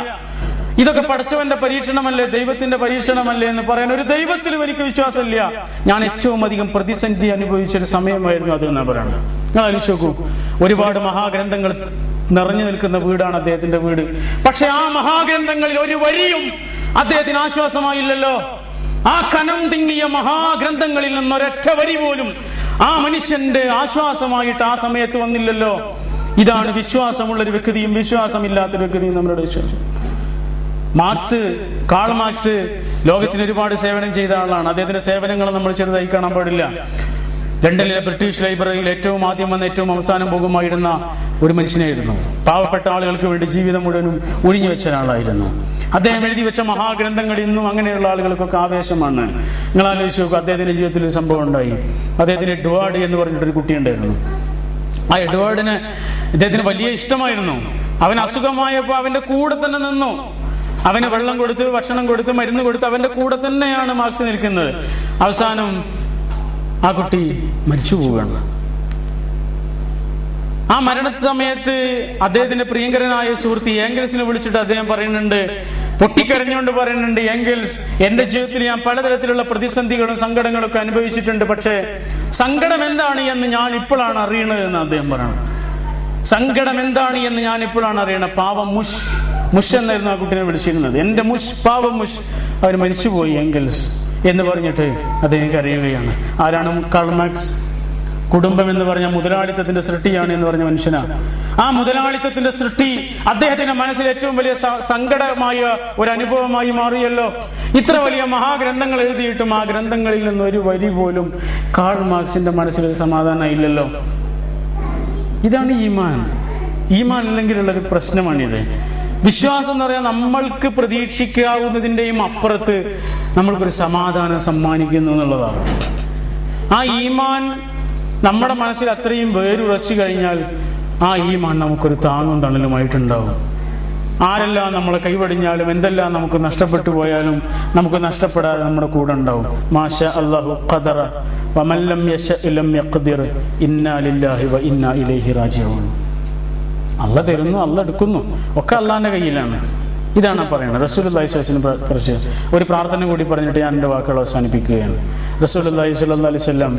ഇതൊക്കെ പടച്ചവന്റെ പരീക്ഷണമല്ലേ, ദൈവത്തിന്റെ പരീക്ഷണമല്ലേ എന്ന് പറയാൻ ഒരു ദൈവത്തിലും എനിക്ക് വിശ്വാസമില്ല. ഞാൻ ഏറ്റവും അധികം പ്രതിസന്ധി അനുഭവിച്ചൊരു സമയമായിരുന്നു അത് എന്നാ പറയുന്നത്. നിങ്ങൾ ആലോചിച്ച് നോക്കൂ, ഒരുപാട് മഹാഗ്രന്ഥങ്ങൾ നിറഞ്ഞു നിൽക്കുന്ന വീടാണ് അദ്ദേഹത്തിന്റെ വീട്. പക്ഷെ ആ മഹാഗ്രന്ഥങ്ങളിൽ ഒരു വരിയും അദ്ദേഹത്തിന് ആശ്വാസമായില്ലല്ലോ. ആ കനം തിങ്ങിയ മഹാഗ്രന്ഥങ്ങളിൽ നിന്നൊരൊറ്റ വരി പോലും ആ മനുഷ്യന്റെ ആശ്വാസമായിട്ട് ആ സമയത്ത് വന്നില്ലല്ലോ. ഇതാണ് വിശ്വാസമുള്ളൊരു വ്യക്തിയും വിശ്വാസമില്ലാത്തൊരു വ്യക്തിയും നമ്മുടെ വിശ്വാസം. കാൾ മാർക്സ് ലോകത്തിന് ഒരുപാട് സേവനം ചെയ്ത ആളാണ്. അദ്ദേഹത്തിന്റെ സേവനങ്ങൾ നമ്മൾ ചെറുതായി കാണാൻ പാടില്ല. ലണ്ടനിലെ ബ്രിട്ടീഷ് ലൈബ്രറിയിൽ ഏറ്റവും ആദ്യം വന്ന് ഏറ്റവും അവസാനം പോകുമായിരുന്ന ഒരു മനുഷ്യനായിരുന്നു. പാവപ്പെട്ട ആളുകൾക്ക് വേണ്ടി ജീവിതം മുഴുവനും ഒഴിഞ്ഞു വെച്ച ഒരാളായിരുന്നു. അദ്ദേഹം എഴുതി വെച്ച മഹാഗ്രന്ഥങ്ങൾ ഇന്നും അങ്ങനെയുള്ള ആളുകൾക്കൊക്കെ ആവേശമാണ്. നിങ്ങൾ ആലോചിച്ച് നോക്കുക, അദ്ദേഹത്തിന്റെ ജീവിതത്തിൽ ഒരു സംഭവം ഉണ്ടായി. അദ്ദേഹത്തിന് എഡ്വാർഡ് എന്ന് പറഞ്ഞിട്ടൊരു കുട്ടിയുണ്ടായിരുന്നു. ആ എഡ്വാർഡിന് ഇദ്ദേഹത്തിന് വലിയ ഇഷ്ടമായിരുന്നു. അവൻ അസുഖമായപ്പോൾ അവന്റെ കൂടെ തന്നെ നിന്നു. അവന് വെള്ളം കൊടുത്ത്, ഭക്ഷണം കൊടുത്ത്, മരുന്ന് കൊടുത്ത് അവന്റെ കൂടെ തന്നെയാണ് മാർക്സ് നിൽക്കുന്നത്. അവസാനം ആ കുട്ടി മരിച്ചു പോവുകയാണ്. ആ മരണ സമയത്ത് അദ്ദേഹത്തിന്റെ പ്രിയങ്കരനായ സുഹൃത്ത് ഏംഗൽസിനെ വിളിച്ചിട്ട് അദ്ദേഹം പറയുന്നുണ്ട്, പൊട്ടിക്കരഞ്ഞുകൊണ്ട് പറയുന്നുണ്ട്, ഏംഗൽസ്, എന്റെ ജീവിതത്തിൽ ഞാൻ പലതരത്തിലുള്ള പ്രതിസന്ധികളും സങ്കടങ്ങളും ഒക്കെ അനുഭവിച്ചിട്ടുണ്ട്. പക്ഷേ സങ്കടം എന്താണ് എന്ന് ഞാൻ ഇപ്പോഴാണ് അറിയണത് എന്ന് അദ്ദേഹം പറയണം. സങ്കടം എന്താണ് എന്ന് ഞാൻ ഇപ്പോഴാണ് അറിയണത്. പാവം മുഷ് എന്നായിരുന്നു ആ കുട്ടിനെ വിളിച്ചിരുന്നത്. എന്റെ പാവം മുഷ്, അവർ മരിച്ചുപോയി ഏംഗൽസ് എന്ന് പറഞ്ഞിട്ട് അദ്ദേഹം കരയുകയാണ്. ആരാണ് കാൾ മാർക്സ്? കുടുംബം എന്ന് പറഞ്ഞ മുതലാളിത്തത്തിന്റെ സൃഷ്ടിയാണ് എന്ന് പറഞ്ഞ മനുഷ്യനാണ്. ആ മുതലാളിത്തത്തിന്റെ സൃഷ്ടി അദ്ദേഹത്തിന്റെ മനസ്സിൽ ഏറ്റവും വലിയ സങ്കടമായ ഒരു അനുഭവമായി മാറിയല്ലോ. ഇത്ര വലിയ മഹാഗ്രന്ഥങ്ങൾ എഴുതിയിട്ടും ആ ഗ്രന്ഥങ്ങളിൽ നിന്ന് ഒരു വരി പോലും കാൾ മാർക്സിന്റെ മനസ്സിൽ സമാധാനം ഇല്ലല്ലോ. ഇതാണ് ഈമാൻ. ഈമാൻ ഇല്ലെങ്കിലുള്ളൊരു പ്രശ്നമാണിത്. വിശ്വാസം എന്ന് പറയാൻ നമ്മൾക്ക് പ്രതീക്ഷിക്കാവുന്നതിൻ്റെയും അപ്പുറത്ത് നമ്മൾക്കൊരു സമാധാനം സമ്മാനിക്കുന്നു എന്നുള്ളതാണ്. ആ ഈമാൻ നമ്മുടെ മനസ്സിൽ അത്രയും വേരുറച്ചു കഴിഞ്ഞാൽ ആ ഈമാൻ നമുക്കൊരു താങ്ങും തണലുമായിട്ടുണ്ടാവും. ആരെല്ലാം നമ്മളെ കൈവടിഞ്ഞാലും എന്തെല്ലാം നമുക്ക് നഷ്ടപ്പെട്ടു പോയാലും നമുക്ക് നഷ്ടപ്പെടാതെ നമ്മുടെ കൂടെ ഉണ്ടാവും. മാഷാ അല്ലാഹു ഖദറ വമൻ ലം യശഅ ലം യഖ്ദിർ ഇന്നാ ലില്ലാഹി വ ഇന്നാ ഇലൈഹി റാജിഊൻ. അല്ല തരുന്നു, അല്ല എടുക്കുന്നു, ഒക്കെ അള്ളാന്റെ കയ്യിലാണ്. ഇതാണ് പറയുന്നത്. റസൂലുള്ളാഹി സ്വല്ലല്ലാഹു അലൈഹി വസല്ലം കുറിച്ച് ഒരു പ്രാർത്ഥന കൂടി പറഞ്ഞിട്ട് ഞാൻ എൻ്റെ വാക്കുകൾ അവസാനിപ്പിക്കുകയാണ്. റസൂലുള്ളാഹി സ്വല്ലല്ലാഹു അലൈഹി വസല്ലം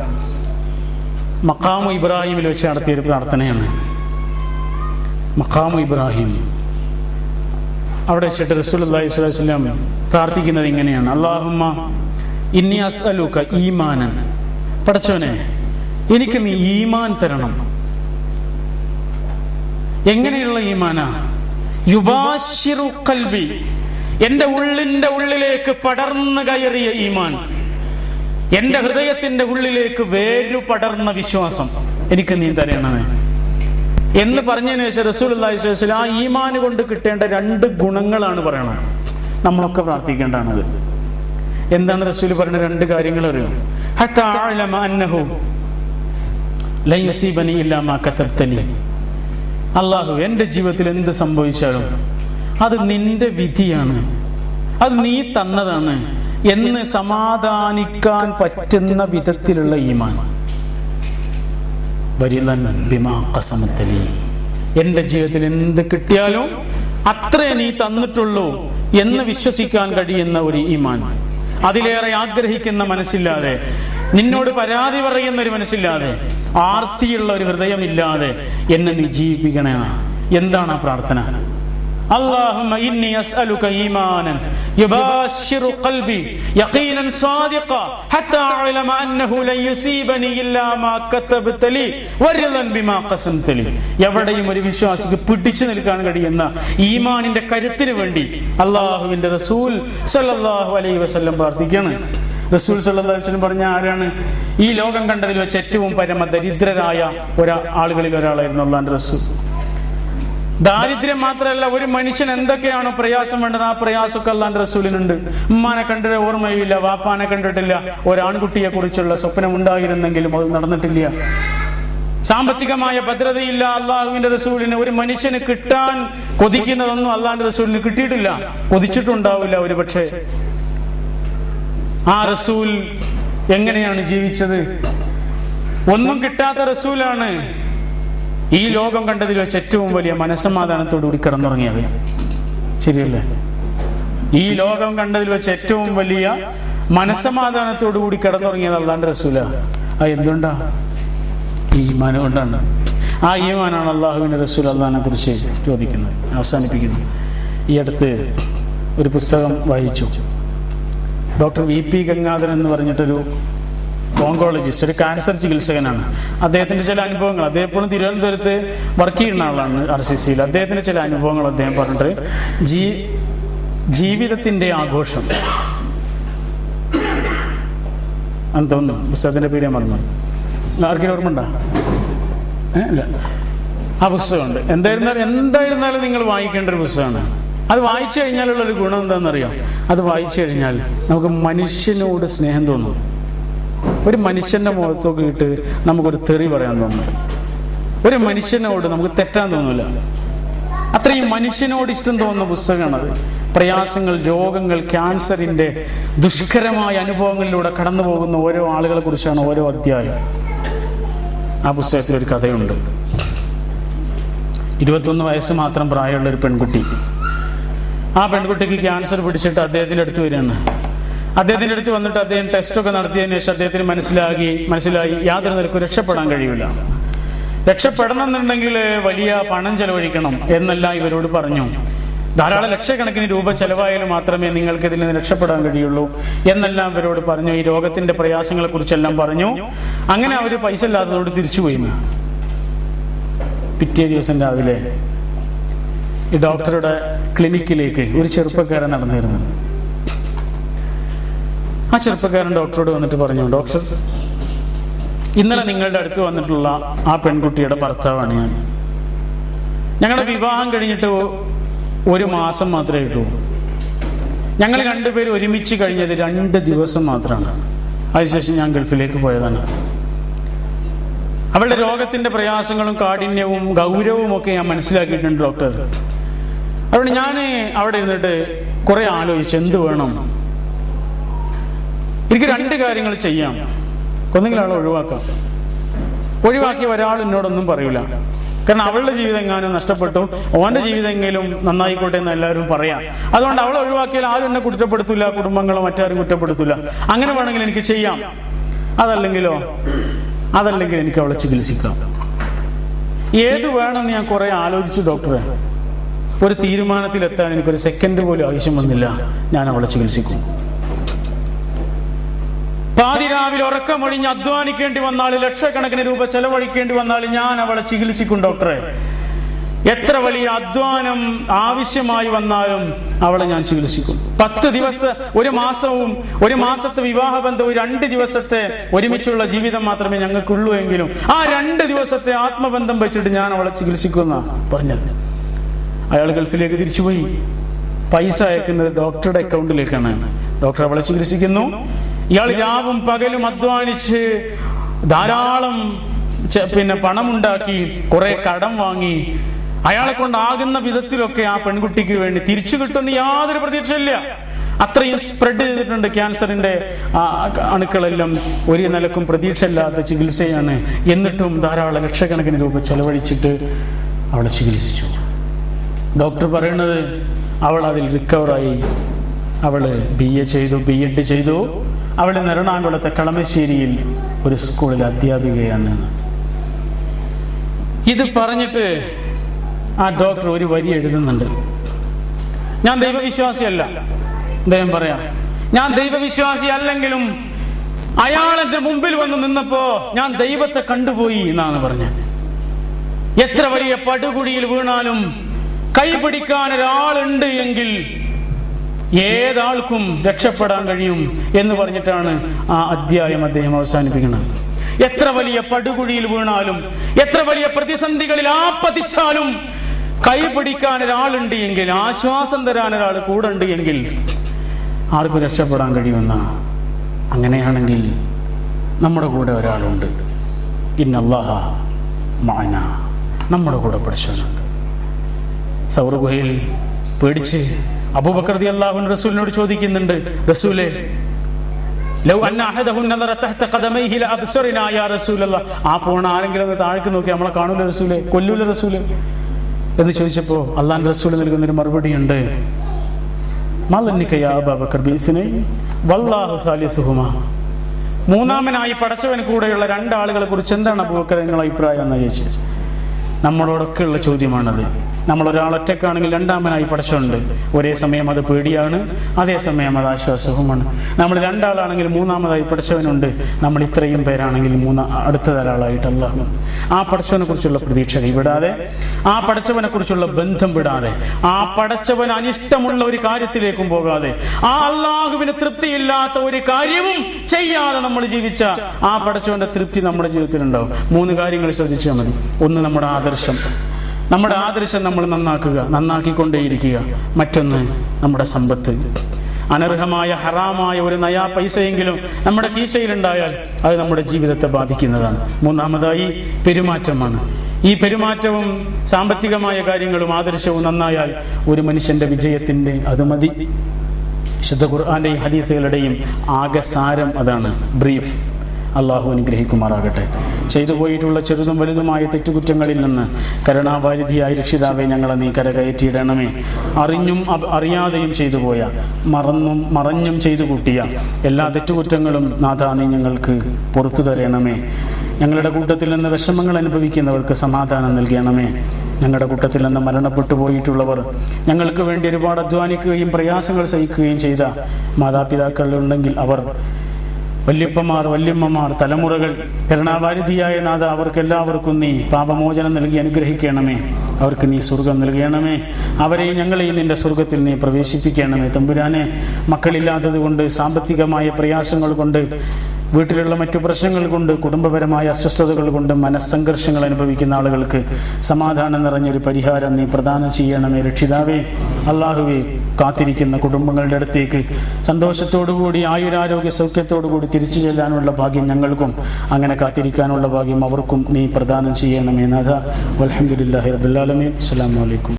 മഖാമു ഇബ്രാഹിമിൽ വെച്ച് നടത്തിയൊരു പ്രാർത്ഥനയാണ്. മഖാമു ഇബ്രാഹിം, അവിടെ വെച്ചിട്ട് റസൂലുള്ളാഹി സ്വല്ലല്ലാഹു അലൈഹി വസല്ലം പ്രാർത്ഥിക്കുന്നത് ഇങ്ങനെയാണ്: അല്ലാഹുമ്മ ഇന്നി അസ്അലുക ഈമാനൻ, പടച്ചോനെ എനിക്ക് നീ ഈമാൻ തരണം. എങ്ങനെയുള്ള ഈമാനാ? യുബാശിറു ഖൽബി, എന്റെ ഉള്ളിലേക്ക് പടർന്നു കയറിയ ഈമാൻ, എന്റെ ഹൃദയത്തിന്റെ ഉള്ളിലേക്ക് വേരു പടർന്ന വിശ്വാസം എനിക്ക് നീ തരണമേ എന്ന് പറഞ്ഞതിന് ശേഷം റസൂലുള്ളാഹി സ്വല്ലല്ലാഹു അലൈഹി വസല്ലം ആ ഈമാൻ കൊണ്ട് കിട്ടേണ്ട 2 ഗുണങ്ങളാണ് പറയണത്. നമ്മളൊക്കെ പ്രാർത്ഥിക്കേണ്ടതാണത്. എന്താണ് റസൂൽ പറഞ്ഞ 2 കാര്യങ്ങൾ അറിയോ? ഹത്താ അഅലമ അന്നഹു ലൻ യുസീബനി ഇല്ലാ മാ കതബ്തലി, അല്ലാഹു എൻ്റെ ജീവിതത്തിൽ എന്ത് സംഭവിച്ചാലും അത് നിന്റെ വിധിയാണ്, അത് നീ തന്നതാണ് എന്ന് സമാധാനിക്കാൻ പറ്റുന്ന വിധത്തിലുള്ള ഈമാൻ. വരിലൻ ബിമാ ഖസമതലി, എൻ്റെ ജീവിതത്തിൽ എന്ത് കിട്ടിയാലും അത്രേ നീ തന്നിട്ടുള്ളൂ എന്ന് വിശ്വസിക്കാൻ കഴിയുന്ന ഒരു ഈമാൻ. അതിലേറെ ആഗ്രഹിക്കുന്ന മനസ്സില്ലാതെ, നിന്നോട് പരാതി പറയുന്ന ഒരു മനസ്സില്ലാതെ, ആർത്തിയുള്ള ഒരു ഹൃദയമില്ലാതെ എന്നെ നീ ജീവിപ്പിക്കണേ. എന്താണ് ആ പ്രാർത്ഥന? اللهم إني أسألك إيمانا يباشر قلبي يقينا صادقا حتى أعلم أنه لن يصيبني إلا ما كتبت لي ورضا بما قسمت لي. എവിടെയും ഒരു വിശ്വാസിക്ക് പിടിച്ചു നിൽക്കാൻ കഴിയുന്ന ഈമാനിന്റെ കരുത്തിന് വേണ്ടി അല്ലാഹുവിന്റെ റസൂൽ സല്ലല്ലാഹു അലൈഹി വസല്ലം പ്രാർത്ഥിക്കുകയാണ്. റസൂൽ സല്ലല്ലാഹു അലൈഹി വസല്ലം പറഞ്ഞ ആരാണ്? ഈ ലോകം കണ്ടതിൽ വെച്ച് ഏറ്റവും പരമദരിദ്രരായ ആളുകളിൽ ഒരാളായിരുന്നു അല്ലാഹുവിന്റെ റസൂൽ. ദാരിദ്ര്യം മാത്രമല്ല, ഒരു മനുഷ്യൻ എന്തൊക്കെയാണോ പ്രയാസം വേണ്ടത് ആ പ്രയാസമൊക്കെ അല്ലാഹുവിന്റെ റസൂലിനുണ്ട്. ഉമ്മാനെ കണ്ടിട്ട് ഓർമ്മയില്ല, വാപ്പാനെ കണ്ടിട്ടില്ല, ഒരാൺകുട്ടിയെ കുറിച്ചുള്ള സ്വപ്നം ഉണ്ടായിരുന്നെങ്കിലും അത് നടന്നിട്ടില്ല. സാമ്പത്തികമായ ഭദ്രതയില്ല അല്ലാഹുവിന്റെ റസൂലിന്. ഒരു മനുഷ്യന് കിട്ടാൻ കൊതിക്കുന്നതൊന്നും അല്ലാഹുവിന്റെ റസൂലിന് കിട്ടിയിട്ടില്ല, കൊതിച്ചിട്ടുണ്ടാവില്ല ഒരു പക്ഷേ. ആ റസൂൽ എങ്ങനെയാണ് ജീവിച്ചത്? ഒന്നും കിട്ടാത്ത റസൂലാണ് ഈ ലോകം കണ്ടതിൽ വെച്ച് ഏറ്റവും വലിയ മനസ്സമാധാനത്തോടുകൂടി കിടന്നുറങ്ങിയത്. ശരിയല്ലേ? ഈ ലോകം കണ്ടതിൽ വെച്ച് ഏറ്റവും വലിയ മനസ്സമാധാനത്തോടുകൂടി കിടന്നുറങ്ങിയത് അല്ലാഹുവിന്റെ റസൂലാ. അത് എന്തുകൊണ്ടാ? ഈ ഈമാൻ കൊണ്ടാണ്. ആ ഈമാനാണ് അല്ലാഹുവിന്റെ റസൂൽ അല്ലാഹുവിനെ കുറിച്ച് ചോദിക്കുന്നത്. അവസാനിപ്പിക്കുന്നു. ഈ അടുത്ത് ഒരു പുസ്തകം വായിച്ചു. ഡോക്ടർ VP ഗംഗാധരൻ എന്ന് പറഞ്ഞിട്ടൊരു ഓങ്കോളജിസ്റ്റ്, ഒരു ക്യാൻസർ ചികിത്സകനാണ്. അദ്ദേഹത്തിന്റെ ചില അനുഭവങ്ങൾ, അദ്ദേഹം എപ്പോഴും തിരുവനന്തപുരത്ത് വർക്ക് ചെയ്യുന്ന ആളാണ്, RCCയിൽ. അദ്ദേഹത്തിന്റെ ചില അനുഭവങ്ങൾ അദ്ദേഹം പറഞ്ഞിട്ട് ജീവിതത്തിന്റെ ആഘോഷം എന്ന് തോന്നുന്നു പുസ്തകത്തിന്റെ പേര് ഞാൻ പറഞ്ഞു. ആർക്കും ഓർമ്മ ഉണ്ടോ? ഇല്ല. ആ പുസ്തകമുണ്ട്. എന്തായിരുന്നാലും നിങ്ങൾ വായിക്കേണ്ട ഒരു പുസ്തകമാണ്. അത് വായിച്ചു കഴിഞ്ഞാലുള്ളൊരു ഗുണം എന്താണെന്നറിയാം? അത് വായിച്ചു കഴിഞ്ഞാൽ നമുക്ക് മനുഷ്യനോട് സ്നേഹം തോന്നും. ഒരു മനുഷ്യന്റെ മുഖത്തൊക്കെ ഇട്ട് നമുക്കൊരു തെറി പറയാൻ തോന്നും. ഒരു മനുഷ്യനോട് നമുക്ക് തെറ്റാൻ തോന്നില്ല. അത്രയും മനുഷ്യനോട് ഇഷ്ടം തോന്നുന്ന പുസ്തകമാണത്. പ്രയാസങ്ങൾ, രോഗങ്ങൾ, ക്യാൻസറിന്റെ ദുഷ്കരമായ അനുഭവങ്ങളിലൂടെ കടന്നു പോകുന്ന ഓരോ ആളുകളെ കുറിച്ചാണ് ഓരോ അധ്യായം. ആ പുസ്തകത്തിൽ ഒരു കഥയുണ്ട്. 21 വയസ്സ് മാത്രം പ്രായമുള്ള ഒരു പെൺകുട്ടി. ആ പെൺകുട്ടിക്ക് ക്യാൻസർ പിടിച്ചിട്ട് അദ്ദേഹത്തിൻ്റെ അടുത്ത് വരികയാണ്. അദ്ദേഹത്തിൻ്റെ അടുത്ത് വന്നിട്ട് അദ്ദേഹം ടെസ്റ്റൊക്കെ നടത്തിയതിനു ശേഷം അദ്ദേഹത്തിന് മനസ്സിലായി യാതൊരു നിലക്കും രക്ഷപ്പെടാൻ കഴിയില്ല. രക്ഷപ്പെടണം എന്നുണ്ടെങ്കിൽ വലിയ പണം ചെലവഴിക്കണം എന്നെല്ലാം ഇവരോട് പറഞ്ഞു. ധാരാളം ലക്ഷക്കണക്കിന് രൂപ ചെലവായാലും മാത്രമേ നിങ്ങൾക്ക് ഇതിൽ നിന്ന് രക്ഷപ്പെടാൻ കഴിയുള്ളൂ എന്നെല്ലാം ഇവരോട് പറഞ്ഞു. ഈ രോഗത്തിന്റെ പ്രയാസങ്ങളെ കുറിച്ചെല്ലാം പറഞ്ഞു. അങ്ങനെ അവർ പൈസ ഇല്ലാത്തതോട് തിരിച്ചുപോയി. പിറ്റേ ദിവസം രാവിലെ ഈ ഡോക്ടറുടെ ക്ലിനിക്കിലേക്ക് ഒരു ചെറുപ്പക്കാരൻ നടന്നിരുന്നു. ആ ചെറുപ്പക്കാരൻ ഡോക്ടറോട് വന്നിട്ട് പറഞ്ഞു, ഡോക്ടർ, ഇന്നലെ നിങ്ങളുടെ അടുത്ത് വന്നിട്ടുള്ള ആ പെൺകുട്ടിയുടെ ഭർത്താവാണ് ഞാൻ. ഞങ്ങളുടെ വിവാഹം കഴിഞ്ഞിട്ട് 1 മാസം മാത്രമേ കിട്ടൂ. ഞങ്ങൾ രണ്ടുപേരും ഒരുമിച്ച് കഴിഞ്ഞത് 2 ദിവസം മാത്രമാണ്. അതിനുശേഷം ഞാൻ ഗൾഫിലേക്ക് പോയതാണ്. അവളുടെ രോഗത്തിന്റെ പ്രയാസങ്ങളും കാഠിന്യവും ഗൗരവവും ഒക്കെ ഞാൻ മനസ്സിലാക്കിയിട്ടുണ്ട് ഡോക്ടർ. അതുകൊണ്ട് ഞാൻ അവിടെ ഇരുന്നിട്ട് കുറെ ആലോചിച്ച് എന്ത് വേണം. എനിക്ക് 2 കാര്യങ്ങൾ ചെയ്യാം. ഒന്നെങ്കിലും അവളെ ഒഴിവാക്കി ഒരാൾ എന്നോടൊന്നും പറയൂല. കാരണം അവളുടെ ജീവിതം എങ്ങാനും നഷ്ടപ്പെട്ടു, ഓന്റെ ജീവിതമെങ്കിലും നന്നായിക്കോട്ടെ എന്ന് എല്ലാവരും പറയാം. അതുകൊണ്ട് അവളെ ഒഴിവാക്കിയാൽ ആരും എന്നെ കുറ്റപ്പെടുത്തില്ല, കുടുംബങ്ങളോ മറ്റാരും കുറ്റപ്പെടുത്തില്ല. അങ്ങനെ വേണമെങ്കിൽ എനിക്ക് ചെയ്യാം. അതല്ലെങ്കിൽ എനിക്ക് അവളെ ചികിത്സിക്കാം. ഏത് വേണമെന്ന് ഞാൻ കുറെ ആലോചിച്ചു ഡോക്ടറെ. ഒരു തീരുമാനത്തിലെത്താൻ എനിക്കൊരു സെക്കൻഡ് പോലും ആവശ്യം വന്നില്ല. ഞാൻ അവളെ ചികിത്സിക്കും. പാതിരാവിലെ ഉറക്കമൊഴിഞ്ഞ് അധ്വാനിക്കേണ്ടി വന്നാൽ, ലക്ഷക്കണക്കിന് രൂപ ചെലവഴിക്കേണ്ടി വന്നാൽ ഞാൻ അവളെ ചികിത്സിക്കും ഡോക്ടറെ. എത്ര വലിയ അധ്വാനം ആവശ്യമായി വന്നാലും അവളെ ഞാൻ ചികിത്സിക്കും. 10 ദിവസം, 1 മാസവും 1 മാസത്തെ വിവാഹബന്ധവും 2 ദിവസത്തെ ഒരുമിച്ചുള്ള ജീവിതം മാത്രമേ ഞങ്ങൾക്കുള്ളൂ എങ്കിലും ആ 2 ദിവസത്തെ ആത്മബന്ധം വെച്ചിട്ട് ഞാൻ അവളെ ചികിത്സിക്കുന്ന പറഞ്ഞത്. അയാൾ ഗൾഫിലേക്ക് തിരിച്ചുപോയി. പൈസ അയക്കുന്നത് ഡോക്ടറുടെ അക്കൗണ്ടിലേക്കാണ്. ഡോക്ടർ അവളെ ചികിത്സിക്കുന്നു. ഇയാൾ രാവും പകലും അധ്വാനിച്ച് ധാരാളം പണമുണ്ടാക്കി, കുറെ കടം വാങ്ങി, അയാളെ കൊണ്ടാകുന്ന വിധത്തിലൊക്കെ ആ പെൺകുട്ടിക്ക് വേണ്ടി തിരിച്ചു കിട്ടുന്ന യാതൊരു പ്രതീക്ഷയില്ല. അത്രയും സ്പ്രെഡ് ചെയ്തിട്ടുണ്ട് ക്യാൻസറിന്റെ അണുക്കളെല്ലാം. ഒരു നിലക്കും പ്രതീക്ഷയില്ലാത്ത ചികിത്സയാണ്. എന്നിട്ടും ധാരാളം ലക്ഷക്കണക്കിന് രൂപ ചെലവഴിച്ചിട്ട് അവളെ ചികിത്സിച്ചു. ഡോക്ടർ പറയുന്നത് അവൾ അതിൽ റിക്കവറായി. അവള് BA ചെയ്തു, B.Ed ചെയ്തു. അവള് എറണാകുളത്തെ കളമശ്ശേരിയിൽ ഒരു സ്കൂളിൽ അധ്യാപികയാണ്. ഇത് പറഞ്ഞിട്ട് ആ ഡോക്ടർ ഒരു വരി എഴുതുന്നുണ്ട്. ഞാൻ ദൈവവിശ്വാസിയല്ല, അദ്ദേഹം പറയാം. ഞാൻ ദൈവവിശ്വാസി അല്ലെങ്കിലും അയാൾ എന്റെ മുമ്പിൽ വന്ന് നിന്നപ്പോ ഞാൻ ദൈവത്തെ കണ്ടുപോയി എന്നാണ് പറഞ്ഞത്. എത്ര വലിയ പടുകുഴിയിൽ വീണാലും കൈപിടിക്കാൻ ഒരാളുണ്ട് എങ്കിൽ ഏതാൾക്കും രക്ഷപ്പെടാൻ കഴിയും എന്ന് പറഞ്ഞിട്ടാണ് ആ അധ്യായം അദ്ദേഹം അവസാനിപ്പിക്കുന്നത്. എത്ര വലിയ പടുകുഴിയിൽ വീണാലും, എത്ര വലിയ പ്രതിസന്ധികളിൽ ആപ്പതിച്ചാലും കൈപിടിക്കാൻ ഒരാളുണ്ട് എങ്കിൽ, ആശ്വാസം തരാൻ ഒരാൾ കൂടെ ഉണ്ട് എങ്കിൽ ആർക്കും രക്ഷപ്പെടാൻ കഴിയുമെന്ന. അങ്ങനെയാണെങ്കിൽ നമ്മുടെ കൂടെ ഒരാളുണ്ട്. ഇന്നല്ലാഹ മഅനാ, നമ്മുടെ കൂടെ പഠിച്ചുണ്ട്. സൗർ ഗുഹയിൽ പേടിച്ച് അബൂബക്കർ റളിയല്ലാഹു അൻഹു റസൂലിനോട് ചോദിക്കുന്നുണ്ട്, റസൂലേ, ലൗ അന്ന അഹദഹു നദറ തഹത ഖദമൈഹി ലഅബ്സറനാ യാ റസൂലല്ലാഹ്. ആ പോണ ആരെങ്കിലും ഒന്ന് താഴേക്ക് നോക്കി നമ്മളെ കാണൂല റസൂലേ, കൊല്ലൂല റസൂലേ എന്ന് ചോദിച്ചപ്പോൾ അല്ലാഹുവിന്റെ റസൂൽ നൽകുന്നൊരു മറുപടിയുണ്ട്. മലന്നിക യാ അബൂബക്കർ ബിസ്നൈ വല്ലാഹു സാലിസുഹുമാ. മൂന്നാമനായി പടച്ചവൻ കൂടെയുള്ള 2 ആളുകളെ കുറിച്ച് എന്താണ് അബൂബക്കർ നിങ്ങളുടെ അഭിപ്രായം എന്ന് ചോദിച്ചത്. നമ്മളോടൊക്കെ ഉള്ള ചോദ്യമാണത്. നമ്മൾ ഒരാളൊറ്റക്കാണെങ്കിൽ രണ്ടാമനായി പടച്ചോണ്ട്. ഒരേ സമയം അത് പേടിയാണ്, അതേസമയം അത് ആശ്വാസവുമാണ്. നമ്മൾ രണ്ടാളാണെങ്കിൽ മൂന്നാമതായി പടച്ചവനുണ്ട്. നമ്മൾ ഇത്രയും പേരാണെങ്കിൽ അടുത്തതൊരാളായിട്ട് അല്ലാഹു. ആ പടച്ചവനെ കുറിച്ചുള്ള പ്രതീക്ഷ കൈവിടാതെ, ആ പടച്ചവനെ കുറിച്ചുള്ള ബന്ധം വിടാതെ, ആ പടച്ചവൻ അനിഷ്ടമുള്ള ഒരു കാര്യത്തിലേക്കും പോകാതെ, ആ അല്ലാഹുവിന് തൃപ്തിയില്ലാത്ത ഒരു കാര്യവും ചെയ്യാതെ നമ്മൾ ജീവിച്ച ആ പടച്ചവന്റെ തൃപ്തി നമ്മുടെ ജീവിതത്തിലുണ്ടാവും. 3 കാര്യങ്ങൾ ശ്രദ്ധിച്ചാൽ മതി. ഒന്ന്, നമ്മുടെ ആദർശം നമ്മൾ നന്നാക്കിക്കൊണ്ടേയിരിക്കുക. മറ്റൊന്ന്, നമ്മുടെ സമ്പത്ത്. അനർഹമായ ഹറാമായ ഒരു നയാ പൈസയെങ്കിലും നമ്മുടെ കീശയിലുണ്ടായാൽ അത് നമ്മുടെ ജീവിതത്തെ ബാധിക്കുന്നതാണ്. മൂന്നാമതായി പെരുമാറ്റമാണ്. ഈ പെരുമാറ്റവും സാമ്പത്തികമായ കാര്യങ്ങളും ആദർശവും നന്നായാൽ ഒരു മനുഷ്യന്റെ വിജയത്തിന്റെ അത് മതി. വിശുദ്ധ ഖുർആന്റെയും ഹദീസുകളുടെയും ആകെ സാരം അതാണ്, ബ്രീഫ്. അള്ളാഹു അനുഗ്രഹിക്കുമാറാകട്ടെ. ചെയ്തു പോയിട്ടുള്ള ചെറുതും വലുതുമായ തെറ്റുകുറ്റങ്ങളിൽ നിന്ന് കരുണാവാരിധിയായ രക്ഷിതാവെ ഞങ്ങളെ നീ കരകയറ്റിയിടണമേ. അറിഞ്ഞും അറിയാതെയും ചെയ്തു പോയ, മറഞ്ഞും ചെയ്തു കൂട്ടിയ എല്ലാ തെറ്റുകുറ്റങ്ങളും നാഥാ നീ ഞങ്ങൾക്ക് പുറത്തു തരണമേ. ഞങ്ങളുടെ കൂട്ടത്തിൽ നിന്ന് വിഷമങ്ങൾ അനുഭവിക്കുന്നവർക്ക് സമാധാനം നൽകണമേ. ഞങ്ങളുടെ കൂട്ടത്തിൽ നിന്ന് മരണപ്പെട്ടു പോയിട്ടുള്ളവർ, ഞങ്ങൾക്ക് വേണ്ടി ഒരുപാട് അധ്വാനിക്കുകയും പ്രയാസങ്ങൾ സഹിക്കുകയും ചെയ്ത മാതാപിതാക്കളുണ്ടെങ്കിൽ അവർ, വല്യപ്പമാർ, വല്യമ്മമാർ, തലമുറകൾ, കരുണാവാരിധിയായ നാഥ അവർക്കെല്ലാവർക്കും നീ പാപമോചനം നൽകി അനുഗ്രഹിക്കണമേ. അവർക്ക് നീ സ്വർഗം നൽകണമേ. അവരെയും ഞങ്ങളെയും നിന്റെ സ്വർഗത്തിൽ നീ പ്രവേശിപ്പിക്കണമേ. തമ്പുരാനെ, മക്കളില്ലാത്തത് കൊണ്ട്, സാമ്പത്തികമായ പ്രയാസങ്ങൾ കൊണ്ട്, വീട്ടിലുള്ള മറ്റു പ്രശ്നങ്ങൾ കൊണ്ട്, കുടുംബപരമായ അസ്വസ്ഥതകൾ കൊണ്ട് മനസ്സംഘർഷങ്ങൾ അനുഭവിക്കുന്ന ആളുകൾക്ക് സമാധാനം നിറഞ്ഞൊരു പരിഹാരം നീ പ്രദാനം ചെയ്യണമേ. രക്ഷിതാവേ, അള്ളാഹുവേ, കാത്തിരിക്കുന്ന കുടുംബങ്ങളുടെ അടുത്തേക്ക് സന്തോഷത്തോടുകൂടി ആയുരാരോഗ്യ സൗഖ്യത്തോടുകൂടി തിരിച്ചു ചെല്ലാനുള്ള ഭാഗ്യം ഞങ്ങൾക്കും, അങ്ങനെ കാത്തിരിക്കാനുള്ള ഭാഗ്യം അവർക്കും നീ പ്രദാനം ചെയ്യണമേ നാഥ. വൽഹംദുലില്ലാഹി റബ്ബിൽ ആലമീൻ. അസ്സലാമു അലൈക്കും.